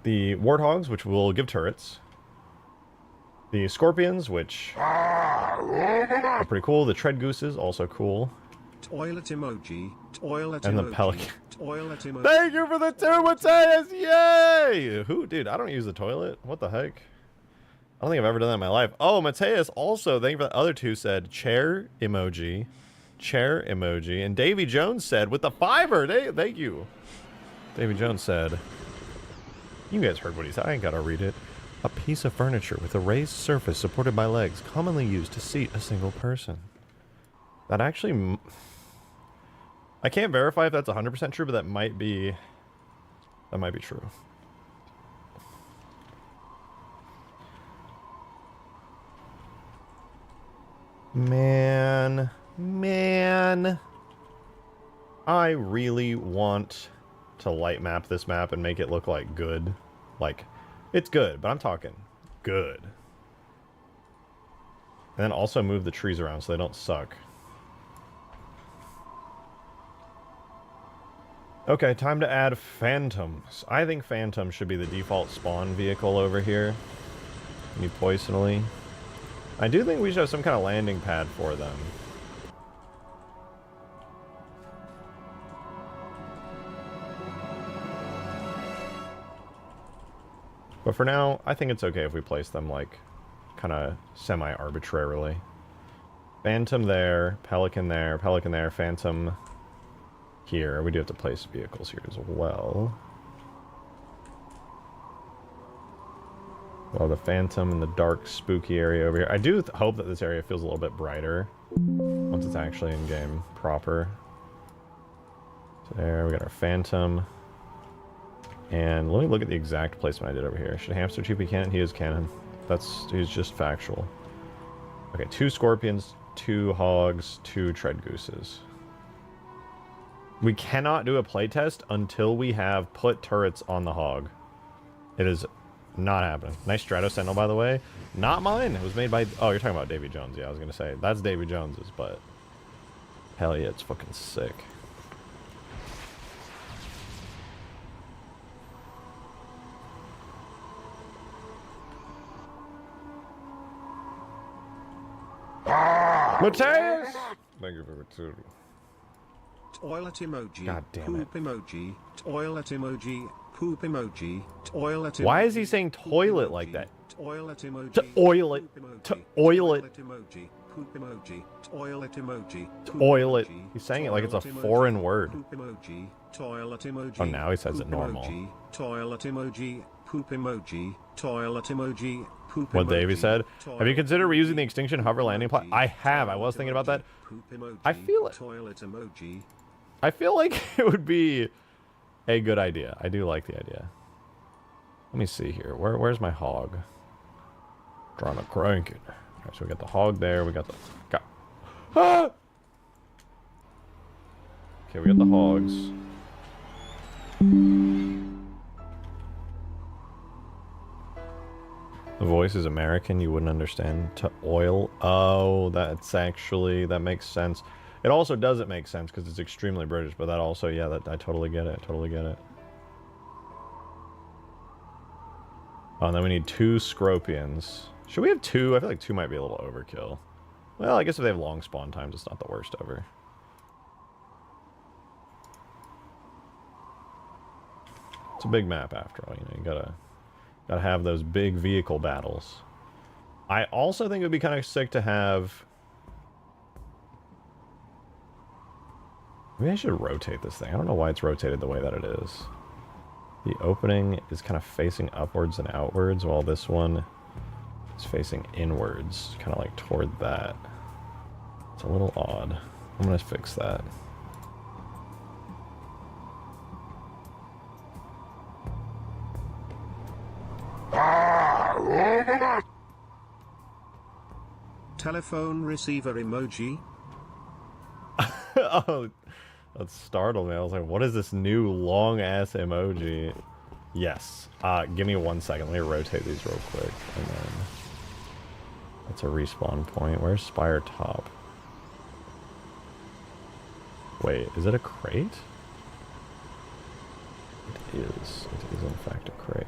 the Warthogs, which will give turrets. The Scorpions, which are pretty cool. The Tread Gooses, also cool. Toilet emoji, toilet And the emoji, Pelican. toilet emoji. Thank you for the 2 Mateus! Yay! Who? Dude, I don't use the toilet. What the heck? I don't think I've ever done that in my life. Oh, Mateus also, thank you for the other 2, said chair emoji. Chair emoji. And Davy Jones said, with the $5, thank you. Davy Jones said, you guys heard what he said. I ain't gotta read it. A piece of furniture with a raised surface supported by legs, commonly used to seat a single person. That actually... I can't verify if that's 100% true, but that might be... That might be true. Man... Man, I really want to light map this map and make it look like good. Like, it's good, but I'm talking good. And then also move the trees around so they don't suck. Okay, time to add Phantoms. I think Phantom should be the default spawn vehicle over here. Me personally. I do think we should have some kind of landing pad for them. But for now, I think it's okay if we place them, like, kind of semi-arbitrarily. Phantom there, Pelican there, Phantom here. We do have to place vehicles here as well. Well, the Phantom in the dark, spooky area over here. I do hope that this area feels a little bit brighter once it's actually in-game proper. So there, we got our Phantom. And let me look at the exact placement I did over here. Should hamster 2 be cannon? He is cannon. He's just factual. Okay, 2 scorpions, 2 hogs, 2 tread gooses. We cannot do a playtest until we have put turrets on the hog. It is not happening. Nice Strato Sentinel, by the way. Not mine. It was made by... Oh, you're talking about Davy Jones. Yeah, I was going to say. That's Davy Jones's, but... Hell yeah, it's fucking sick. Mateus! Thank you for the two. Toilet emoji. God damn poop it. emoji. Toilet emoji. Poop emoji. Toilet emoji. Why is he saying poop toilet emoji, like that? Toilet emoji. To oil it. Poop emoji, To oil it. Toilet emoji. Poop emoji. Toilet emoji. To poop oil it. emoji, He's saying it like it's a toilet emoji, foreign word. Poop emoji. Toilet emoji. Oh, now he says it poop normal. Emoji, toilet emoji. Poop emoji. Toilet emoji. Poop What emoji, Davey said. Have you considered toilet reusing the extinction hover landing emoji, platform? I have. I was thinking about that. Poop emoji, I feel it. Toilet emoji. I feel like it would be a good idea. I do like the idea. Let me see here. Where's my hog? Trying to crank it. Alright, so we got the hog there. We got the... Ah! Okay, we got the hogs. The voice is American. You wouldn't understand. To oil. Oh, that's actually... That makes sense. It also doesn't make sense because it's extremely British, but that also... Yeah, that I totally get it. I totally get it. Oh, and then we need 2 Scropions. Should we have 2? I feel like 2 might be a little overkill. Well, I guess if they have long spawn times, it's not the worst ever. It's a big map after all, you know, you gotta have those big vehicle battles. I also think it would be kind of sick to have... Maybe I should rotate this thing. I don't know why it's rotated the way that it is. The opening is kind of facing upwards and outwards, while this one is facing inwards, kind of like toward that. It's a little odd. I'm gonna fix that. Telephone receiver emoji. Oh, that startled me. I was like, what is this new long-ass emoji? Yes. Give me 1 second. Let me rotate these real quick. And then... That's a respawn point. Where's Spire Top? Wait, is it a crate? It is. It is, in fact, a crate.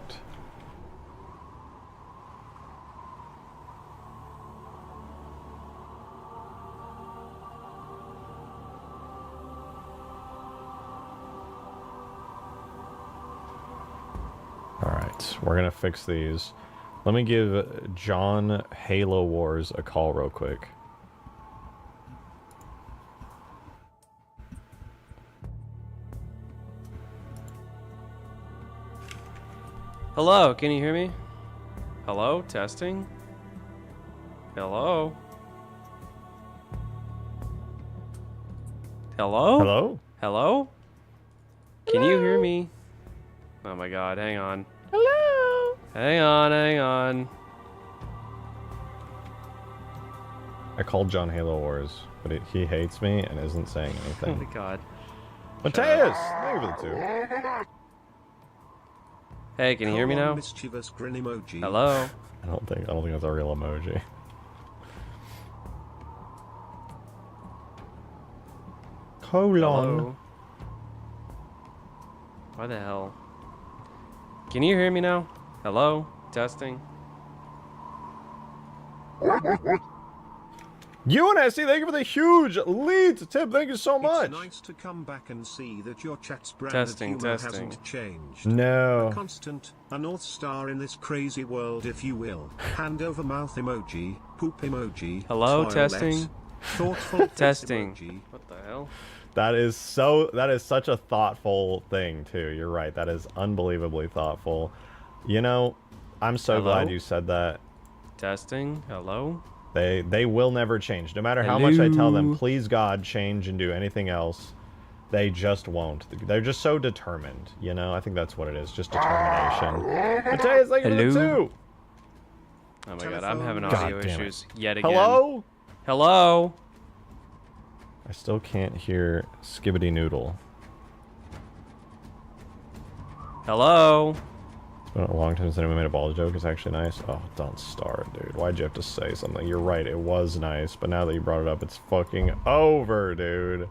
Alright, we're gonna fix these. Let me give John Halo Wars a call real quick. Hello, can you hear me? Hello, testing? Hello? Hello? Hello? Hello? Can you hear me? Oh my god, hang on. Hello? Hang on, hang on. I called John Halo Wars, but he hates me and isn't saying Oh anything. my god. Mateus! Thank you for the 2. Hey, can you hear me now? Mischievous grin emoji. Hello? I don't think that's a real emoji. Colon. Hello? Why the hell? Can you hear me now? Hello? Testing? UNSC, thank you for the huge lead tip. Thank you so much. It's nice to come back and see that your chat's brand Testing, of humor testing. hasn't changed. No. A constant, a North Star in this crazy world, if you will. Hand over mouth emoji, poop emoji. Hello, toilet, testing? Thoughtful face Testing. emoji. What the hell? That is such a thoughtful thing too. You're right. That is unbelievably thoughtful. You know, I'm so Hello? glad you said that. Testing? Hello? They will never change. No matter how much I tell them, Hello? please God, change and do anything else. They just won't. They're just so determined, you know? I think that's what it is, just determination. Mateus, thank you for the Hello? 2! Oh my god, I'm having God audio damn it. issues yet again. Hello? Hello? I still can't hear Skibbity Noodle. Hello? It's been a long time since anyone made a ball joke. It's actually nice. Oh, don't start, dude. Why'd you have to say something? You're right, it was nice, but now that you brought it up, it's fucking over, dude.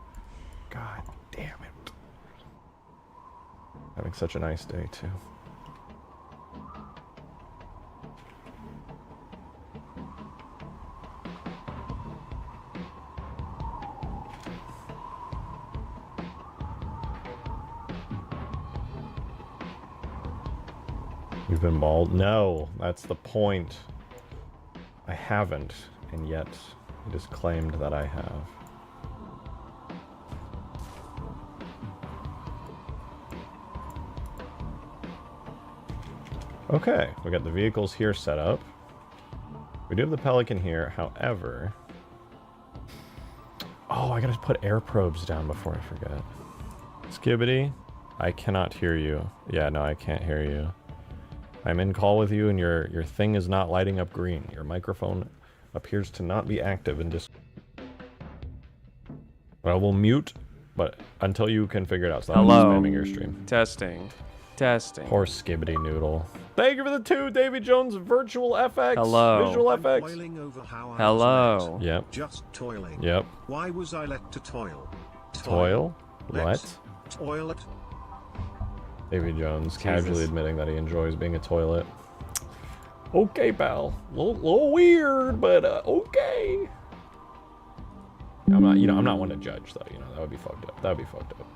God damn it. Having such a nice day, too. You've been bald? No, that's the point. I haven't, and yet you just claimed that I have. Okay, we got the vehicles here set up. We do have the Pelican here, however... Oh, I gotta put air probes down before I forget. Skibbity, I cannot hear you. Yeah, no, I can't hear you. I'm in call with you and your thing is not lighting up green. Your microphone appears to not be active and just... I will mute, but until you can figure it out, so I'm Hello? spamming your stream. Testing. Testing. Poor Skibbity Noodle. Thank you for the 2, Davy Jones Virtual FX. Hello. Visual I'm FX. toiling over how I Hello. was let. Yep. Just toiling. Yep. Why was I let to toil? Toil? Let's What? Toilet. Davy Jones casually admitting that he enjoys being a toilet. Okay, pal. Little weird, but okay. I'm not, I'm not one to judge though. That would be fucked up. That would be fucked up.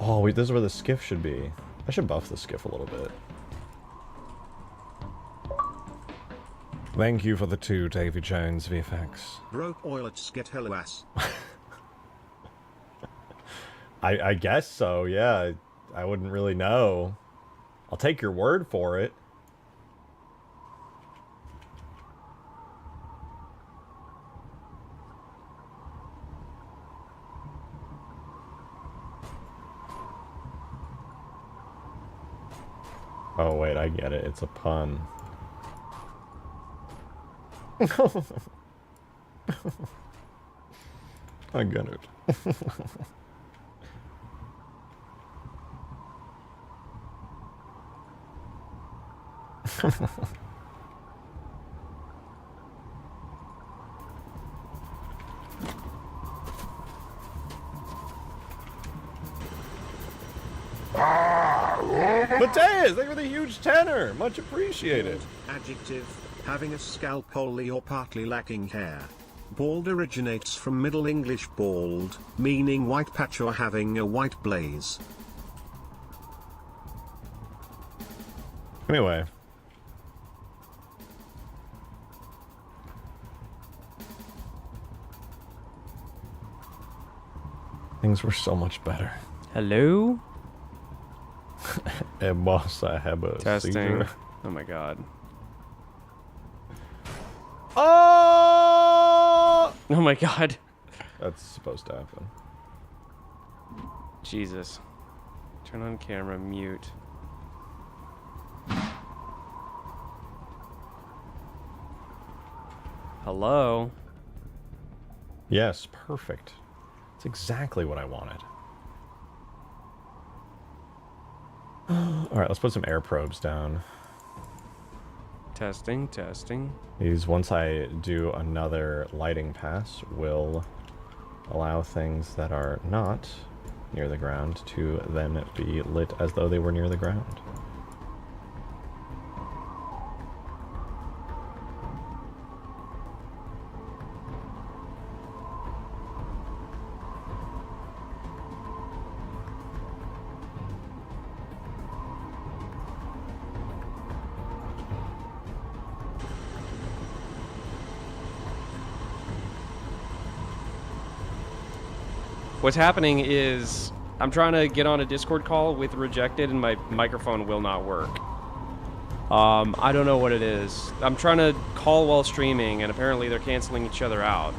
Oh wait, this is where the skiff should be. I should buff the skiff a little bit. Thank you for the 2, Davy Jones VFX. Broke oilets get hello ass. I guess so, yeah. I wouldn't really know. I'll take your word for it. Oh wait, I get it. It's a pun. I get it. Mateus, thank you for the huge tenor. Much appreciated. Adjective. Having a scalp wholly or partly lacking hair. Bald originates from Middle English bald, meaning white patch or having a white blaze. Anyway. Things were so much better. Hello? Hey boss, I have a Testing. seizure. Oh my god. Oh! Oh my god. That's supposed to happen. Jesus. Turn on camera, mute. Hello? Yes, perfect. That's exactly what I wanted. Alright, let's put some air probes down. Testing, testing. These, once I do another lighting pass, will allow things that are not near the ground to then be lit as though they were near the ground. What's happening is I'm trying to get on a Discord call with Rejected and my microphone will not work. I don't know what it is. I'm trying to call while streaming and apparently they're canceling each other out.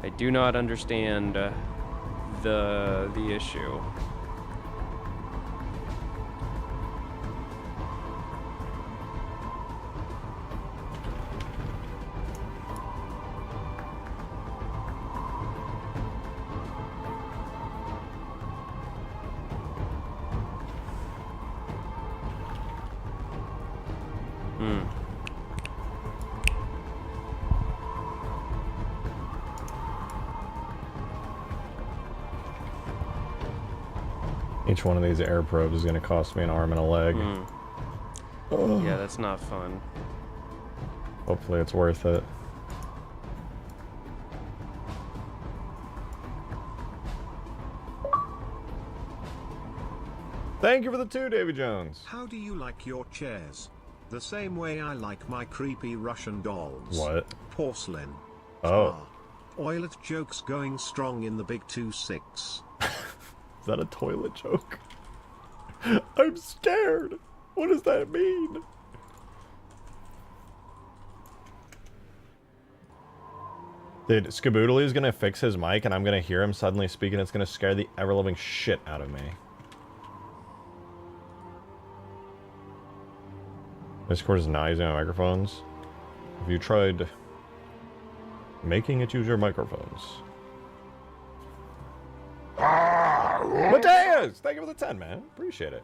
I do not understand the issue. Each one of these air probes is going to cost me an arm and a leg. Yeah, that's not fun. Hopefully it's worth it. Thank you for the 2, Davy Jones. How do you like your chairs? The same way I like my creepy Russian dolls. What? Porcelain. Oh. Oilet jokes going strong in the big 2-6. Is that a toilet joke? I'm scared. What does that mean? Dude, Skaboodly is gonna fix his mic and I'm gonna hear him suddenly speak and it's gonna scare the ever-loving shit out of me. Discord is not using my microphones. Have you tried making it use your microphones? Mateus! Thank you for the 10, man. Appreciate it.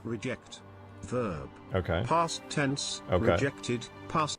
Reject. Verb. Okay. Past tense. Okay. Rejected. Past.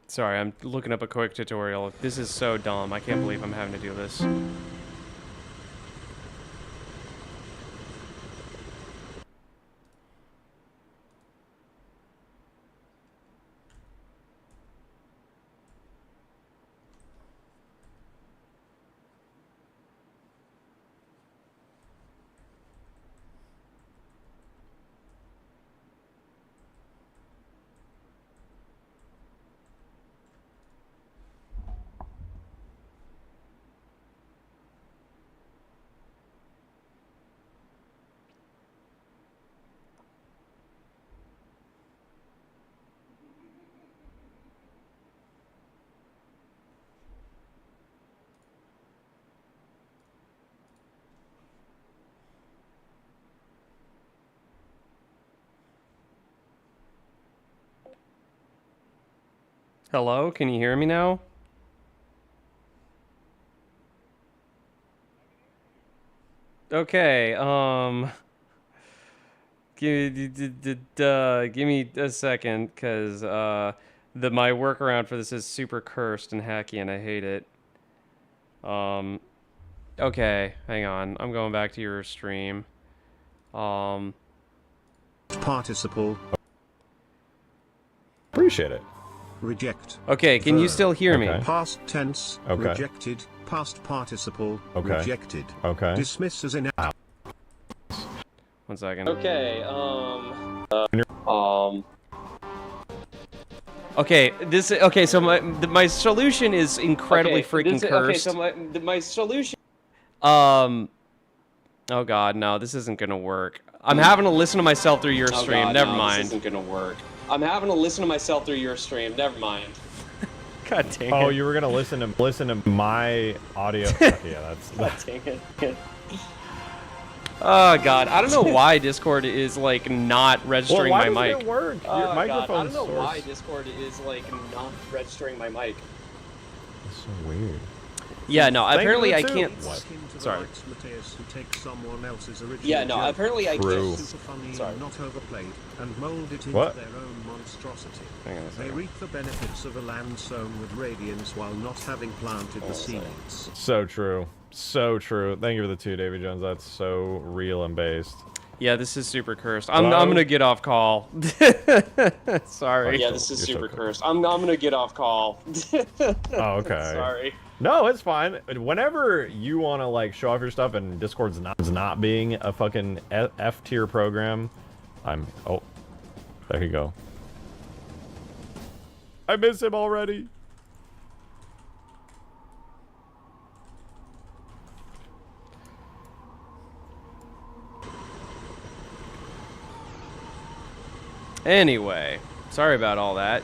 Sorry, I'm looking up a quick tutorial. This is so dumb. I can't believe I'm having to do this. Hello, can you hear me now? Okay, give me a second, cause my workaround for this is super cursed and hacky, and I hate it. Okay, hang on, I'm going back to your stream. Participle. Appreciate it. Reject. Okay, can you still hear me? Okay. Past tense. Okay. Rejected. Past participle. Okay. Rejected. Okay. Dismiss as in. 1 second. Okay, Okay, so my solution is incredibly freaking cursed. Okay, so my solution. Oh god, no, this isn't gonna work. I'm having to listen to myself through your stream. God, Never no, mind. This isn't gonna work. I'm having to listen to myself through your stream. Never mind. God dang it. Oh, you were gonna listen to my audio. Yeah, that's Dang it. Oh god, I don't know why Discord is like not registering why my doesn't mic. it work? Oh, Your God, microphone I don't know why source. Discord is like not registering my mic. It's so weird. Yeah, no, Thank you for apparently the I two. can't. What? Akin to the Sorry. likes Mateus who takes someone else's original Yeah, no, joke, apparently I True. can't. super funny Sorry. and not overplayed, and mold it into What? their own monstrosity. Hang on a They second. reap the benefits of a land sown with radiance while not having planted the seeds. So true. So true. Thank you for the two, Davy Jones. That's so real and based. Yeah, this is super cursed. I'm Hello? gonna get off call. Sorry. Yeah, You're this is so super cool. cursed. I'm gonna get off call. Oh, okay. Sorry. No, it's fine. Whenever you want to like show off your stuff and Discord's not being a fucking F tier program, oh, there you go. I miss him already. Anyway, sorry about all that.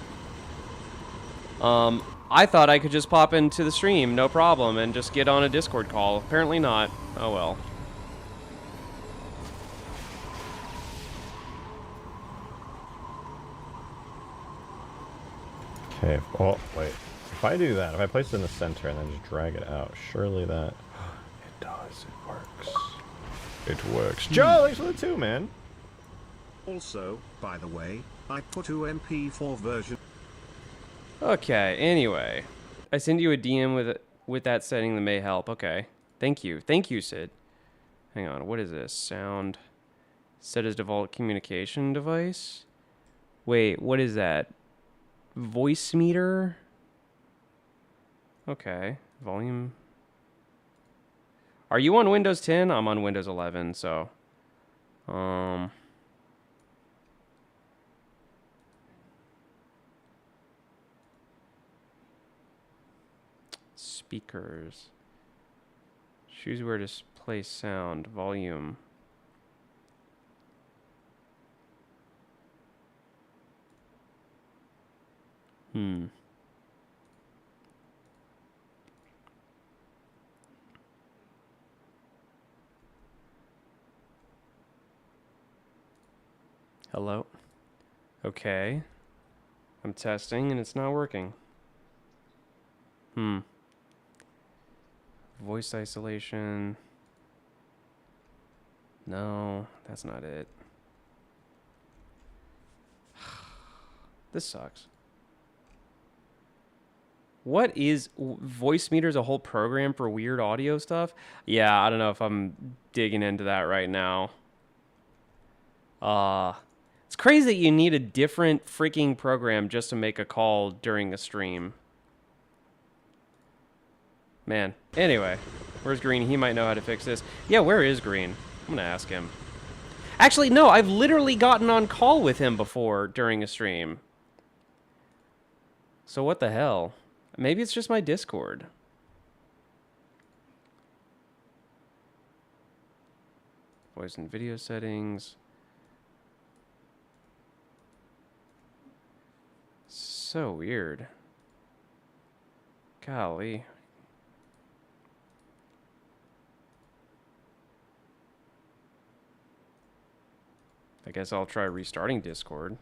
I thought I could just pop into the stream, no problem, and just get on a Discord call. Apparently not. Oh well. Okay. Oh, wait. If I do that, if I place it in the center and then just drag it out, surely that... It does. It works. It works. Joe, thanks for the two, man. Also, by the way, I put 2 MP4 version. Okay, anyway. I send you a DM with that setting that may help. Okay. Thank you. Thank you, Sid. Hang on, what is this? Sound set as default communication device? Wait, what is that? Voice meter? Okay. Volume. Are you on Windows 10? I'm on Windows 11, so speakers. Choose where to play sound. Volume. Hello? Okay. I'm testing and it's not working. Voice isolation. No, that's not it. This sucks. What is voice meter's a whole program for weird audio stuff? Yeah, I don't know if I'm digging into that right now. It's crazy that you need a different freaking program just to make a call during a stream. Man. Anyway, where's Green? He might know how to fix this. Yeah, where is Green? I'm gonna ask him. Actually, no, I've literally gotten on call with him before during a stream. So what the hell? Maybe it's just my Discord. Voice and video settings. So weird. Golly. I guess I'll try restarting Discord.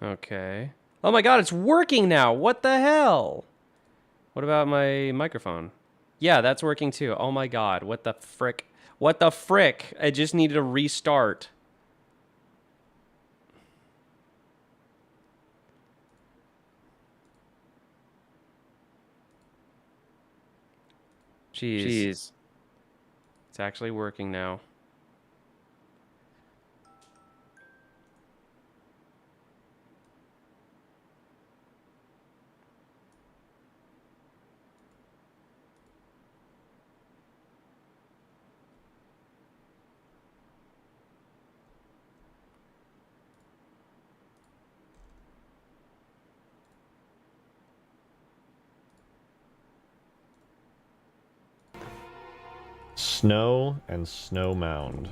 Okay. Oh my god, it's working now! What the hell? What about my microphone? Yeah, that's working too. Oh my god, what the frick? What the frick? I just needed a restart. Jeez. It's actually working now. Snow and snow mound.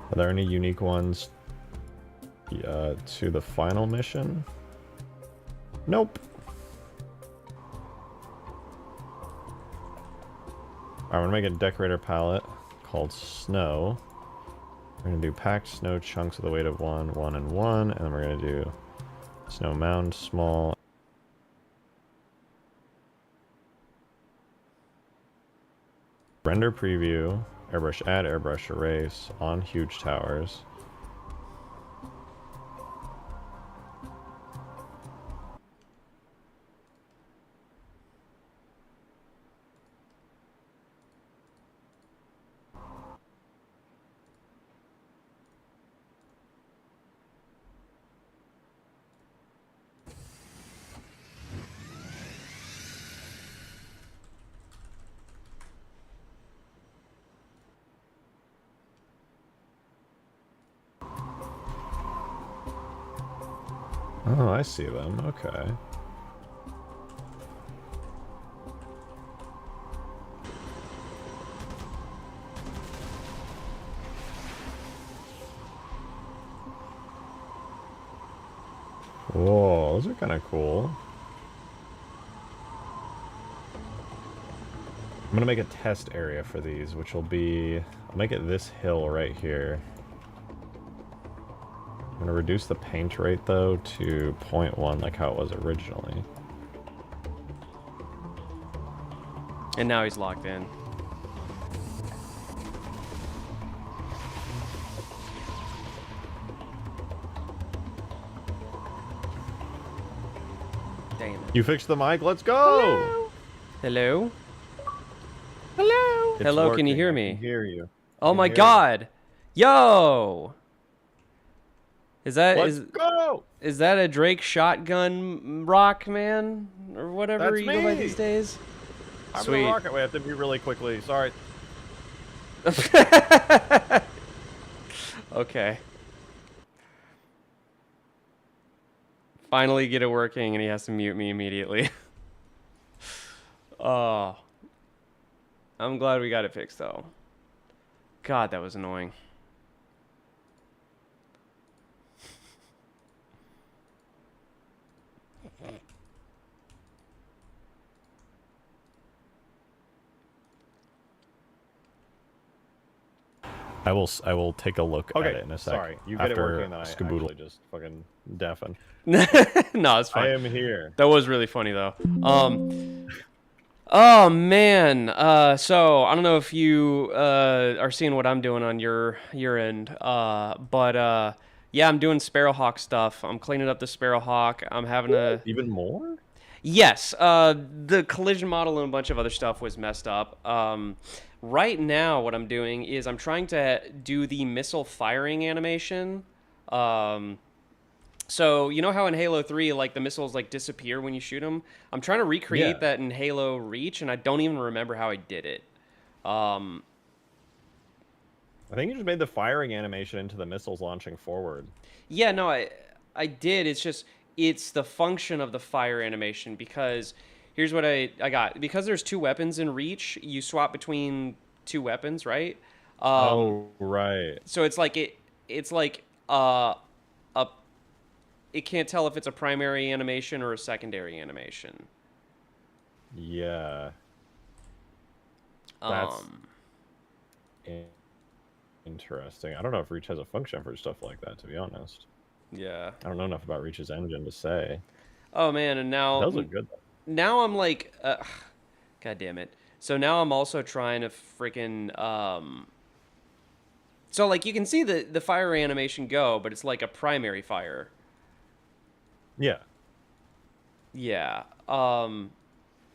Are there any unique ones to the final mission? Nope. Alright, I'm gonna make a decorator palette called Snow. We're gonna do packed snow chunks with a weight of 1, 1, and 1, and then we're gonna do snow mound small. Render preview, airbrush add, airbrush erase on huge towers. Oh, I see them. Okay. Whoa, those are kind of cool. I'm gonna make a test area for these, which will be... I'll make it this hill right here. I'm gonna reduce the paint rate, though, to 0.1, like how it was originally. And now he's locked in. Damn it. You fixed the mic? Let's go! Hello? Hello? It's Hello, can you working. hear I me? can hear you. Oh can my hear you. god! Yo! Is that Let's go! is that a Drake shotgun rock, man? Or whatever That's you go by me. these days? I'm Sweet. gonna rock it. We have to be really quickly. Sorry. Okay. Finally get it working and he has to mute me immediately. Oh. I'm glad we got it fixed though. God, that was annoying. I will take a look at it in a sec. Sorry, you get it after working, and I Skaboodle. actually just fucking deafen. No, it's fine. I am here. That was really funny though. Oh man. So I don't know if you are seeing what I'm doing on your end. But yeah, I'm doing Sparrowhawk stuff. I'm cleaning up the Sparrowhawk. I'm having a Even more? yes. The collision model and a bunch of other stuff was messed up. Right now, what I'm doing is I'm trying to do the missile firing animation. So you know how in Halo 3, like the missiles like disappear when you shoot them? I'm trying to recreate that in Halo Reach, and I don't even remember how I did it. I think you just made the firing animation into the missiles launching forward. Yeah, no, I did. It's just it's the function of the fire animation because here's what I got. Because there's two weapons in Reach, you swap between two weapons, right? Oh, right. So it's like it can't tell if it's a primary animation or a secondary animation. Yeah. That's interesting. I don't know if Reach has a function for stuff like that, to be honest. Yeah. I don't know enough about Reach's engine to say. Oh man, and now Those are good, though. now I'm like, God damn it. So now I'm also trying to freaking so like you can see the fire animation go, but it's like a primary fire. Yeah. Yeah.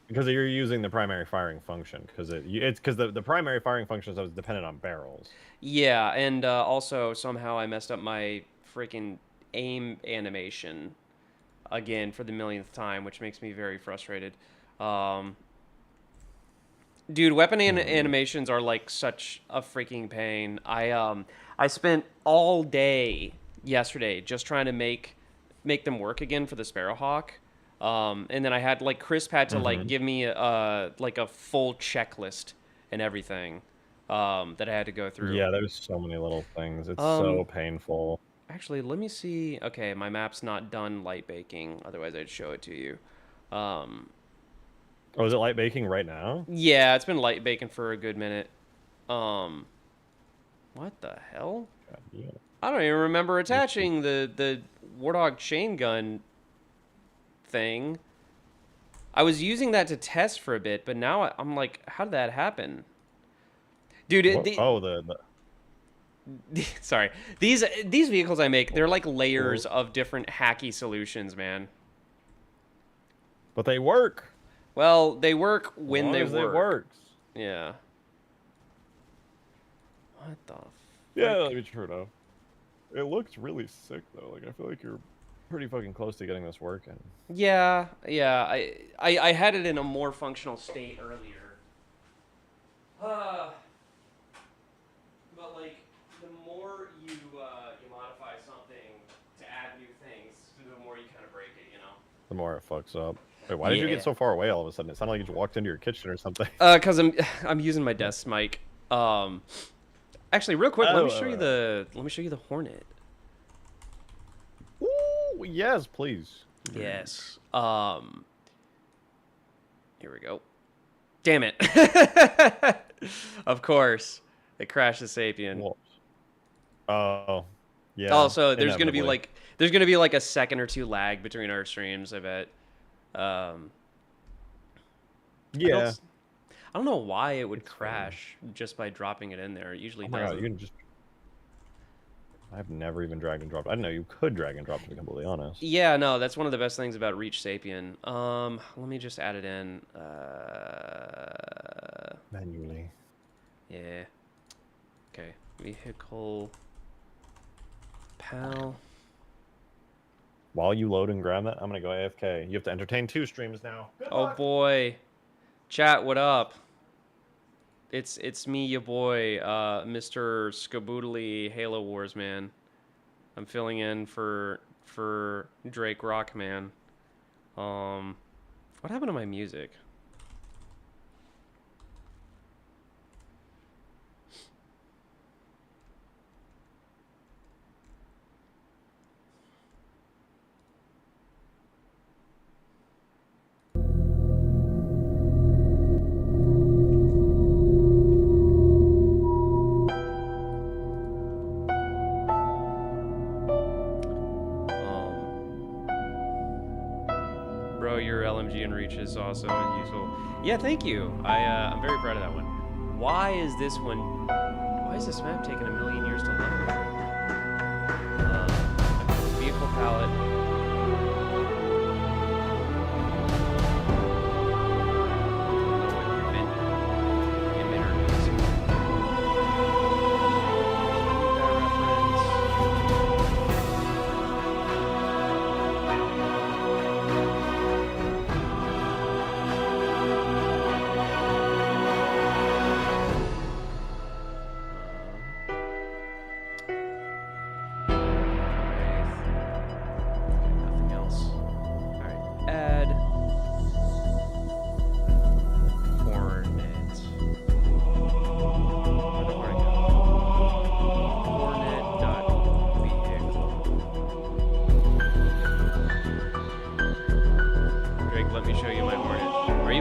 Because you're using the primary firing function, because it's because the primary firing function is dependent on barrels. Yeah, and also somehow I messed up my freaking aim animation again for the millionth time, which makes me very frustrated. Dude, weapon animations are like such a freaking pain. I spent all day yesterday just trying to make them work again for the Sparrowhawk. And then I had like Crisp had to like give me like a full checklist and everything that I had to go through. Yeah, there's so many little things. It's so painful. Actually, let me see. Okay, my map's not done light baking. Otherwise, I'd show it to you. Oh, is it light baking right now? Yeah, it's been light baking for a good minute. What the hell? God, yeah. I don't even remember attaching the Warthog chain gun thing. I was using that to test for a bit, but now I'm like, how did that happen? Dude, sorry. These vehicles I make, they're like layers of different hacky solutions, man. But they work. Well, they work when they work. It works. Yeah. What the Yeah, that'd be true though. It looks really sick though. Like I feel like you're pretty fucking close to getting this working. Yeah. I had it in a more functional state earlier. But like the more you modify something to add new things, the more you kind of break it, you know. The more it fucks up. Wait, why did you get so far away all of a sudden? It sounded like you just walked into your kitchen or something. Cause I'm using my desk mic. Actually, real quick, let me show you the Hornet. Ooh, yes, please. Yes. Here we go. Damn it. Of course. It crashed the Sapien. Whoops. Oh. Yeah. Also, there's gonna be like a second or two lag between our streams, I bet. Yeah. I don't know why it would crash just by dropping it in there. It usually doesn't. God, you can just... I've never even drag and dropped. I didn't know you could drag and drop, to be completely honest. Yeah, no, that's one of the best things about Reach Sapien. Let me just add it in. Manually. Yeah. Okay. Vehicle. Pal. While you load and grab that, I'm gonna go AFK. You have to entertain 2 streams now. Good Oh luck. boy. Chat, what up? It's me, your boy, Mr. Skaboodly Halo Wars, man. I'm filling in for Drake Rockman. What happened to my music? Bro, your LMG and Reach is awesome and useful. Yeah, thank you. I'm very proud of that one. Why is this map taking a million years to load? Vehicle palette.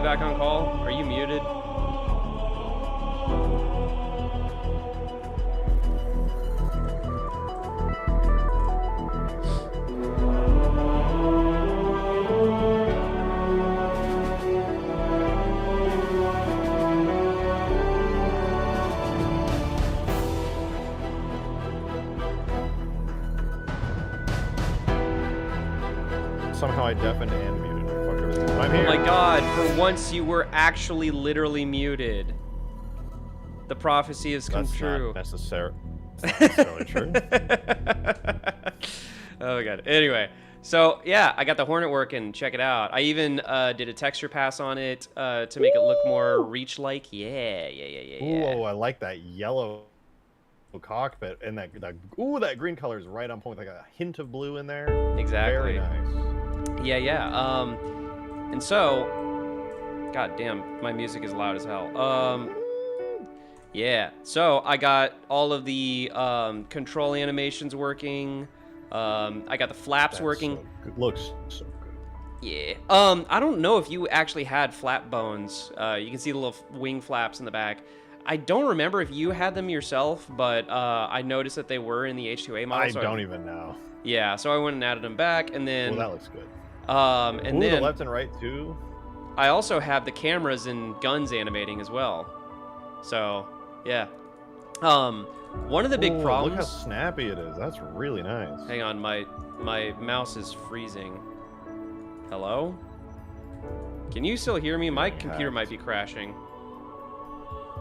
Back on call? Are you muted? Somehow I deafened and muted. Fuck everything. I'm here. Oh my god, for once you were actually literally muted. The prophecy has come true. That's not necessarily true. Oh my god. Anyway, So yeah, I got the Hornet working. Check it out. I even did a texture pass on it to make it look more reach-like. Yeah. Ooh, I like that yellow cockpit and that green color is right on point, like a hint of blue in there. Exactly. Very nice. Yeah. And so, god damn, my music is loud as hell. Yeah. So I got all of the control animations working. I got the flaps working. So good. Looks so good. Yeah. I don't know if you actually had flap bones. You can see the little wing flaps in the back. I don't remember if you had them yourself, but I noticed that they were in the H2A model. I don't even know. Yeah, so I went and added them back, and then. Oh, that looks good. And then the left and right too. I also have the cameras and guns animating as well. So, yeah. One of the big problems. Look how snappy it is. That's really nice. Hang on, my mouse is freezing. Hello? Can you still hear me? My computer might be crashing.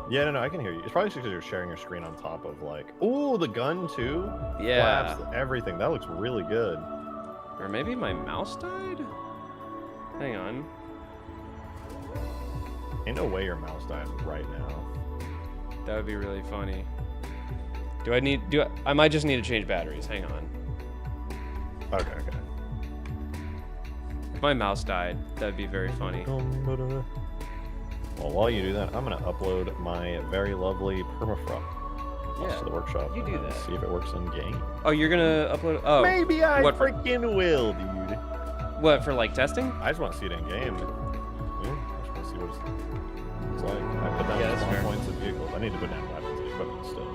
Yeah, no, I can hear you. It's probably because you're sharing your screen on top of like, ooh, the gun too. Yeah. Flaps, everything. That looks really good. Or maybe my mouse died? Hang on. Ain't no way your mouse died right now. That would be really funny. I might just need to change batteries. Hang on. Okay. If my mouse died, that'd be very funny. Well, while you do that, I'm gonna upload my very lovely permafrost to the workshop. You do and that. See if it works in game. Oh, you're gonna upload? Oh, Maybe I what, freaking will, dude. What, for like testing? I just want to see it in game. Yeah, I just want to see what it's like. I put down Yeah, that's spawn fair. points of vehicles. I need to put down weapons and equipment still.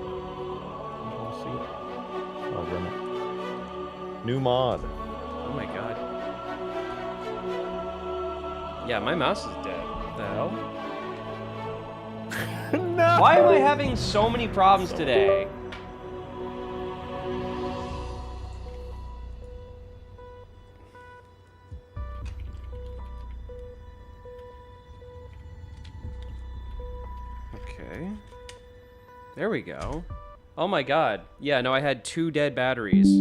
But see. I'll run it. New mod. Oh my god. Yeah, my mouse is dead. What the hell? No! Why am I having so many problems today? Okay. There we go. Oh my god. Yeah, no, I had 2 dead batteries.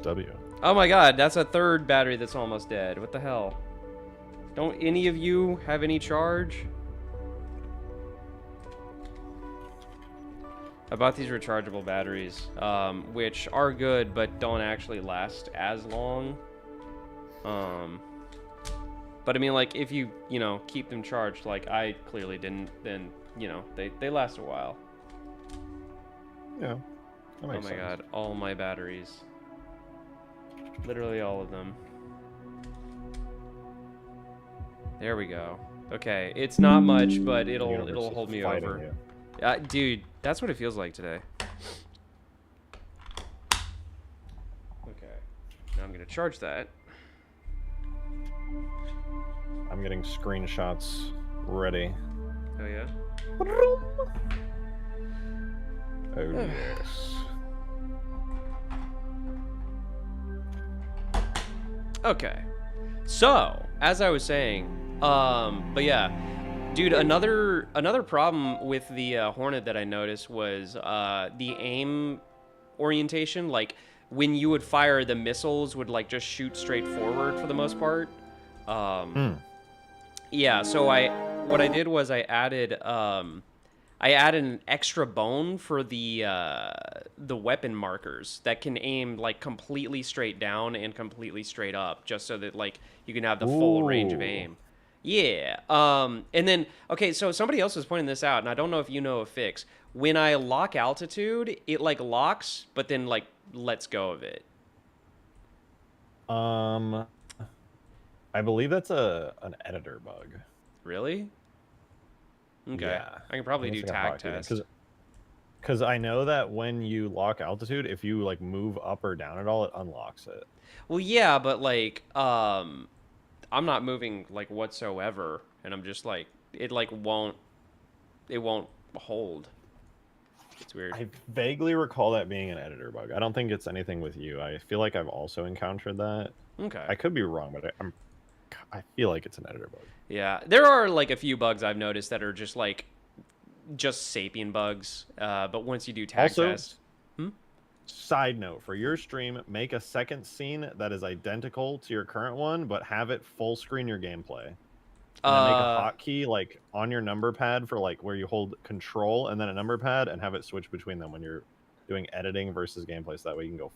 W. Oh my god, that's a 3rd battery that's almost dead. What the hell? Don't any of you have any charge? I bought these rechargeable batteries, which are good, but don't actually last as long. But I mean, like, if you keep them charged, like I clearly didn't, then, they last a while. Yeah. That Oh makes my sense. god, all my batteries. Literally all of them. There we go. Okay, it's not much, but it'll Universe is hold me fighting over. you. Dude, that's what it feels like today. Okay, now I'm gonna charge that. I'm getting screenshots ready. Oh yeah. Oh yes. Okay, so as I was saying, but yeah, dude, another problem with the Hornet that I noticed was the aim orientation. Like when you would fire, the missiles would like just shoot straight forward for the most part. Yeah, so what I did was I added an extra bone for the weapon markers that can aim like completely straight down and completely straight up, just so that like you can have the full range of aim. Yeah. And then okay, so somebody else was pointing this out, and I don't know if you know a fix. When I lock altitude, it like locks, but then like lets go of it. I believe that's an editor bug. Really? Okay. Yeah. I can probably do It's like a tag hotkey thing, test. Because I know that when you lock altitude, if you like move up or down at all, it unlocks it. Well, yeah, but like, I'm not moving like whatsoever, and I'm just like, it won't hold. It's weird. I vaguely recall that being an editor bug. I don't think it's anything with you. I feel like I've also encountered that. Okay. I could be wrong, but I feel like it's an editor bug. Yeah, there are like a few bugs I've noticed that are just like, just sapient bugs. But once you do tag Also, test, Side note, for your stream, make a second scene that is identical to your current one, but have it full screen your gameplay. And then make a hotkey like on your number pad for like where you hold control and then a number pad and have it switch between them when you're doing editing versus gameplay, so that way you can go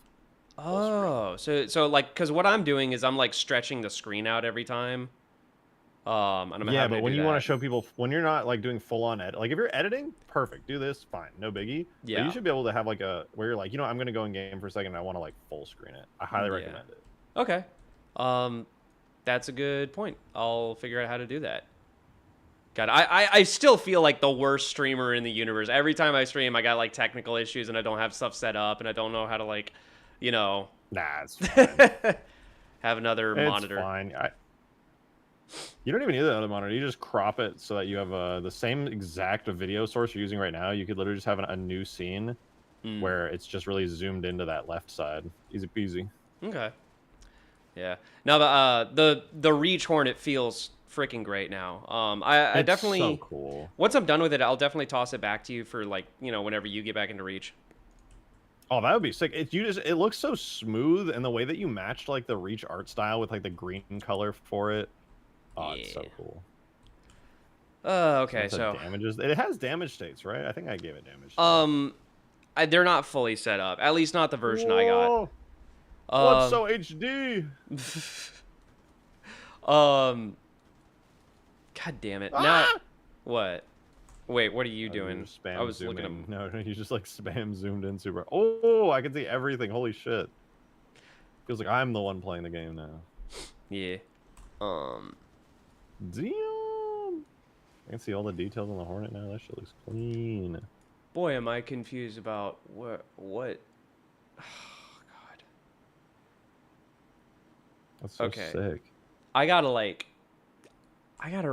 full screen. Oh, so like, because what I'm doing is I'm like stretching the screen out every time. And I'm Yeah, having but to when do you want to that. show people, when you're not like doing full on edit, like if you're editing, perfect, do this, fine, no biggie. But Yeah. you should be able to have like a where you're like, you know, I'm gonna go in game for a second and I want to like full screen it. I highly recommend it. Okay. That's a good point. I'll figure out how to do that. God, I still feel like the worst streamer in the universe. Every time I stream, I got like technical issues and I don't have stuff set up and I don't know how to like, you know, Nah, it's fine. have another monitor. It's fine. You don't even need the other monitor. You just crop it so that you have the same exact video source you're using right now. You could literally just have a new scene where it's just really zoomed into that left side. Easy peasy. Okay. Yeah. Now the Reach Hornet feels freaking great now. I It's definitely so cool. Once I'm done with it, I'll definitely toss it back to you for like, you know, whenever you get back into Reach. Oh, that would be sick. It looks so smooth, and the way that you matched like the Reach art style with like the green color for it. Oh, it's so Yeah. cool. Okay, What's so that damages. It has damage states, right? I think I gave it damage states. they're not fully set up. At least not the version I got. Whoa! What's so HD? God damn it. Now Ah! what? Wait, what are you Oh, you doing? just spam I was zoom looking in. up. No, you just like spam zoomed in super. Oh, I can see everything. Holy shit! Feels like I'm the one playing the game now. Yeah. Damn! I can see all the details on the Hornet now. That shit looks clean. Boy, am I confused about what oh, God. That's so Okay. sick. I gotta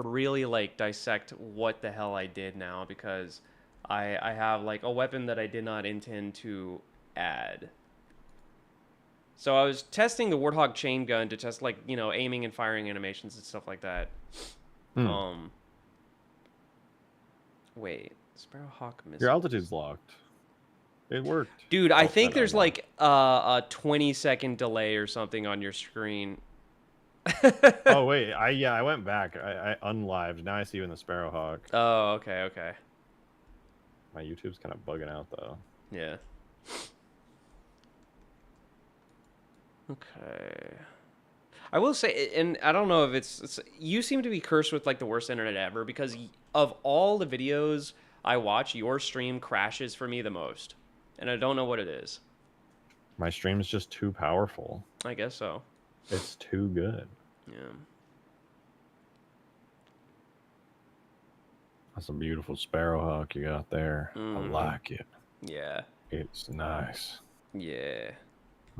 really like dissect what the hell I did now, because I have like a weapon that I did not intend to add. So I was testing the Warthog chain gun to test like, you know, aiming and firing animations and stuff like that. Wait, Sparrowhawk missile. Your altitude's locked. It worked. Dude, I Oh, think that there's unlocked. like a 20-second delay or something on your screen. Oh wait, I went back. I unlived. Now I see you in the Sparrowhawk. Oh, okay. My YouTube's kind of bugging out though. Yeah. Okay. I will say, and I don't know if it's you seem to be cursed with like the worst internet ever, because of all the videos I watch, your stream crashes for me the most, and I don't know what it is. My stream's just too powerful. I guess so. It's too good. Yeah. That's a beautiful Sparrowhawk you got there. I like it. Yeah. It's nice. Yeah.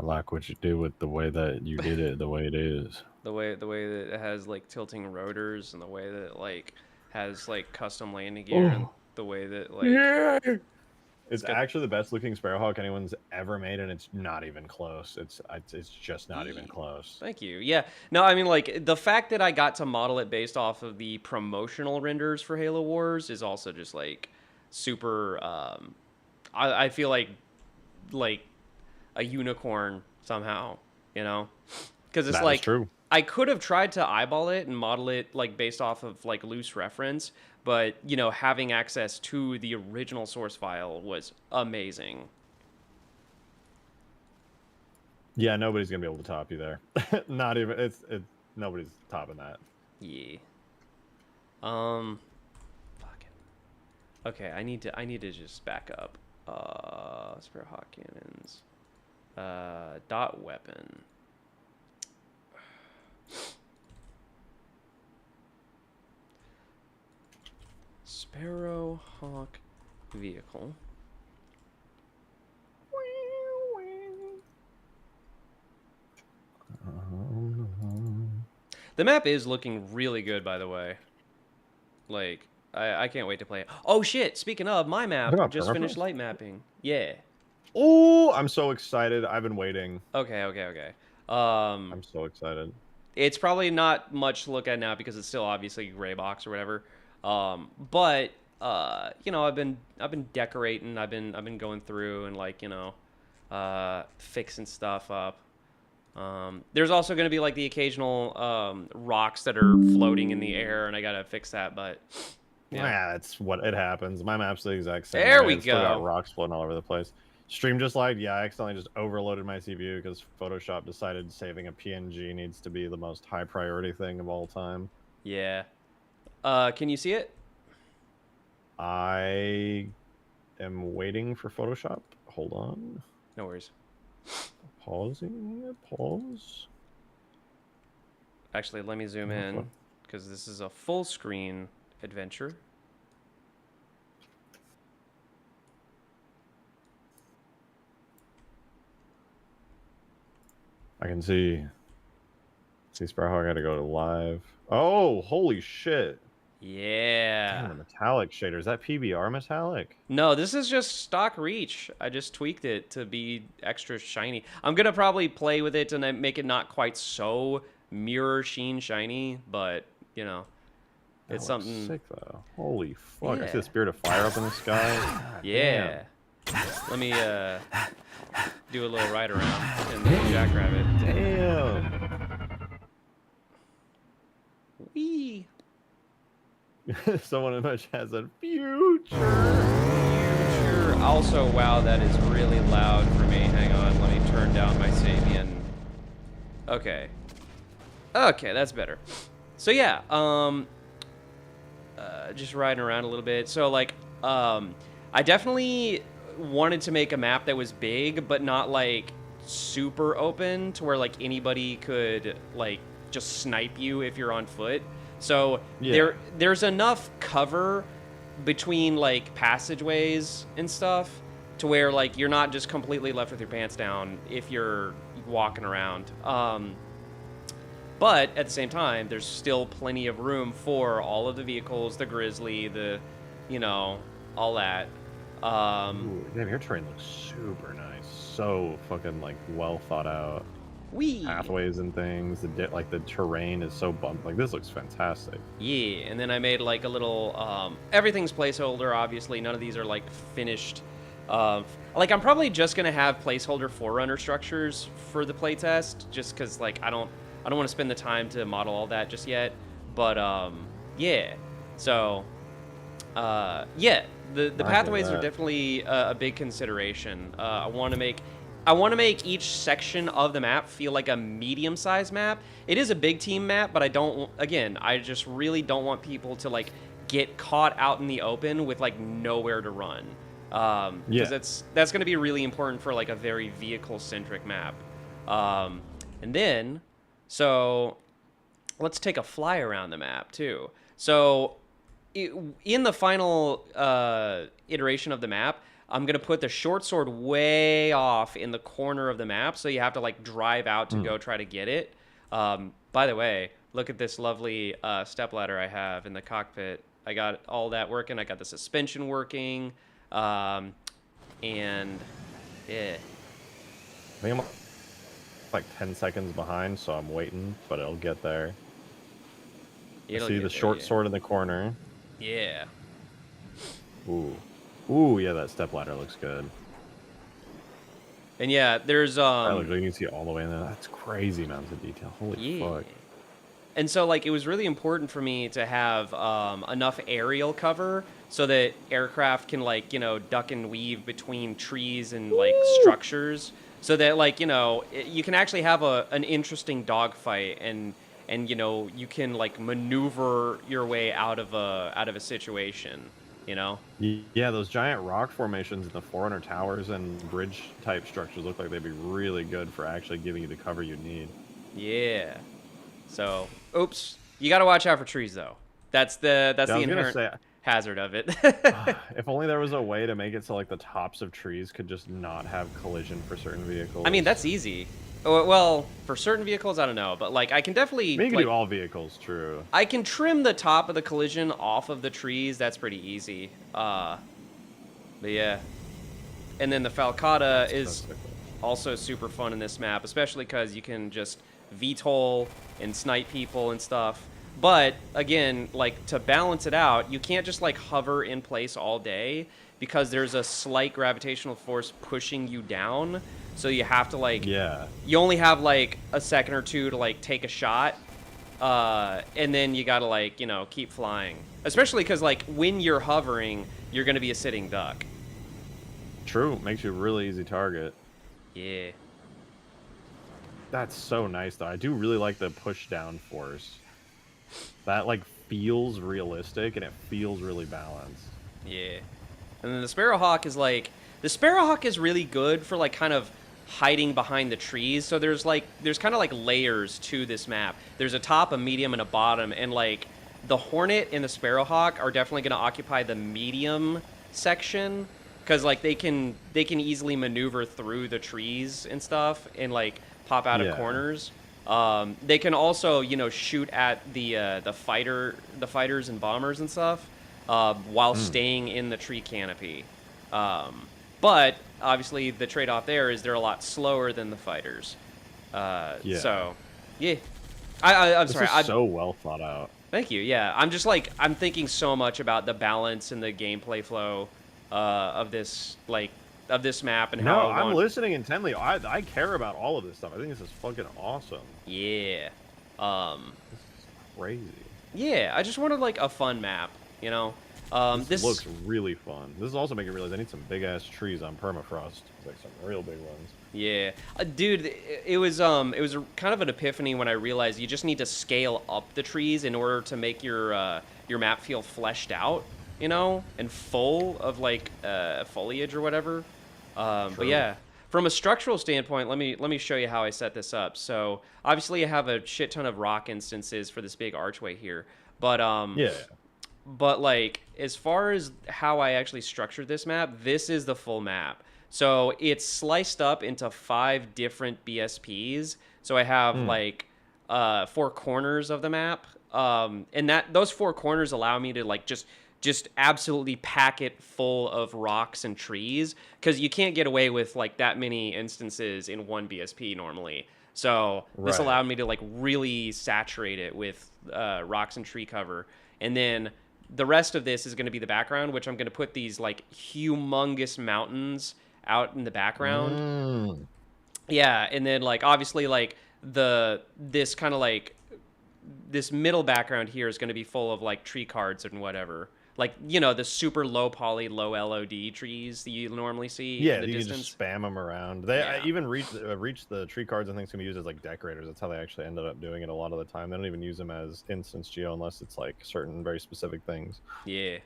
I like what you do with the way that you did it, the way it is. The way that it has like tilting rotors, and the way that it like has like custom landing gear, and the way that like Yeah. It's got- actually the best looking Sparrowhawk anyone's ever made, and it's not even close. It's just not even close. Thank you. Yeah. No, I mean, like, the fact that I got to model it based off of the promotional renders for Halo Wars is also just, like, super, I feel like a unicorn somehow, you know? Because it's That is like, true. I could have tried to eyeball it and model it, like, based off of, like, loose reference, but, you know, having access to the original source file was amazing. Yeah, nobody's gonna be able to top you there. Not even nobody's topping that. Yeah. Fuck it. Okay, I need to just back up. Sparrowhawk cannons. Dot weapon. Sparrowhawk vehicle. The map is looking really good, by the way. Like, I can't wait to play it. Oh shit! Speaking of, my map They're not just finished peripherals? light mapping. Yeah. Oh, I'm so excited. I've been waiting. Okay. I'm so excited. It's probably not much to look at now because it's still obviously gray box or whatever. But you know, I've been decorating. I've been going through and like, you know, fixing stuff up. There's also going to be like the occasional rocks that are floating in the air, and I gotta fix that. But Yeah, that's what it happens. My map's the exact same. There way. we It's still got go. rocks floating all over the place. Stream just lagged. Yeah, I accidentally just overloaded my CPU because Photoshop decided saving a PNG needs to be the most high priority thing of all time. yeah. Can you see it? I am waiting for Photoshop. Hold on. No worries. Pausing. Pause. Actually, let me zoom in because this is a full screen adventure. I can see. See, Sparrow, I gotta go to live. Oh, holy shit. Yeah. Damn, the metallic shader. Is that PBR metallic? No, this is just stock reach. I just tweaked it to be extra shiny. I'm gonna probably play with it and then make it not quite so mirror sheen shiny, but you know, it's That looks something. sick though. Holy fuck! I see Yeah. the spirit of fire up in the sky. God Yeah. Let me do a little ride around in the jackrabbit. Damn. Wee. Someone in my chat said future. Future. Also, wow, that is really loud for me. Hang on, let me turn down my Sabian. Okay. Okay, that's better. So yeah, just riding around a little bit. So like, I definitely wanted to make a map that was big, but not like super open to where like anybody could like just snipe you if you're on foot. So Yeah. there's enough cover between like passageways and stuff to where like you're not just completely left with your pants down if you're walking around. But at the same time, there's still plenty of room for all of the vehicles, the Grizzly, the, you know, all that. Ooh, damn, your terrain looks super nice. So fucking like well thought out. Wee. Pathways and things. Like the terrain is so bumped. Like this looks fantastic. Yeah, and then I made like a little, everything's placeholder, obviously. None of these are like finished. Like I'm probably just gonna have placeholder forerunner structures for the playtest, just because like I don't want to spend the time to model all that just yet. But yeah, so yeah, the pathways are definitely a big consideration. I want to make each section of the map feel like a medium-sized map. It is a big team map, but I just really don't want people to like get caught out in the open with like nowhere to run. Because that's going to be really important for like a very vehicle-centric map. And then, so let's take a fly around the map too. So in the final iteration of the map, I'm going to put the short sword way off in the corner of the map, so you have to like drive out to go try to get it. By the way, look at this lovely stepladder I have in the cockpit. I got all that working. I got the suspension working. And yeah. I think I'm like 10 seconds behind, so I'm waiting, but it'll get there. I see the short sword in the corner. Yeah. Ooh. Ooh, yeah, that stepladder looks good. And yeah, there's That looks good. You can see all the way in there. That's crazy amounts of detail. Holy fuck. And so like it was really important for me to have enough aerial cover so that aircraft can like, you know, duck and weave between trees and like structures, so that like, you know, you can actually have an interesting dogfight and you know, you can like maneuver your way out of a situation, you know? Yeah, those giant rock formations in the Forerunner towers and bridge type structures look like they'd be really good for actually giving you the cover you need. Yeah. So, oops, you got to watch out for trees though. That's the inherent hazard of it. If only there was a way to make it so like the tops of trees could just not have collision for certain vehicles. I mean, that's easy. Well, for certain vehicles, I don't know, but like I can definitely. Maybe you can like, do all vehicles, true. I can trim the top of the collision off of the trees. That's pretty easy. But yeah, and then the Falcata is also super fun in this map, especially because you can just VTOL and snipe people and stuff. But again, like to balance it out, you can't just like hover in place all day, because there's a slight gravitational force pushing you down. So you have to like, Yeah. you only have like a second or two to like take a shot, and then you gotta like, you know, keep flying. Especially because like when you're hovering, you're gonna be a sitting duck. True. Makes you a really easy target. Yeah. That's so nice, though. I do really like the push down force. That like feels realistic and it feels really balanced. Yeah. And then the Sparrowhawk is like, the Sparrowhawk is really good for like kind of hiding behind the trees. So there's kind of like layers to this map. There's a top, a medium, and a bottom. And like the Hornet and the Sparrowhawk are definitely going to occupy the medium section because like they can easily maneuver through the trees and stuff and like pop out of corners. They can also, you know, shoot at the fighters and bombers and stuff while staying in the tree canopy. But obviously, the trade-off there is they're a lot slower than the fighters. So, yeah. I'm sorry. This is so well thought out. Thank you. Yeah, I'm just like I'm thinking so much about the balance and the gameplay flow of this map and how. No, I'm listening intently. I care about all of this stuff. I think this is fucking awesome. Yeah. This is crazy. Yeah, I just wanted like a fun map, you know. This looks really fun. This is also making me realize I need some big ass trees on permafrost. Like some real big ones. Yeah, dude, it was kind of an epiphany when I realized you just need to scale up the trees in order to make your map feel fleshed out, you know, and full of like foliage or whatever. But yeah, from a structural standpoint, let me show you how I set this up. So obviously I have a shit ton of rock instances for this big archway here, but yeah. But like as far as how I actually structured this map, this is the full map. So it's sliced up into 5 different BSPs. So I have like 4 corners of the map, and those 4 corners allow me to like just absolutely pack it full of rocks and trees because you can't get away with like that many instances in one BSP normally. So this allowed me to like really saturate it with rocks and tree cover, and then the rest of this is going to be the background, which I'm going to put these like humongous mountains out in the background. Yeah, and then like obviously like this kind of like this middle background here is going to be full of like tree cards and whatever. Like, you know, the super low poly, low LOD trees that you normally see in the you distance. can just spam them around. They even reach the tree cards and things can be used as like decorators. That's how they actually ended up doing it a lot of the time. They don't even use them as instance geo unless it's like certain very specific things. Yeah.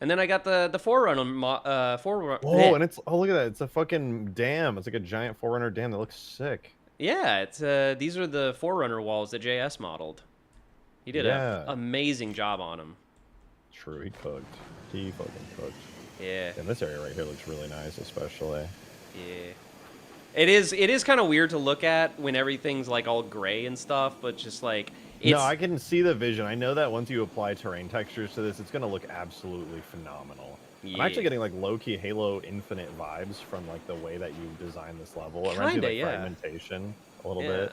And then I got the Forerunner. Oh, and look at that! It's a fucking dam. It's like a giant Forerunner dam that looks sick. Yeah, it's these are the Forerunner walls that JS modeled. He did an amazing job on them. True, he cooked. He fucking cooked. Yeah. And this area right here looks really nice, especially. Yeah. It is kind of weird to look at when everything's like all gray and stuff, but just like no, I can see the vision. I know that once you apply terrain textures to this, it's gonna look absolutely phenomenal. Yeah. I'm actually getting like low-key Halo Infinite vibes from like the way that you design this level. It reminds me of, like, fragmentation a little bit.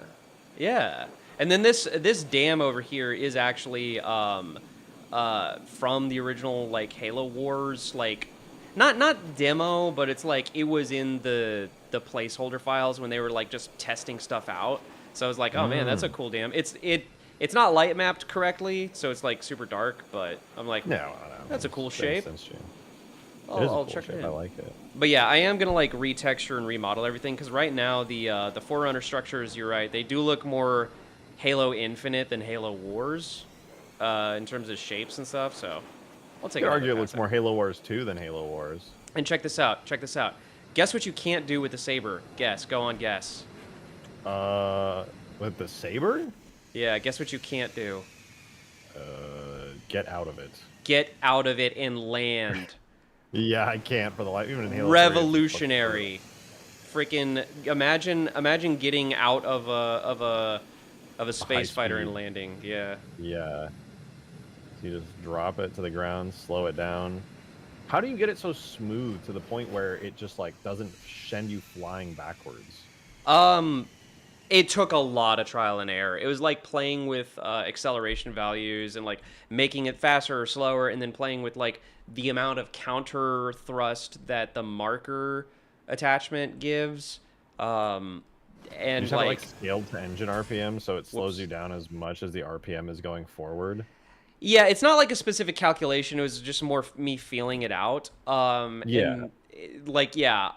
Yeah. And then this dam over here is actually from the original like Halo Wars, like not demo, but it's like it was in the placeholder files when they were like just testing stuff out. So I was like, oh man, that's a cool dam. It's not light mapped correctly, so it's like super dark, but I'm like, no, that's a cool shape. I'll check it in. I like it. But yeah, I am gonna like retexture and remodel everything because right now the Forerunner structures, you're right, they do look more Halo Infinite than Halo Wars in terms of shapes and stuff. So I'll take. You could argue it looks more Halo Wars 2 than Halo Wars. And check this out. Check this out. Guess what you can't do with the saber? Guess. Go on. Guess. With the saber? Yeah. Guess what you can't do? Get out of it. Get out of it and land. Yeah, I can't for the life. Even in Halo 3, revolutionary. Freaking imagine getting out of a space fighter and landing. Yeah. Yeah. So you just drop it to the ground, slow it down. How do you get it so smooth to the point where it just like doesn't send you flying backwards? It took a lot of trial and error. It was like playing with acceleration values and like making it faster or slower, and then playing with like the amount of counter thrust that the marker attachment gives. You And just have it like, like scaled to engine RPM, so it slows whoops. you down as much as the RPM is going forward. Yeah, it's not like a specific calculation. It was just more me feeling it out. Yeah, And like, yeah,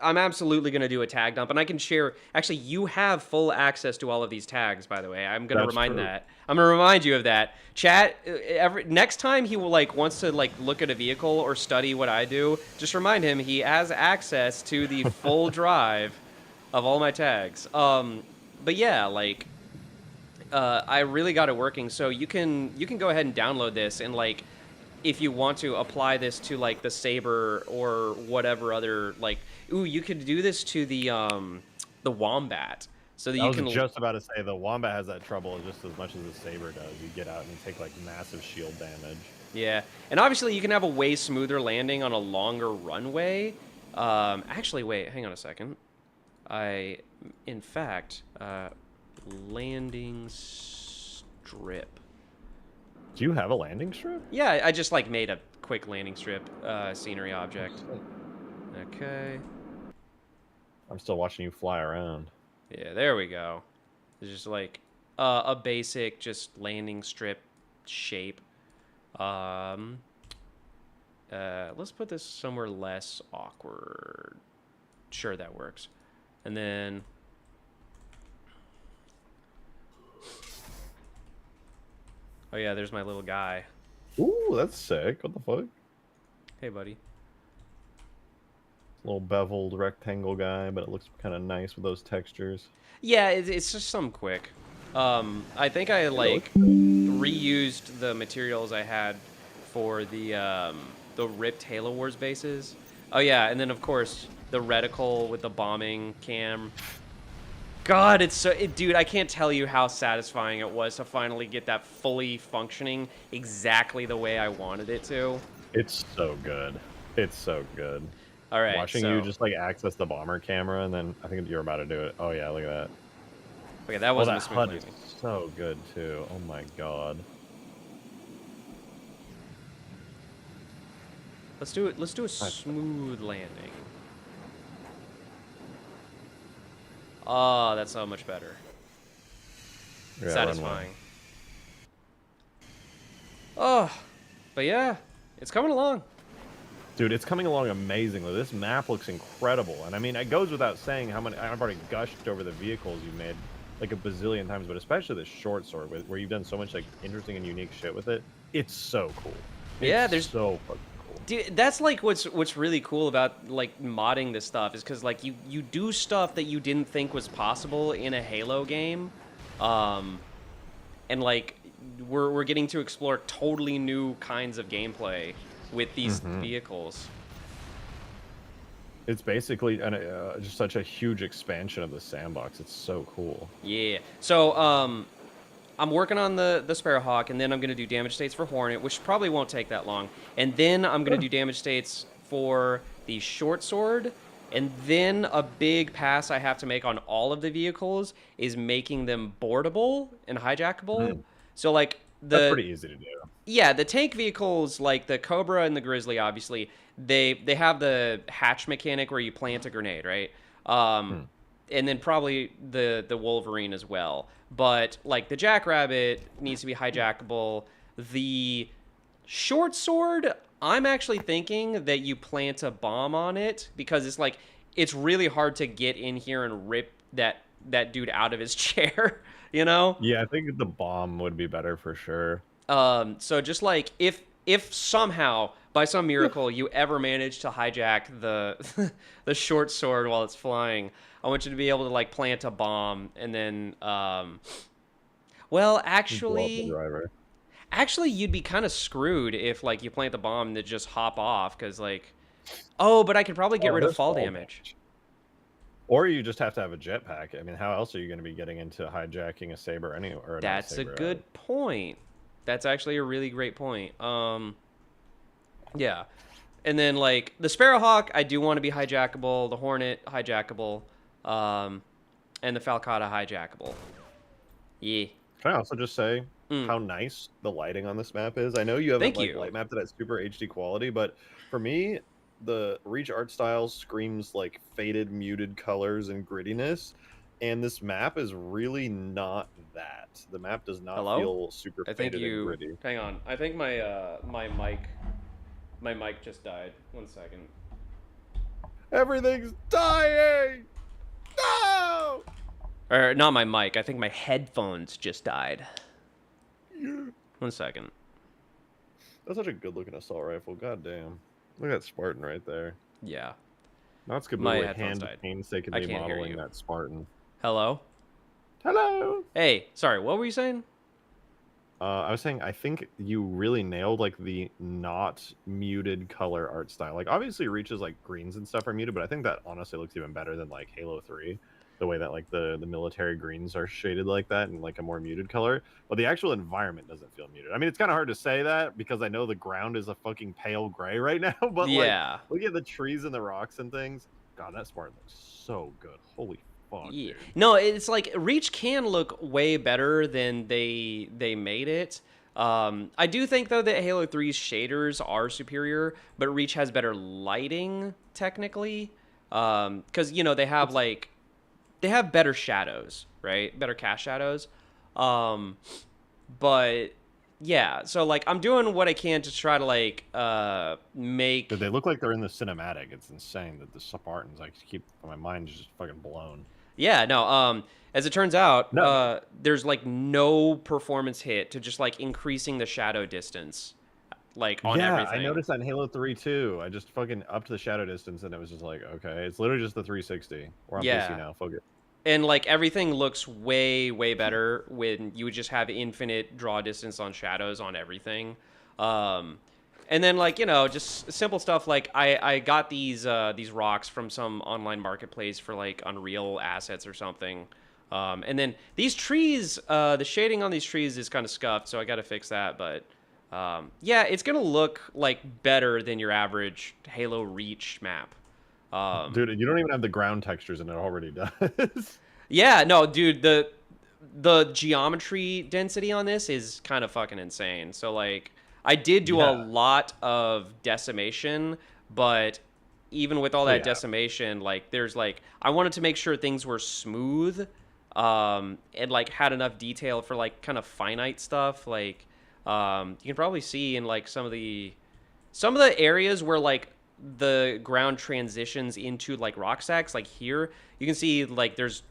I'm absolutely gonna do a tag dump, and I can share. Actually, you have full access to all of these tags, by the way. I'm gonna that's remind true. that. I'm gonna remind you of that. Chat. Every next time he will like wants to like look at a vehicle or study what I do, just remind him he has access to the full drive of all my tags. But yeah, like. I really got it working. So you can go ahead and download this, and like if you want to apply this to like the Saber or whatever other like, ooh, you could do this to the Wombat, so that I you was can. just about to say the Wombat has that trouble just as much as the Saber does. You get out and you take like massive shield damage. Yeah, and obviously you can have a way smoother landing on a longer runway. Actually, wait, hang on a second. In fact, landing strip. Do you have a landing strip? Yeah, I just like made a quick landing strip scenery object. Okay. I'm still watching you fly around. Yeah, there we go. It's just like a basic just landing strip shape. Let's put this somewhere less awkward. Sure, that works. And then oh yeah, there's my little guy. Ooh, that's sick. What the fuck? Hey, buddy. Little beveled rectangle guy, but it looks kind of nice with those textures. Yeah, it's just something quick. I think I like reused the materials I had for the ripped Halo Wars bases. Oh yeah, and then of course the reticle with the bombing cam. God, dude, I can't tell you how satisfying it was to finally get that fully functioning exactly the way I wanted it to. It's so good. It's so good. All right, Watching so you just like access the bomber camera, and then I think you're about to do it. Oh yeah, look at that. okay, that Oh, wasn't a that smooth HUD is landing. so good too. Oh my god. Let's do it. Let's do a smooth landing. Oh, that's so much better. Yeah, Satisfying. Oh, but yeah, it's coming along. Dude, it's coming along amazingly. This map looks incredible. And I mean, it goes without saying how many I've already gushed over the vehicles you've made like a bazillion times, but especially the short sword where you've done so much like interesting and unique shit with it. It's so cool. Yeah, It's there's so fucking cool. Dude, that's like what's really cool about like modding this stuff is because like you do stuff that you didn't think was possible in a Halo game, and like we're getting to explore totally new kinds of gameplay with these vehicles. It's basically just such a huge expansion of the sandbox. It's so cool. Yeah. So I'm working on the Sparrowhawk, and then I'm gonna do damage states for Hornet, which probably won't take that long. And then I'm gonna do damage states for the short sword. And then a big pass I have to make on all of the vehicles is making them boardable and hijackable. So like That's pretty easy to do. yeah, the tank vehicles like the Cobra and the Grizzly, obviously they have the hatch mechanic where you plant a grenade, right? And then probably the Wolverine as well. But like the Jackrabbit needs to be hijackable. The short sword, I'm actually thinking that you plant a bomb on it because it's like it's really hard to get in here and rip that dude out of his chair, you know? Yeah, I think the bomb would be better for sure. So just like if somehow by some miracle you ever manage to hijack the the short sword while it's flying, I want you to be able to like plant a bomb and then well Blow up the actually driver. you'd be kind of screwed if like you plant the bomb and then just hop off because like oh but I could probably get rid of there's fall damage. Or you just have to have a jetpack. I mean, how else are you going to be getting into hijacking a Saber anywhere? Or not That's a Saber, good point. That's actually a really great point. Yeah. And then, like, the Sparrowhawk, I do want to be hijackable. The Hornet, hijackable. and the Falcata hijackable. Yeah. Can I also just say Mm. how nice the lighting on this map is? I know you haven't Thank like you. light mapped it at super HD quality, but for me, the Reach art style screams like faded, muted colors and grittiness, and this map is really not that. The map does not Hello? feel super I think faded and you. gritty. Hang on. I think my mic just died. 1 second. Everything's dying. No. Or not my mic. I think my headphones just died. 1 second. That's such a good looking assault rifle. God damn. Look at that Spartan right there. Yeah. That's good. My Really headphones hand died. I painstakingly can't hear modeling you. that Spartan. Hello? Hello. Hey, sorry, what were you saying? I was saying I think you really nailed like the not muted color art style. Like obviously Reach's like greens and stuff are muted, but I think that honestly looks even better than like Halo 3. The way that like the military greens are shaded like that in like a more muted color. But the actual environment doesn't feel muted. I mean, it's kind of hard to say that because I know the ground is a fucking pale gray right now, but like Yeah. look at the trees and the rocks and things. God, that Spartan looks so good. Holy fuck, Yeah. dude. No, it's like Reach can look way better than they made it. I do think though that Halo 3's shaders are superior, but Reach has better lighting technically. Because you know they have better shadows, right? Better cast shadows. But yeah, so like I'm doing what I can to try to like make. Dude, they look like they're in the cinematic. It's insane that the Spartans like keep my mind is just fucking blown. Yeah, no. As it turns out, No. there's like no performance hit to just like increasing the shadow distance, like on everything. I noticed that in Halo 3 too. I just fucking upped the shadow distance and it was just like, okay, it's literally just the 360. We're on PC now. Fuck it. And like everything looks way way when you would just have infinite draw distance on shadows on everything. And then like, you know, just simple stuff like I got these rocks from some online marketplace for like Unreal assets or something. And then these trees, the shading on these trees is kind of scuffed, so I got to fix that. But yeah, it's gonna look like better than your average Halo Reach map. Dude, you don't even have the ground textures and it already does. Yeah, no, dude, the geometry density on this is kind of fucking insane. So like I did do a lot of decimation, but even with all that decimation, like there's like I wanted to make sure things were smooth and like had enough detail for like kind of finite stuff. Like you can probably see in like some of the areas where like the ground transitions into like rock stacks, like here you can see like there's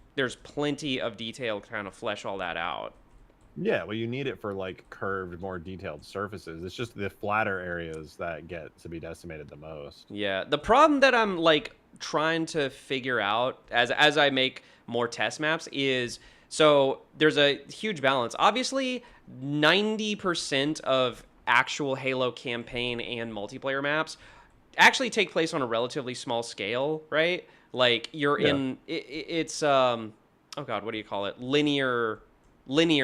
plenty of detail to kind of flesh all that out. Yeah, well, you need it for like curved, more detailed surfaces. It's just the flatter areas that get to be decimated the most. Yeah, the problem that I'm like trying to figure out as I make more test maps is so there's a huge balance. Obviously, 90% of actual Halo campaign and multiplayer maps actually take place on a relatively small scale, right? Like you're in it's oh god, what do you call it? Linear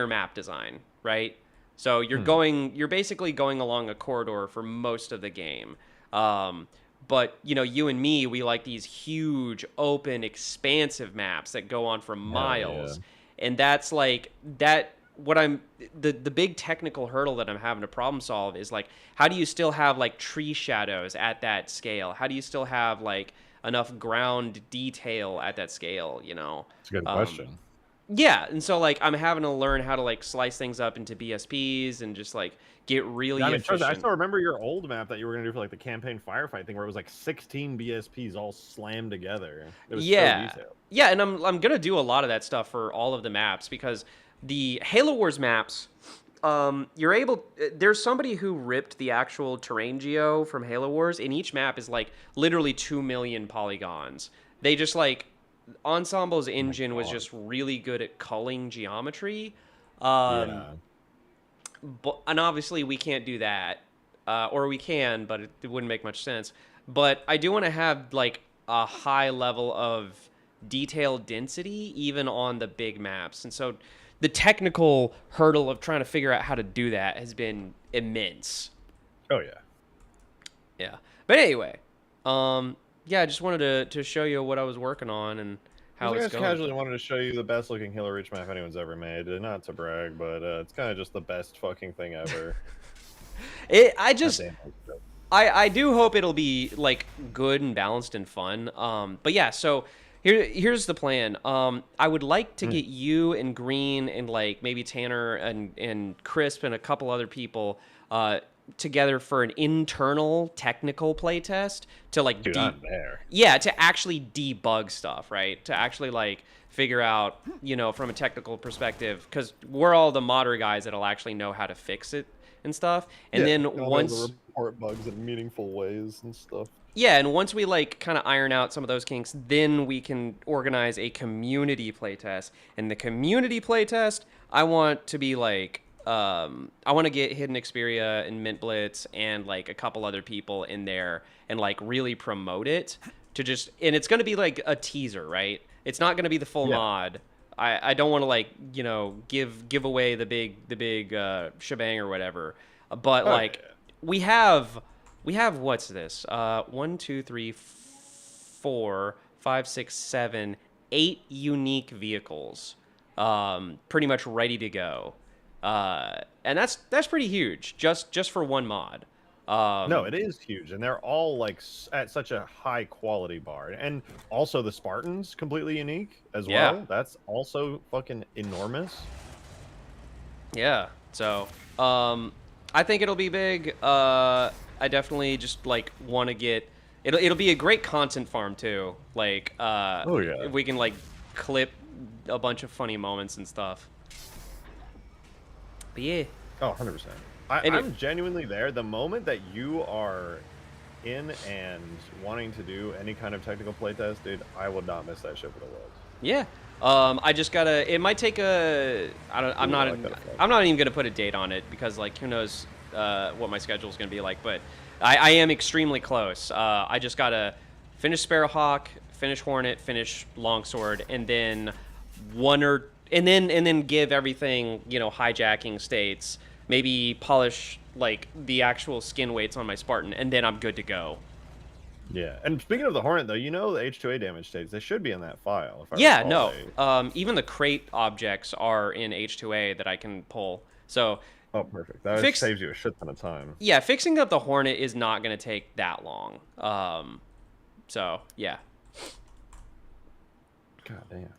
map design, right? So you're basically going along a corridor for most of the game. But you know, you and me, we like these huge, open, expansive maps that go on for miles, and that's like that. What I'm the big technical hurdle that I'm having to problem solve is like, how do you still have like tree shadows at that scale? How do you still have like enough ground detail at that scale? You know, it's a good question. Yeah, and so like I'm having to learn how to like slice things up into BSPs and just like get really efficient. I still remember your old map that you were gonna do for like the campaign firefight thing, where it was like 16 BSPs all slammed together. It was so detailed. Yeah, and I'm gonna do a lot of that stuff for all of the maps because the Halo Wars maps, there's somebody who ripped the actual terrain geo from Halo Wars, and each map is like literally 2 million polygons. They just like Ensemble's engine was just really good at culling geometry. And obviously we can't do that. Or we can, but it wouldn't make much sense. But I do want to have like a high level of detail density even on the big maps. And so the technical hurdle of trying to figure out how to do that has been immense. Oh yeah. Yeah. But anyway, yeah, I just wanted to show you what I was working on, and how I it's just going. casually wanted to show you the best looking Halo Reach map anyone's ever made. Not to brag, but it's kind of just the best fucking thing ever. I do hope it'll be like good and balanced and fun. But yeah, so here's the plan. I would like to get you and Green and like maybe Tanner and Crisp and a couple other people together for an internal technical playtest to like Dude, I'm there. yeah, to actually debug stuff, right? To actually like figure out, you know, from a technical perspective, because we're all the modder guys that'll actually know how to fix it and stuff. And then once report bugs in meaningful ways and stuff. yeah, and once we like kind of iron out some of those kinks, then we can organize a community playtest. And the community playtest, I want to be like, I want to get Hidden Xperia and Mint Blitz and like a couple other people in there and like really promote it to just, and it's going to be like a teaser, right? It's not going to be the full mod. I don't want to like, you know, give away the big shebang or whatever. But like we have what's this? 1, 2, 3, 4, 5, 6, 7, 8 unique vehicles, pretty much ready to go, and that's pretty huge just for one mod. No, it is huge, and they're all like at such a high quality bar, and also the Spartans completely unique as well. That's also fucking enormous. Yeah, so I think it'll be big. I definitely just like want to get it'll be a great content farm too. Like if we can like clip a bunch of funny moments and stuff. But yeah. Oh, 100%. I'm genuinely there. The moment that you are in and wanting to do any kind of technical playtest, dude, I would not miss that shit for the world. Yeah. I just gotta. It might take a. I'm not even gonna put a date on it because like who knows what my schedule is gonna be like. But I am extremely close. I just gotta finish Sparrowhawk, finish Hornet, finish Longsword, and then and then give everything, you know, hijacking states. Maybe polish like the actual skin weights on my Spartan, and then I'm good to go. Yeah, and speaking of the Hornet, though, you know the H2A damage states, they should be in that file. If I no. Even the crate objects are in H2A that I can pull. So. Oh, perfect. That saves you a shit ton of time. Yeah, fixing up the Hornet is not going to take that long. So, yeah. God damn.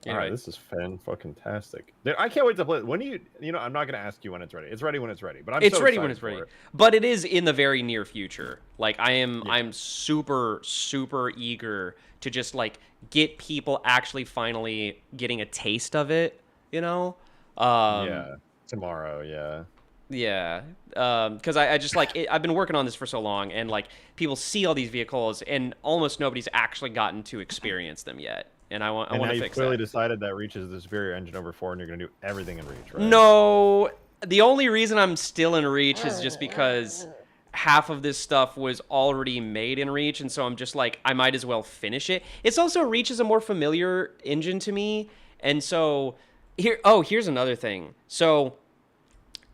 All right, this is fan-fucking-tastic. Dude, I can't wait to play it. When do you know, I'm not going to ask you when it's ready. It's ready when it's ready. But it's ready when it's ready. But it is in the very near future. Like, I'm super, super eager to just, like, get people actually finally getting a taste of it, you know? Yeah, tomorrow, yeah. Yeah, because I just, like, I've been working on this for so long, and, like, people see all these vehicles, and almost nobody's actually gotten to experience them yet. And I want to fix that. And you've clearly decided that Reach is the superior engine over 4, and you're going to do everything in Reach, right? No, the only reason I'm still in Reach is just because half of this stuff was already made in Reach, and so I'm just like, I might as well finish it. It's also, Reach is a more familiar engine to me, and so, here's another thing. So,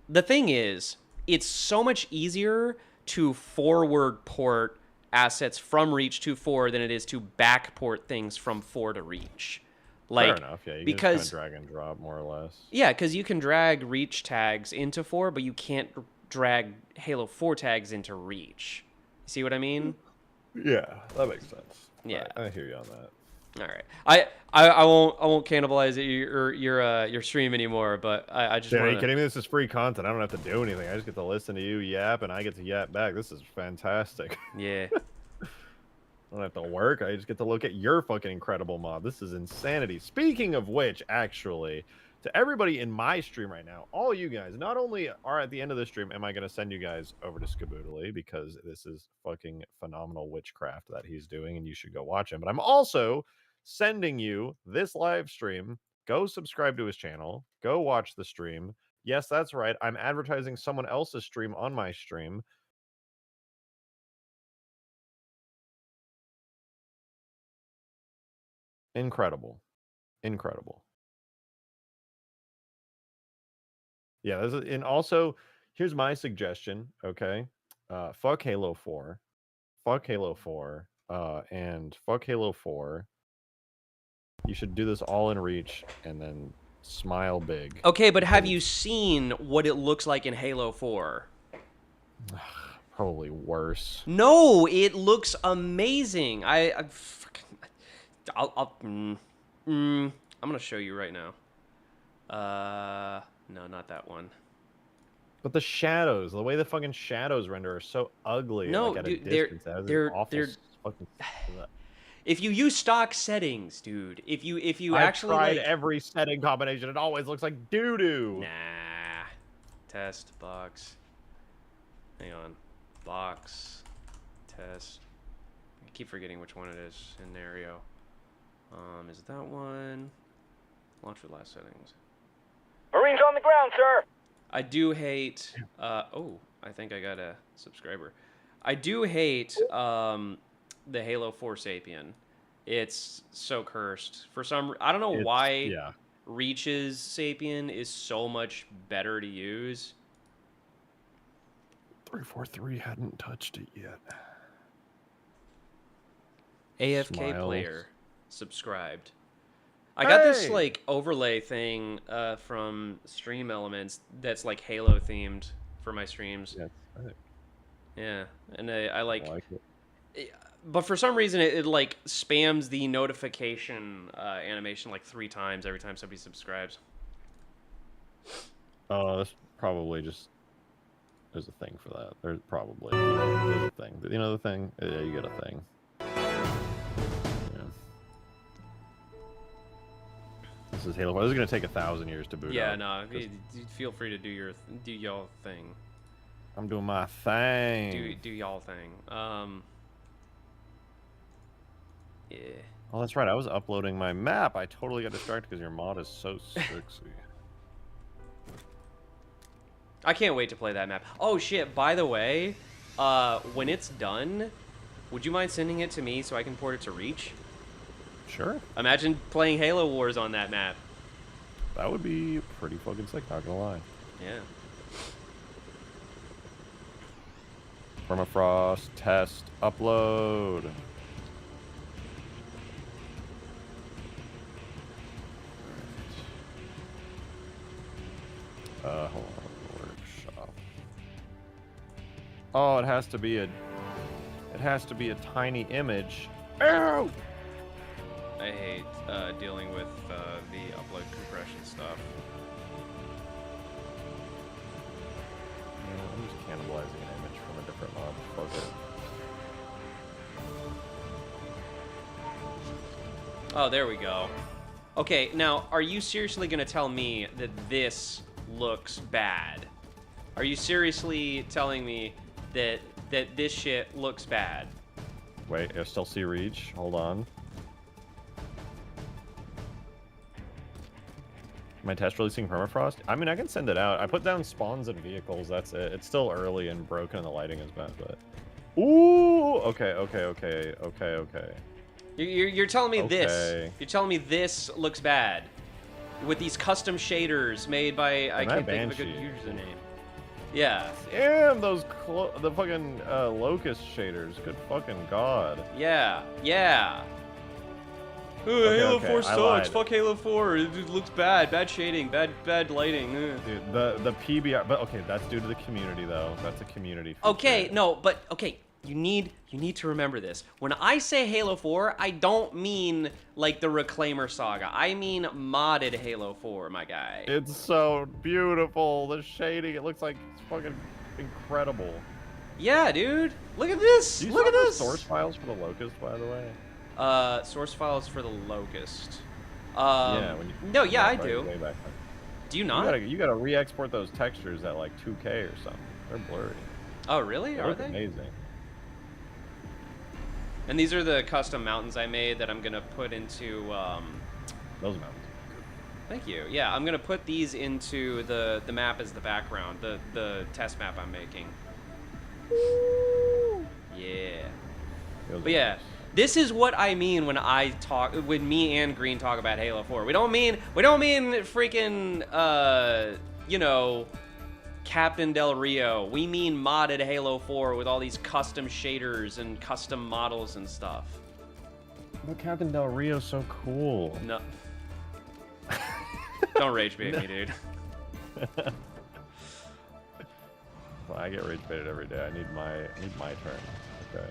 the thing is, it's so much easier to forward port assets from Reach to 4 than it is to backport things from 4 to Reach. Like, fair enough, yeah. You can just kind of drag and drop, more or less. Yeah, because you can drag Reach tags into 4, but you can't drag Halo 4 tags into Reach. You see what I mean? Yeah, that makes sense. Yeah, I hear you on that. All right, I won't cannibalize your stream anymore, but I just. Are you kidding me? This is free content. I don't have to do anything. I just get to listen to you yap, and I get to yap back. This is fantastic. Yeah. I don't have to work. I just get to look at your fucking incredible mod. This is insanity. Speaking of which, actually, to everybody in my stream right now, all you guys, not only are at the end of the stream, am I going to send you guys over to Skaboodly because this is fucking phenomenal witchcraft that he's doing, and you should go watch him. But I'm also sending you this live stream. Go subscribe to his channel. Go watch the stream. Yes, that's right. I'm advertising someone else's stream on my stream. Incredible. Incredible. Yeah, and also, here's my suggestion, okay? Fuck Halo 4. Fuck Halo 4. And fuck Halo 4. You should do this all in Reach and then smile big. Okay, but have you seen what it looks like in Halo 4? Probably worse. No, it looks amazing. I'm gonna show you right now. No, not that one. But the shadows, the way the fucking shadows render are so ugly. No, like, at dude, a distance. That has this awful they're. fucking. If you use stock settings, dude, if you I've actually tried like every setting combination, it always looks like doo doo. Nah. Test box. Hang on. Box. Test. I keep forgetting which one it is. Scenario. Is it that one? Launch with last settings. Marines on the ground, sir. I do hate. Oh, I think I got a subscriber. I do hate the Halo 4 Sapien. It's so cursed. For some, I don't know why. Yeah. Reach's Sapien is so much better to use. 343 hadn't touched it yet. AFK Smiles. player subscribed. I got this Hey! like overlay thing from Stream Elements that's like Halo themed for my streams. Yeah, I think Yeah, and I like, I like it. but for some reason it like spams the notification animation like 3 times every time somebody subscribes. Oh, that's probably just. There's a thing for that. There's probably there's a thing. But you know the thing? Yeah, you get a thing. Yeah. This is Halo 4. This is gonna take 1,000 years to boot Yeah, up. no, 'cause feel free to do y'all thing. I'm doing my thing. Do y'all thing. Yeah. Oh, that's right. I was uploading my map. I totally got distracted because your mod is so sexy. I can't wait to play that map. Oh shit, by the way, when it's done, would you mind sending it to me so I can port it to Reach? Sure. Imagine playing Halo Wars on that map. That would be pretty fucking sick, not gonna lie. Yeah. Permafrost, test, upload. Hold on, workshop. Oh, it has to be a tiny image. Ow! I hate dealing with the upload compression stuff. I'm just cannibalizing an image from a different mod. Fuck it. Oh, there we go. Okay, now, are you seriously going to tell me that this looks bad? Are you seriously telling me that this shit looks bad? Wait, I still see Reach. Hold on. Am I test releasing permafrost? I mean, I can send it out. I put down spawns and vehicles. That's it. It's still early and broken, and the lighting is bad, but. Ooh. Okay. You're telling me this. Okay. You're telling me this looks bad with these custom shaders made by I can't think of a good Banshee. username. Yeah. Damn, those the fucking locust shaders. Good fucking god. Yeah. Okay, Halo okay, 4 I sucks. lied. Fuck Halo 4. It looks bad. Bad shading. Bad lighting. Ugh. Dude, the PBR. But okay, that's due to the community though. That's a community feature. Okay, no, but okay. You need to remember this. When I say Halo 4, I don't mean like the Reclaimer saga. I mean modded Halo 4, my guy. It's so beautiful. The shading. It looks like it's fucking incredible. Yeah, dude. Look at this. Do you Look still at have the this. source files for the locust, by the way? Source files for the Locust. Yeah. When you, No, yeah, I right, do. way back then. Do you not? You gotta re-export those textures at like 2K or something. They're blurry. Oh, really? They Are look they? amazing. And these are the custom mountains I made that I'm gonna put into. Those mountains. Thank you. Yeah, I'm gonna put these into the map as the background, the test map I'm making. Yeah. Those But yeah, mountains. this is what I mean when when me and Green talk about Halo 4. We don't mean freaking you know, Captain Del Rio. We mean modded Halo 4 with all these custom shaders and custom models and stuff. But Captain Del Rio's so cool. No. Don't rage bait me, dude. Well, I get rage baited every day. I need my turn. Okay.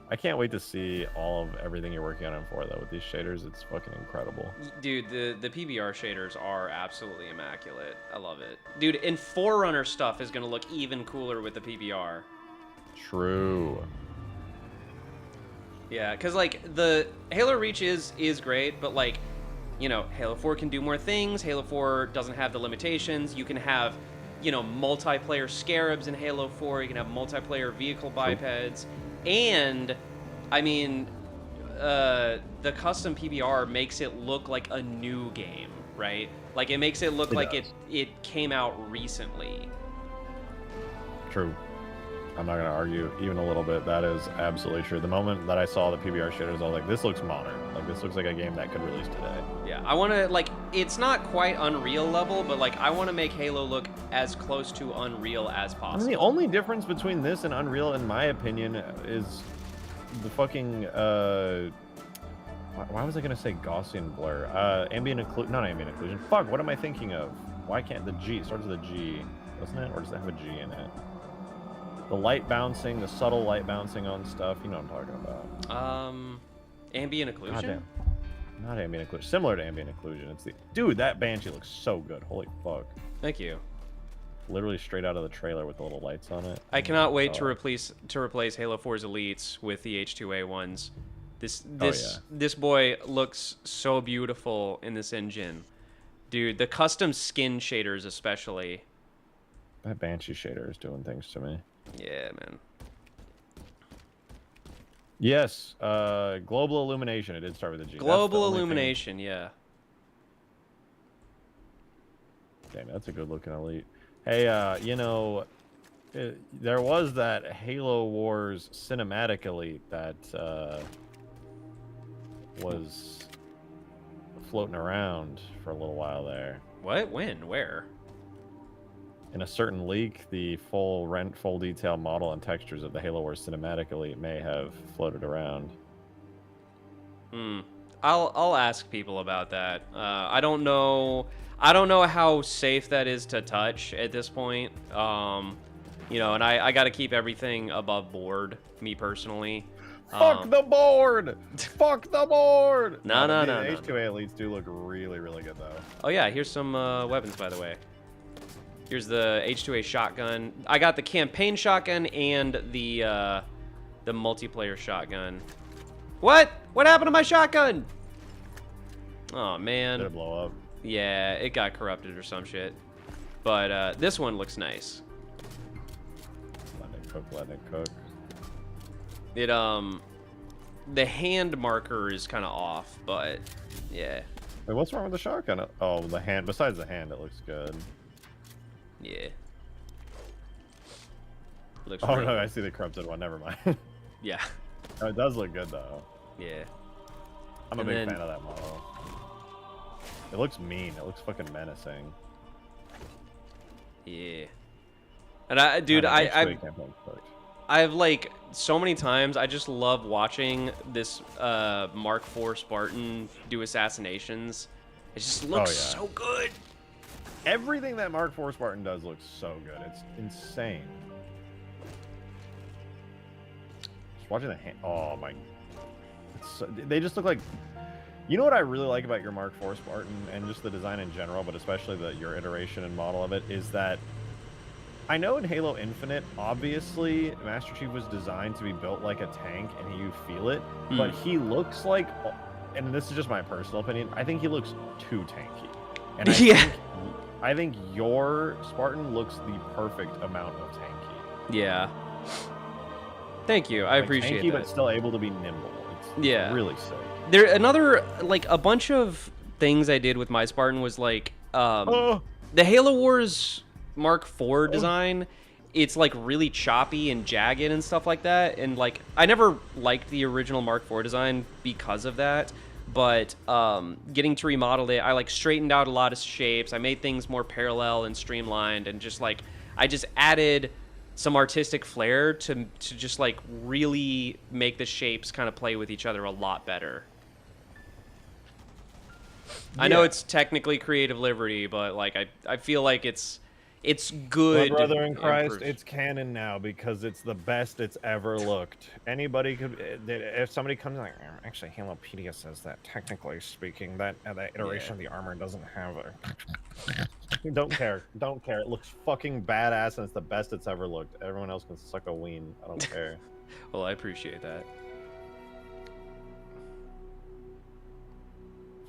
I can't wait to see all of everything you're working on in 4 though. With these shaders, it's fucking incredible. Dude, the PBR shaders are absolutely immaculate. I love it. Dude, and Forerunner stuff is gonna look even cooler with the PBR. True. Yeah, because, like, the Halo Reach is great, but, like, you know, Halo 4 can do more things. Halo 4 doesn't have the limitations. You can have, you know, multiplayer scarabs in Halo 4. You can have multiplayer vehicle bipeds. And, I mean, the custom PBR makes it look like a new game, right? Like, it makes it look like it came out recently. True. I'm not going to argue even a little bit. That is absolutely true. The moment that I saw the PBR shaders, I was like, this looks modern. Like, this looks like a game that could release today. Yeah, I want to, like, it's not quite Unreal level, but, like, I want to make Halo look as close to Unreal as possible. I mean, the only difference between this and Unreal, in my opinion, is the fucking, why was I going to say Gaussian blur? Ambient occlusion, not ambient occlusion. Fuck, what am I thinking of? Why can't the G, it starts with a G, doesn't it? Or does it have a G in it? The light bouncing, the subtle light bouncing on stuff, you know what I'm talking about. Ambient occlusion? Goddamn. Not ambient occlusion. Similar to ambient occlusion. It's the dude. That Banshee looks so good. Holy fuck! Thank you. Literally straight out of the trailer with the little lights on it. I cannot wait to replace Halo 4's elites with the H2A ones. This boy looks so beautiful in this engine, dude. The custom skin shaders, especially. That Banshee shader is doing things to me. Yeah, man. Yes, global illumination. It did start with a G. Global illumination, yeah. Damn, that's a good looking elite. Hey, you know, there was that Halo Wars cinematic elite that was floating around for a little while there. What? When? Where? In a certain leak, the full detail model and textures of the Halo Wars cinematic elite may have floated around. I'll ask people about that. I don't know how safe that is to touch at this point. You know, and I got to keep everything above board, me personally. Fuck the board! Fuck the board! No. The H2A elites do look really, really good though. Oh yeah, here's some weapons, by the way. Here's the H2A shotgun. I got the campaign shotgun and the multiplayer shotgun. What? What happened to my shotgun? Oh man. Did it blow up? Yeah, it got corrupted or some shit. But this one looks nice. Let it cook. It the hand marker is kind of off, but yeah. Wait, what's wrong with the shotgun? Oh, the hand. Besides the hand, it looks good. Yeah. Looks Oh really no, good. I see the corrupted one. Never mind. Yeah. Oh, it does look good though. Yeah. I'm a big fan of that model. It looks mean. It looks fucking menacing. Yeah. And I've like so many times I just love watching this Mark IV Spartan do assassinations. It just looks so good. Everything that Mark IV Spartan does looks so good. It's insane. Just watching the hand. Oh my. They just look like. You know what I really like about your Mark IV Spartan and just the design in general, but especially your iteration and model of it, is that I know in Halo Infinite, obviously, Master Chief was designed to be built like a tank and you feel it, but he looks like, and this is just my personal opinion, I think he looks too tanky. And I think your Spartan looks the perfect amount of tanky. Yeah. Thank you. I appreciate tanky, that. but still able to be nimble. It's really sick. A bunch of things I did with my Spartan was like, the Halo Wars Mark IV design, it's like really choppy and jagged and stuff like that. And like, I never liked the original Mark IV design because of that. But getting to remodel it, I like straightened out a lot of shapes. I made things more parallel and streamlined, and just like I just added some artistic flair to just like really make the shapes kind of play with each other a lot better. I know Yeah. it's technically creative liberty, but like I feel like it's good. My brother in Christ, improved. it's canon now because it's the best it's ever looked. Anybody could, if somebody comes like, actually, Halopedia says that technically speaking, that iteration of the armor doesn't have a. Don't care. Don't care. It looks fucking badass and it's the best it's ever looked. Everyone else can suck a ween. I don't care. Well, I appreciate that.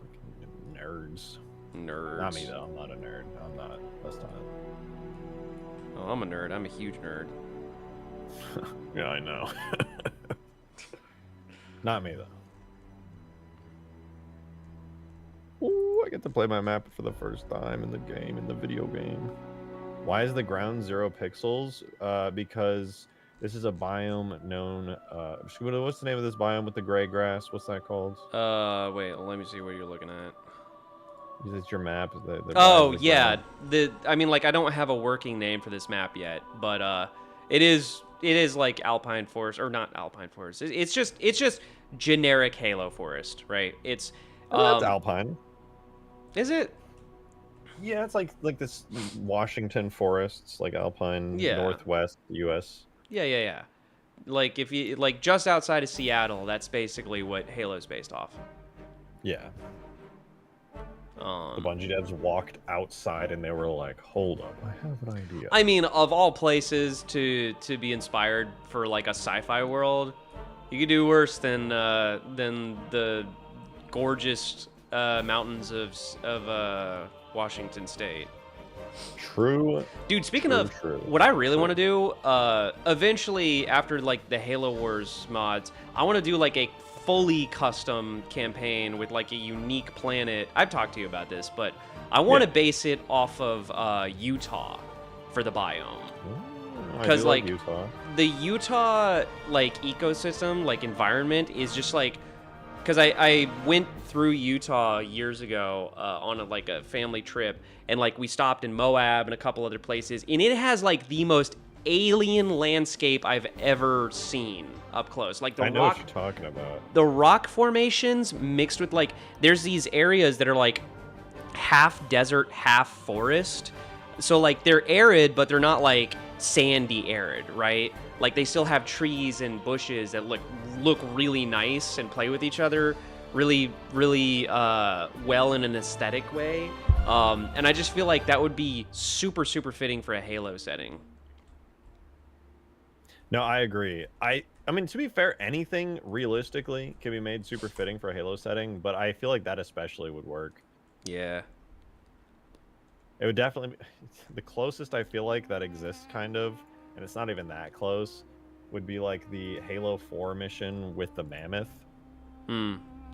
Fucking nerds. Nerds. Not me though. I'm not a nerd. I'm not. That's not. Oh, I'm a nerd. I'm a huge nerd. Yeah, I know. Not me though. Ooh, I get to play my map for the first time in the game, in the video game. Why is the ground 0 pixels? Because this is a biome known. What's the name of this biome with the gray grass? What's that called? Wait. Let me see what you're looking at. It's your map. Oh yeah, I mean, like, I don't have a working name for this map yet, but it is like Alpine Forest, or not Alpine Forest. It's just generic Halo Forest, right? It's that's Alpine. Is it? Yeah, it's like this Washington forests, like Alpine, Northwest U.S. Yeah. Like if you like just outside of Seattle, that's basically what Halo's based off. Yeah. The Bungie devs walked outside and they were like, "Hold up, I have an idea." I mean, of all places to be inspired for like a sci-fi world, you could do worse than the gorgeous mountains of Washington State. True. Dude, speaking of what I really want to do, eventually after like the Halo Wars mods, I want to do like a fully custom campaign with like a unique planet. I've talked to you about this, but I want to base it off of Utah for the biome. Because like Utah. The Utah like ecosystem, like environment is just like, because I went through Utah years ago on a family trip, and like we stopped in Moab and a couple other places, and it has like the most alien landscape I've ever seen up close. Like I know what you're talking about. The rock formations mixed with like, there's these areas that are like half desert, half forest. So like they're arid, but they're not like sandy arid, right? Like they still have trees and bushes that look really nice and play with each other really well in an aesthetic way. And I just feel like that would be super fitting for a Halo setting. No, I agree. I mean, to be fair, anything realistically can be made super fitting for a Halo setting, but I feel like that especially would work. Yeah. It would definitely be, the closest I feel like that exists, kind of, and it's not even that close, would be like the Halo 4 mission with the mammoth.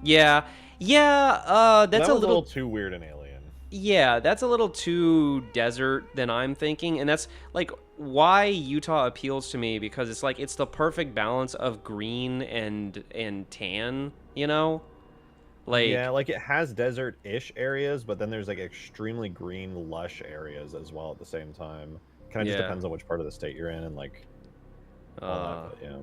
Yeah. That's a little too weird and alien. Yeah, that's a little too desert than I'm thinking, and that's like why Utah appeals to me, because it's like it's the perfect balance of green and tan, you know? Like, yeah, like it has desert-ish areas, but then there's like extremely green, lush areas as well at the same time. Kind of just depends on which part of the state you're in and like all that, but, yeah.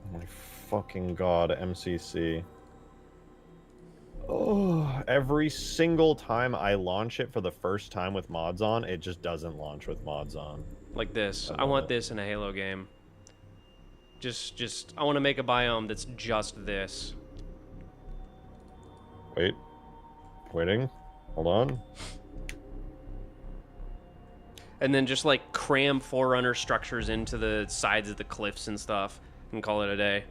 Oh my fucking god, MCC. Oh, every single time I launch it for the first time with mods on, it just doesn't launch with mods on. Like this. I want this in a Halo game. Just I want to make a biome that's just this. Waiting. Hold on. And then just like cram Forerunner structures into the sides of the cliffs and stuff and call it a day.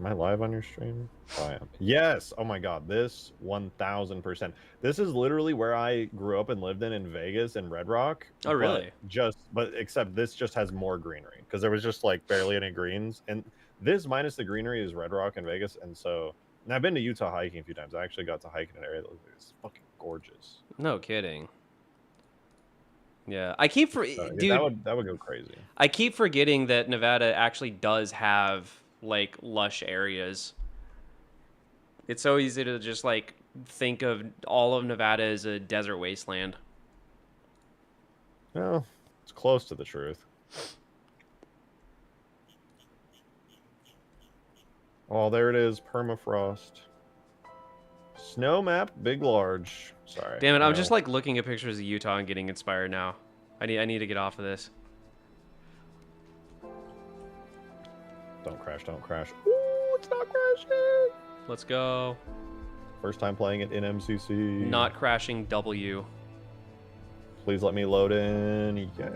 Am I live on your stream? Oh, I am. Yes! Oh my god, this 1000%. This is literally where I grew up and lived in Vegas and Red Rock. Oh, really? But except this just has more greenery, because there was just like barely any greens. And this minus the greenery is Red Rock and Vegas. And so, and I've been to Utah hiking a few times. I actually got to hike in an area that was fucking gorgeous. No kidding. Yeah, I keep dude, that would go crazy. I keep forgetting that Nevada actually does have like lush areas. It's so easy to just like think of all of Nevada as a desert wasteland. Well, it's close to the truth. Oh, there it is. Permafrost. Snow map, big, large. Sorry. Damn it! I'm no. just like looking at pictures of Utah and getting inspired now. I need to get off of this. Don't crash, don't crash. Ooh, it's not crashing. Let's go. First time playing it in MCC. Not crashing W. Please let me load in. Yeah,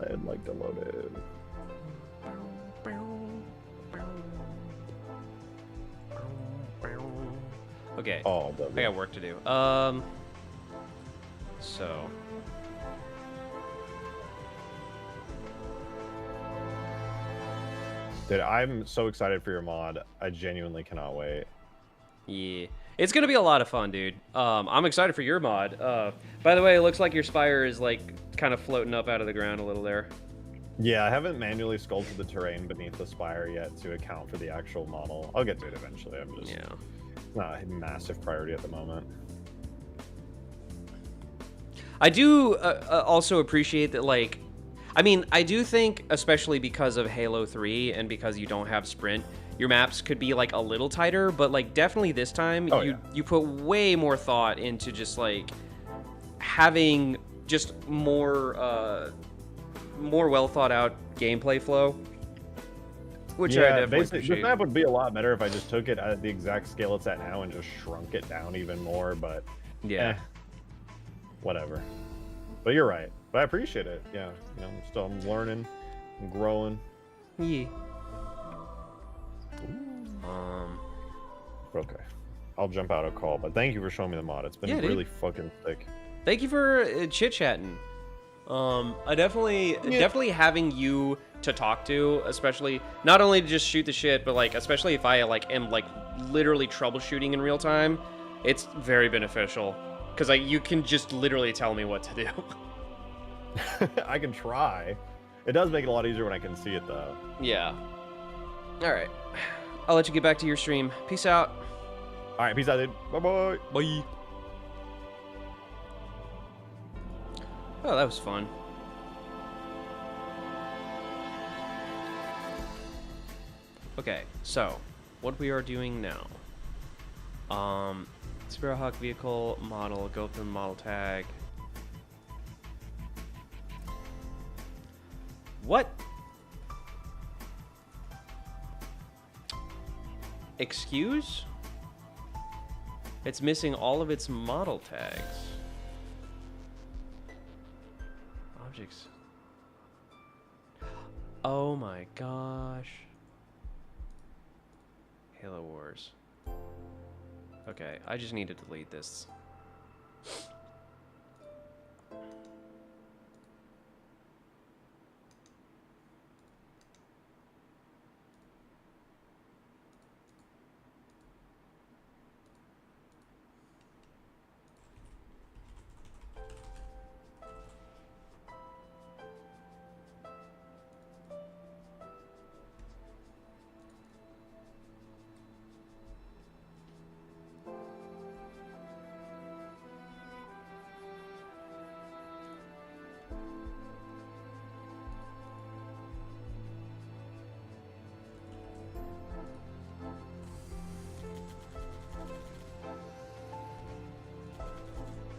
I'd like to load in. Okay. Oh, I got work to do. So. Dude, I'm so excited for your mod. I genuinely cannot wait. Yeah. It's gonna be a lot of fun, dude. I'm excited for your mod. By the way, it looks like your spire is like kind of floating up out of the ground a little there. Yeah, I haven't manually sculpted the terrain beneath the spire yet to account for the actual model. I'll get to it eventually. I'm just not a massive priority at the moment. I do also appreciate that, like, I mean, I do think, especially because of Halo 3 and because you don't have sprint, your maps could be like a little tighter, but like definitely this time you put way more thought into just like having just more well thought out gameplay flow. Which I definitely appreciate. This map would be a lot better if I just took it at the exact scale it's at now and just shrunk it down even more, but yeah. Whatever. But you're right. But I appreciate it. Yeah, you know, I'm learning, I'm growing. Yeah. Okay. I'll jump out of call, but thank you for showing me the mod. It's been really fucking sick. Thank you for chit-chatting. I definitely having you to talk to, especially not only to just shoot the shit, but like especially if I like am like literally troubleshooting in real time, it's very beneficial because you can just literally tell me what to do. I can try. It does make it a lot easier when I can see it though. Yeah. All right. I'll let you get back to your stream. Peace out. All right, peace out, dude. Bye-bye. Bye. Oh, that was fun. Okay, so what we are doing now. Sparrowhawk vehicle model, go through the model tag. What? Excuse? It's missing all of its model tags. Objects. Oh my gosh. Halo Wars. Okay, I just need to delete this.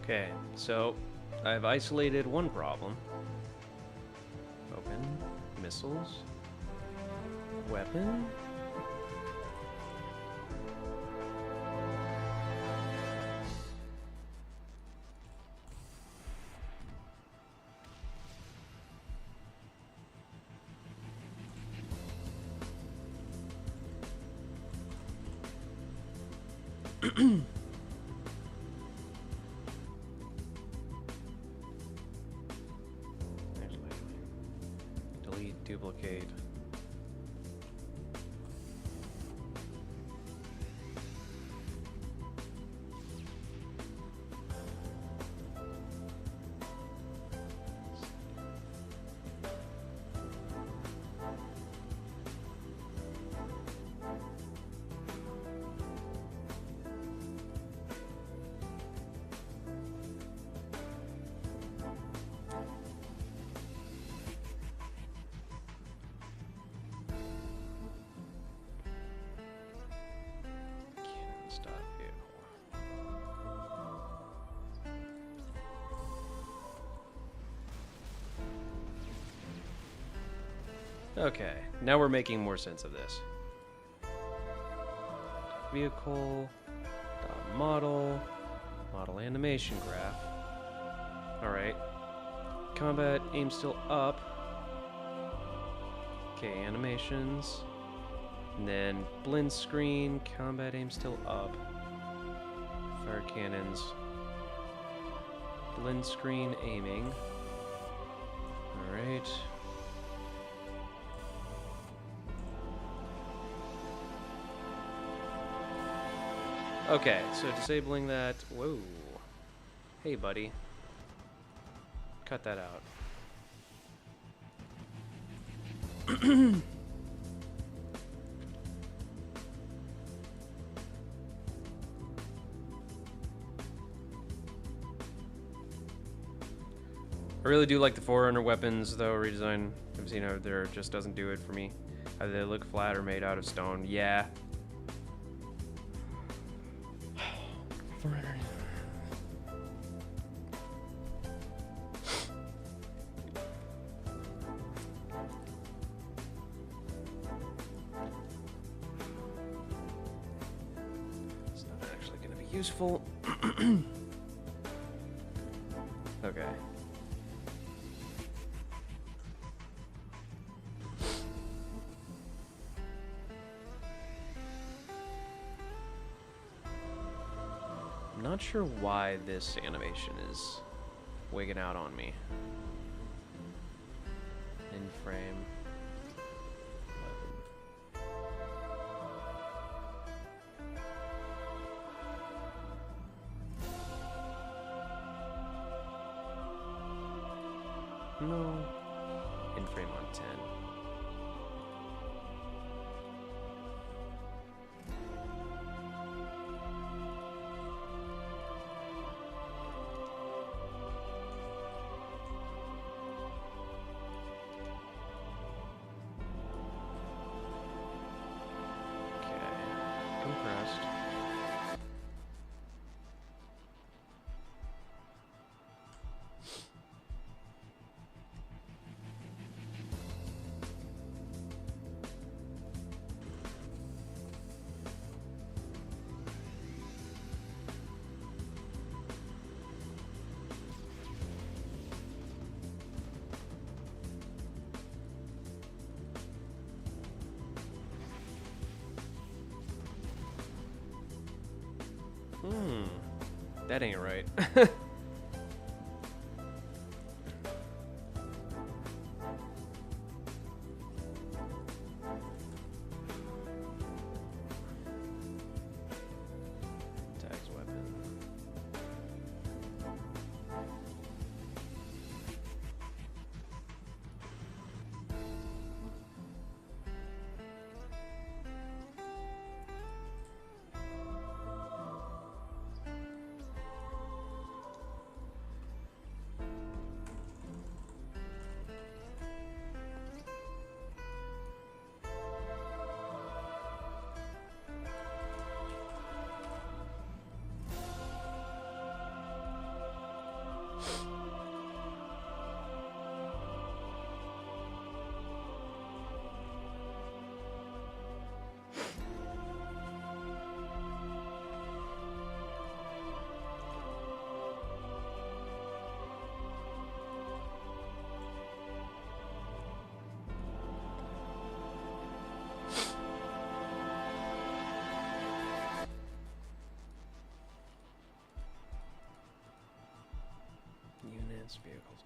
Okay, so I've isolated one problem. Open, missiles, weapon. Delete, duplicate. Okay, now we're making more sense of this. Vehicle, model animation graph. Alright. Combat aim still up. Okay, animations. And then blend screen, combat aim still up. Fire cannons. Blend screen aiming. Alright. Okay, so disabling that. Whoa. Hey, buddy. Cut that out. I really do like the Forerunner weapons, though, redesign. I've seen how there just doesn't do it for me. Either they look flat or made out of stone. Yeah. Forerunner. It's not actually going to be useful. Okay. I'm not sure why this animation is wigging out on me. In frame. 11. No. In frame on 10. Compressed. That ain't right. Tags weapon. Units, vehicles.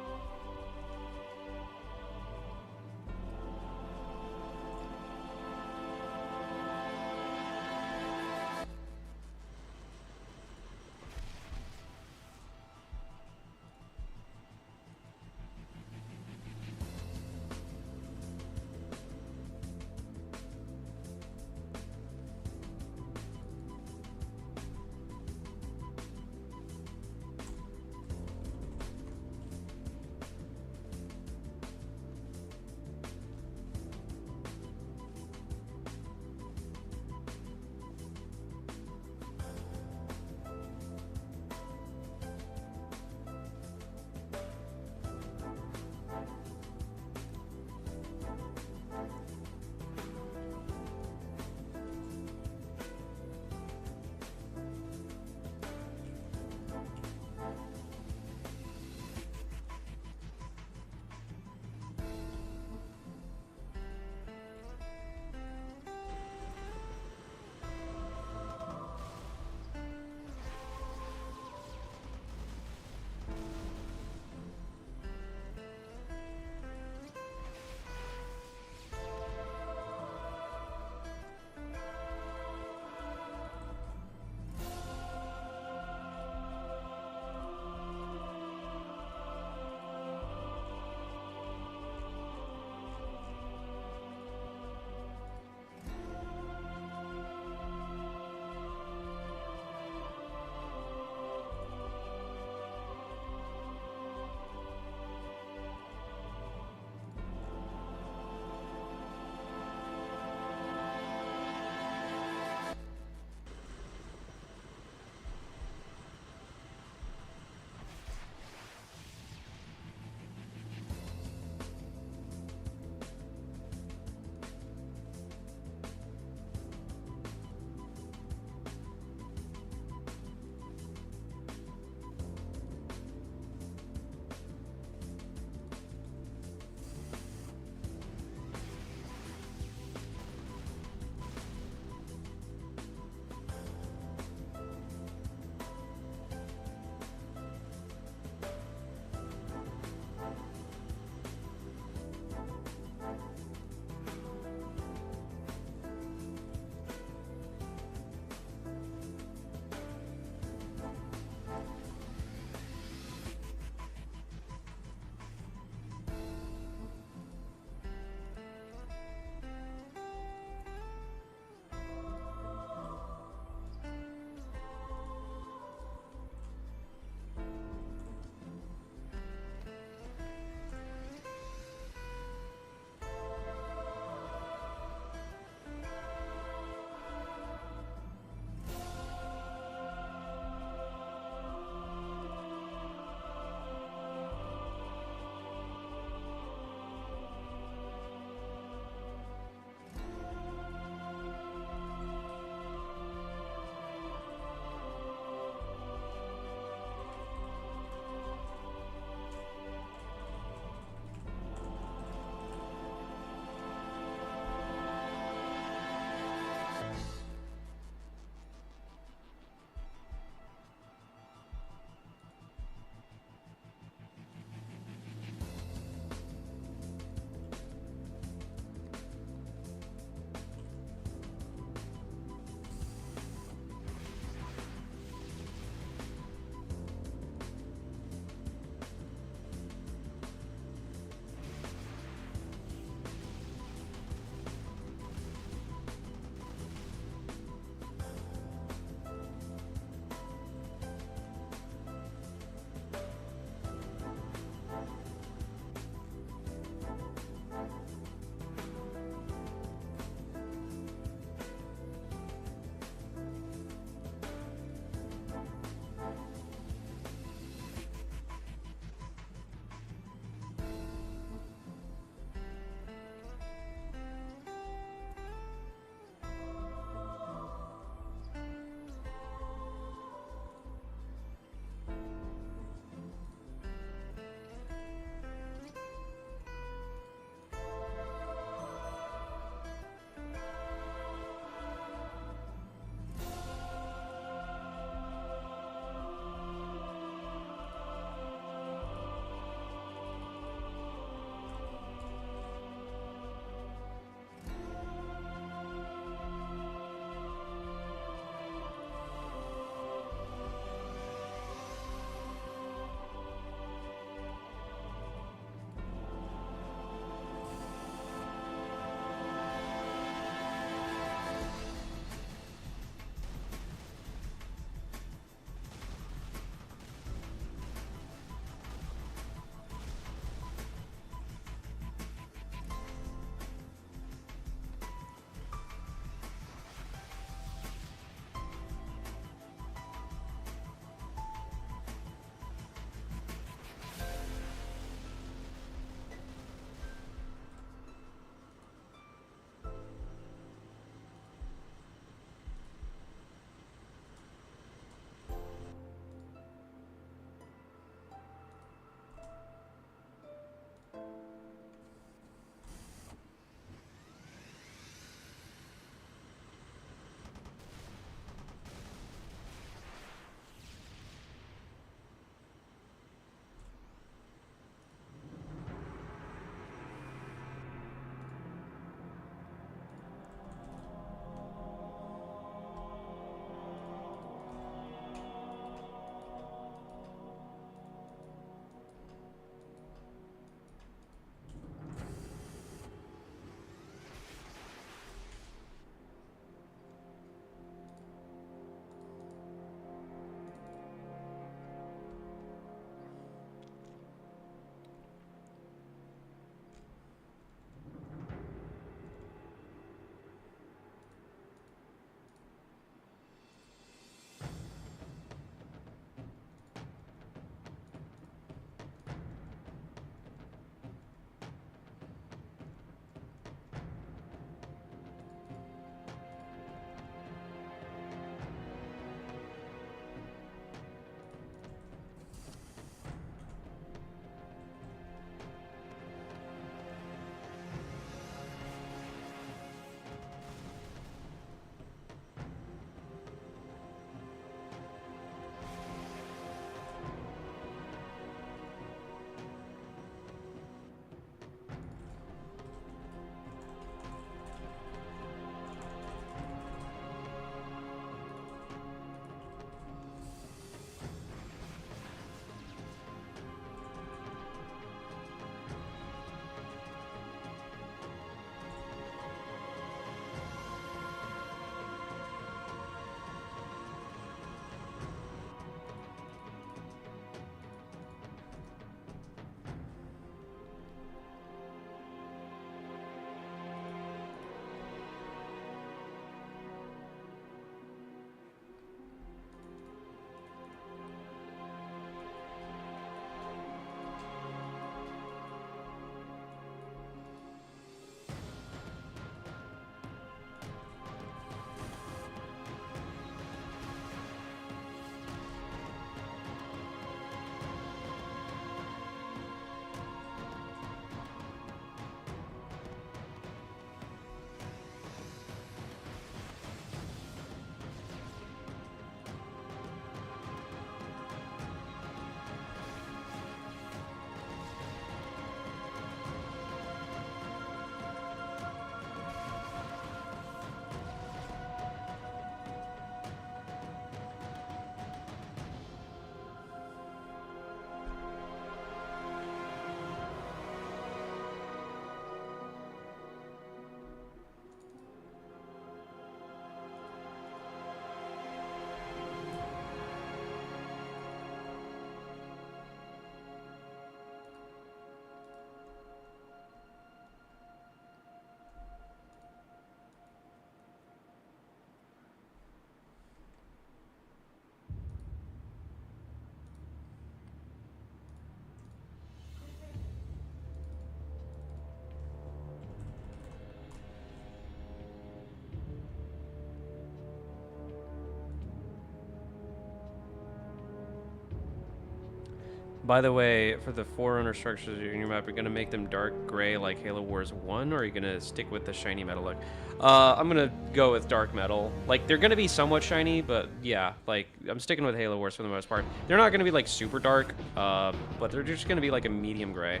By the way, for the Forerunner structures in your map, you're gonna make them dark gray like Halo Wars 1, or are you gonna stick with the shiny metal look? I'm gonna go with dark metal. Like, they're gonna be somewhat shiny, but yeah, like, I'm sticking with Halo Wars for the most part. They're not gonna be, like, super dark, but they're just gonna be, like, a medium gray.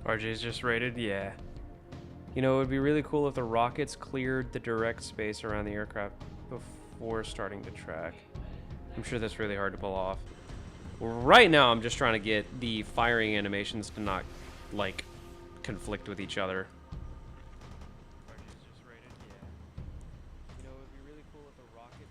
RJ's just rated? Yeah. You know, it would be really cool if the rockets cleared the direct space around the aircraft before starting to track. I'm sure that's really hard to pull off. Right now, I'm just trying to get the firing animations to not, like, conflict with each other. RJ's just rated? Yeah. You know, it would be really cool if the rocket...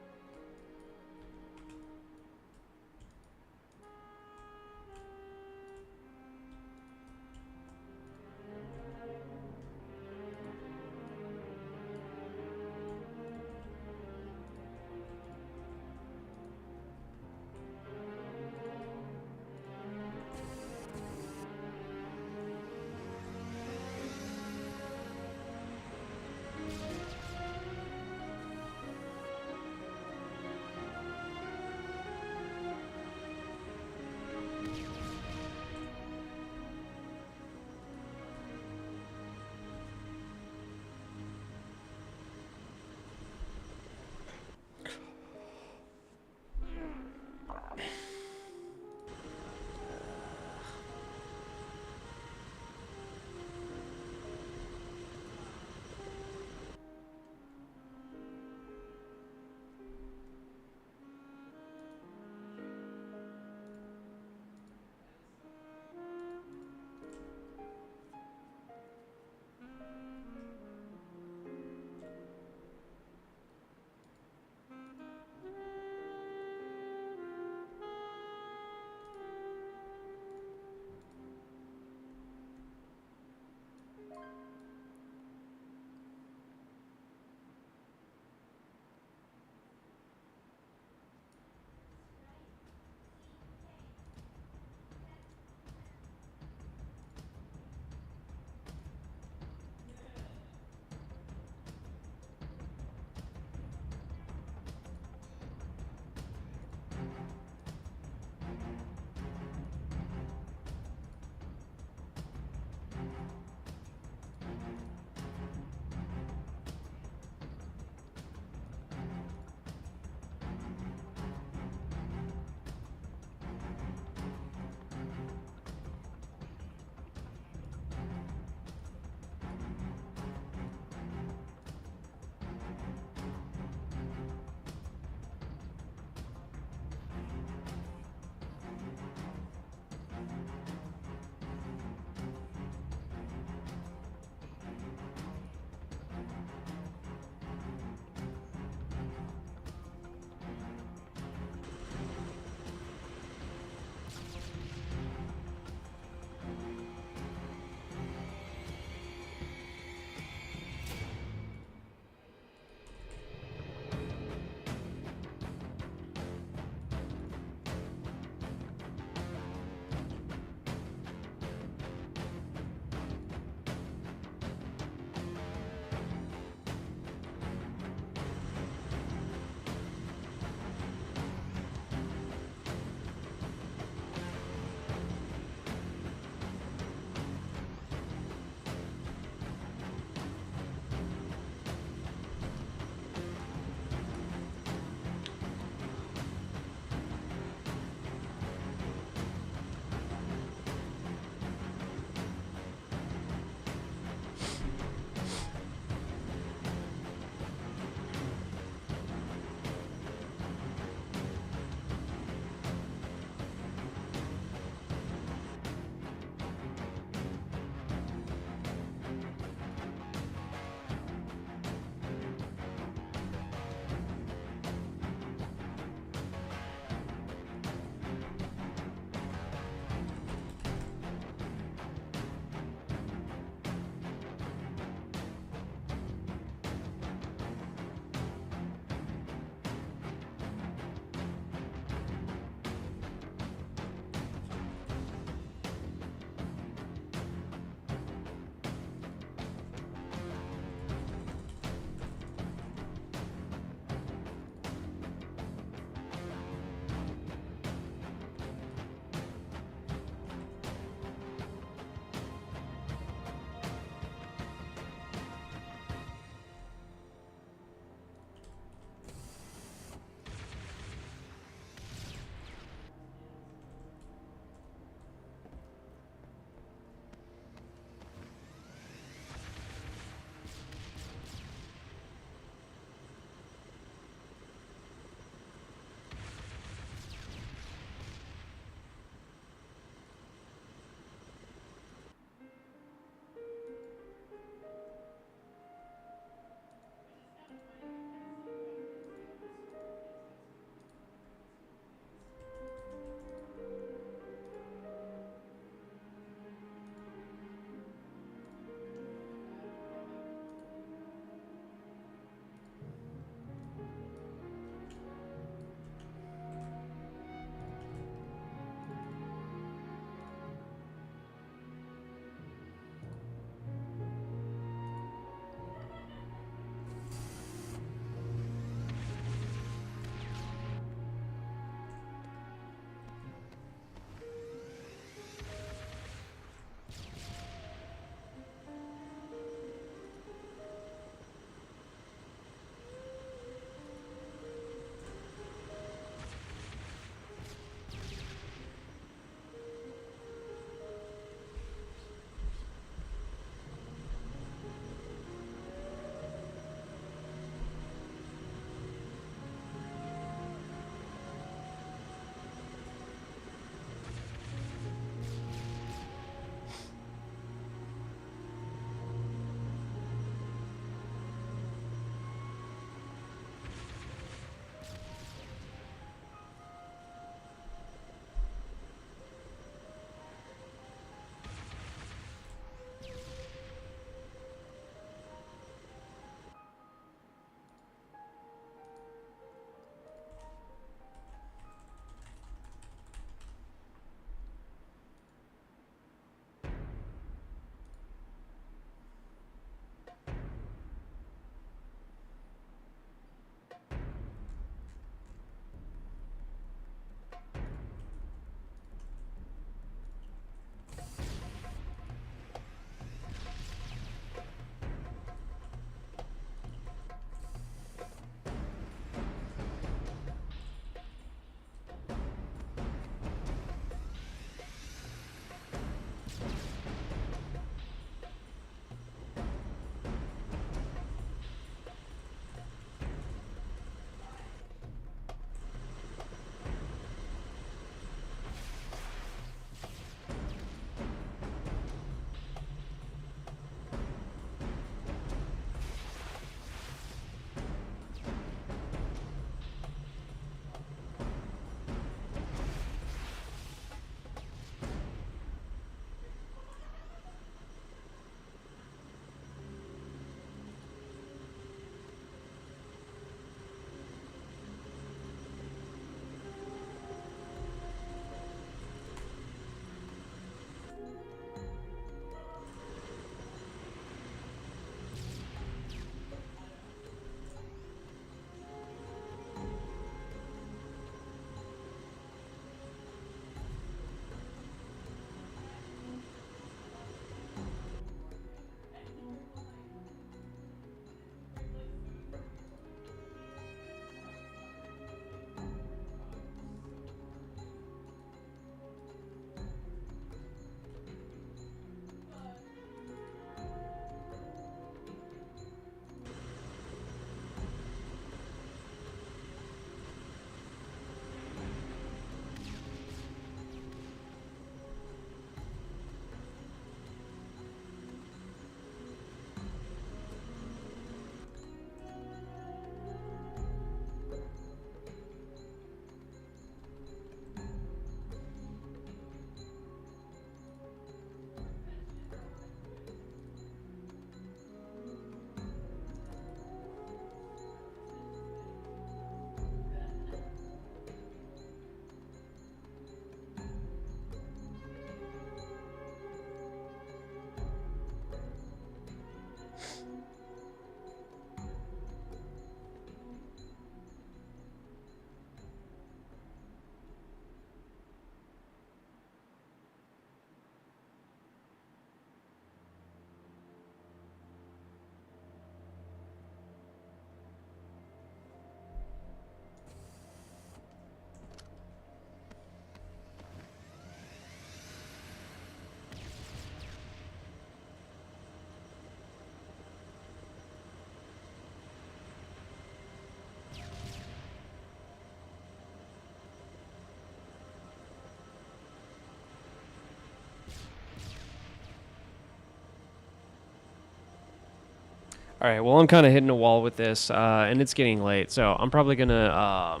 All right, well, I'm kind of hitting a wall with this, and it's getting late, so I'm probably gonna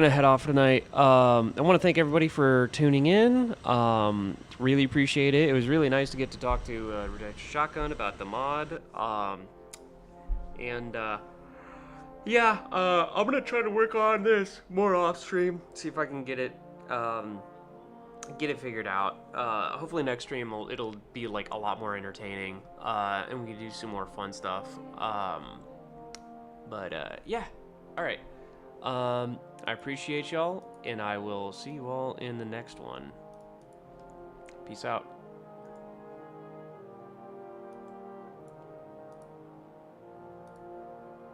head off tonight. I want to thank everybody for tuning in. Really appreciate it. It was really nice to get to talk to Redacted Shotgun about the mod. Yeah, I'm gonna try to work on this more off stream. See if I can get it figured out. Hopefully next stream it'll be like a lot more entertaining, and we can do some more fun stuff. Yeah. All right. I appreciate y'all, and I will see you all in the next one. Peace out.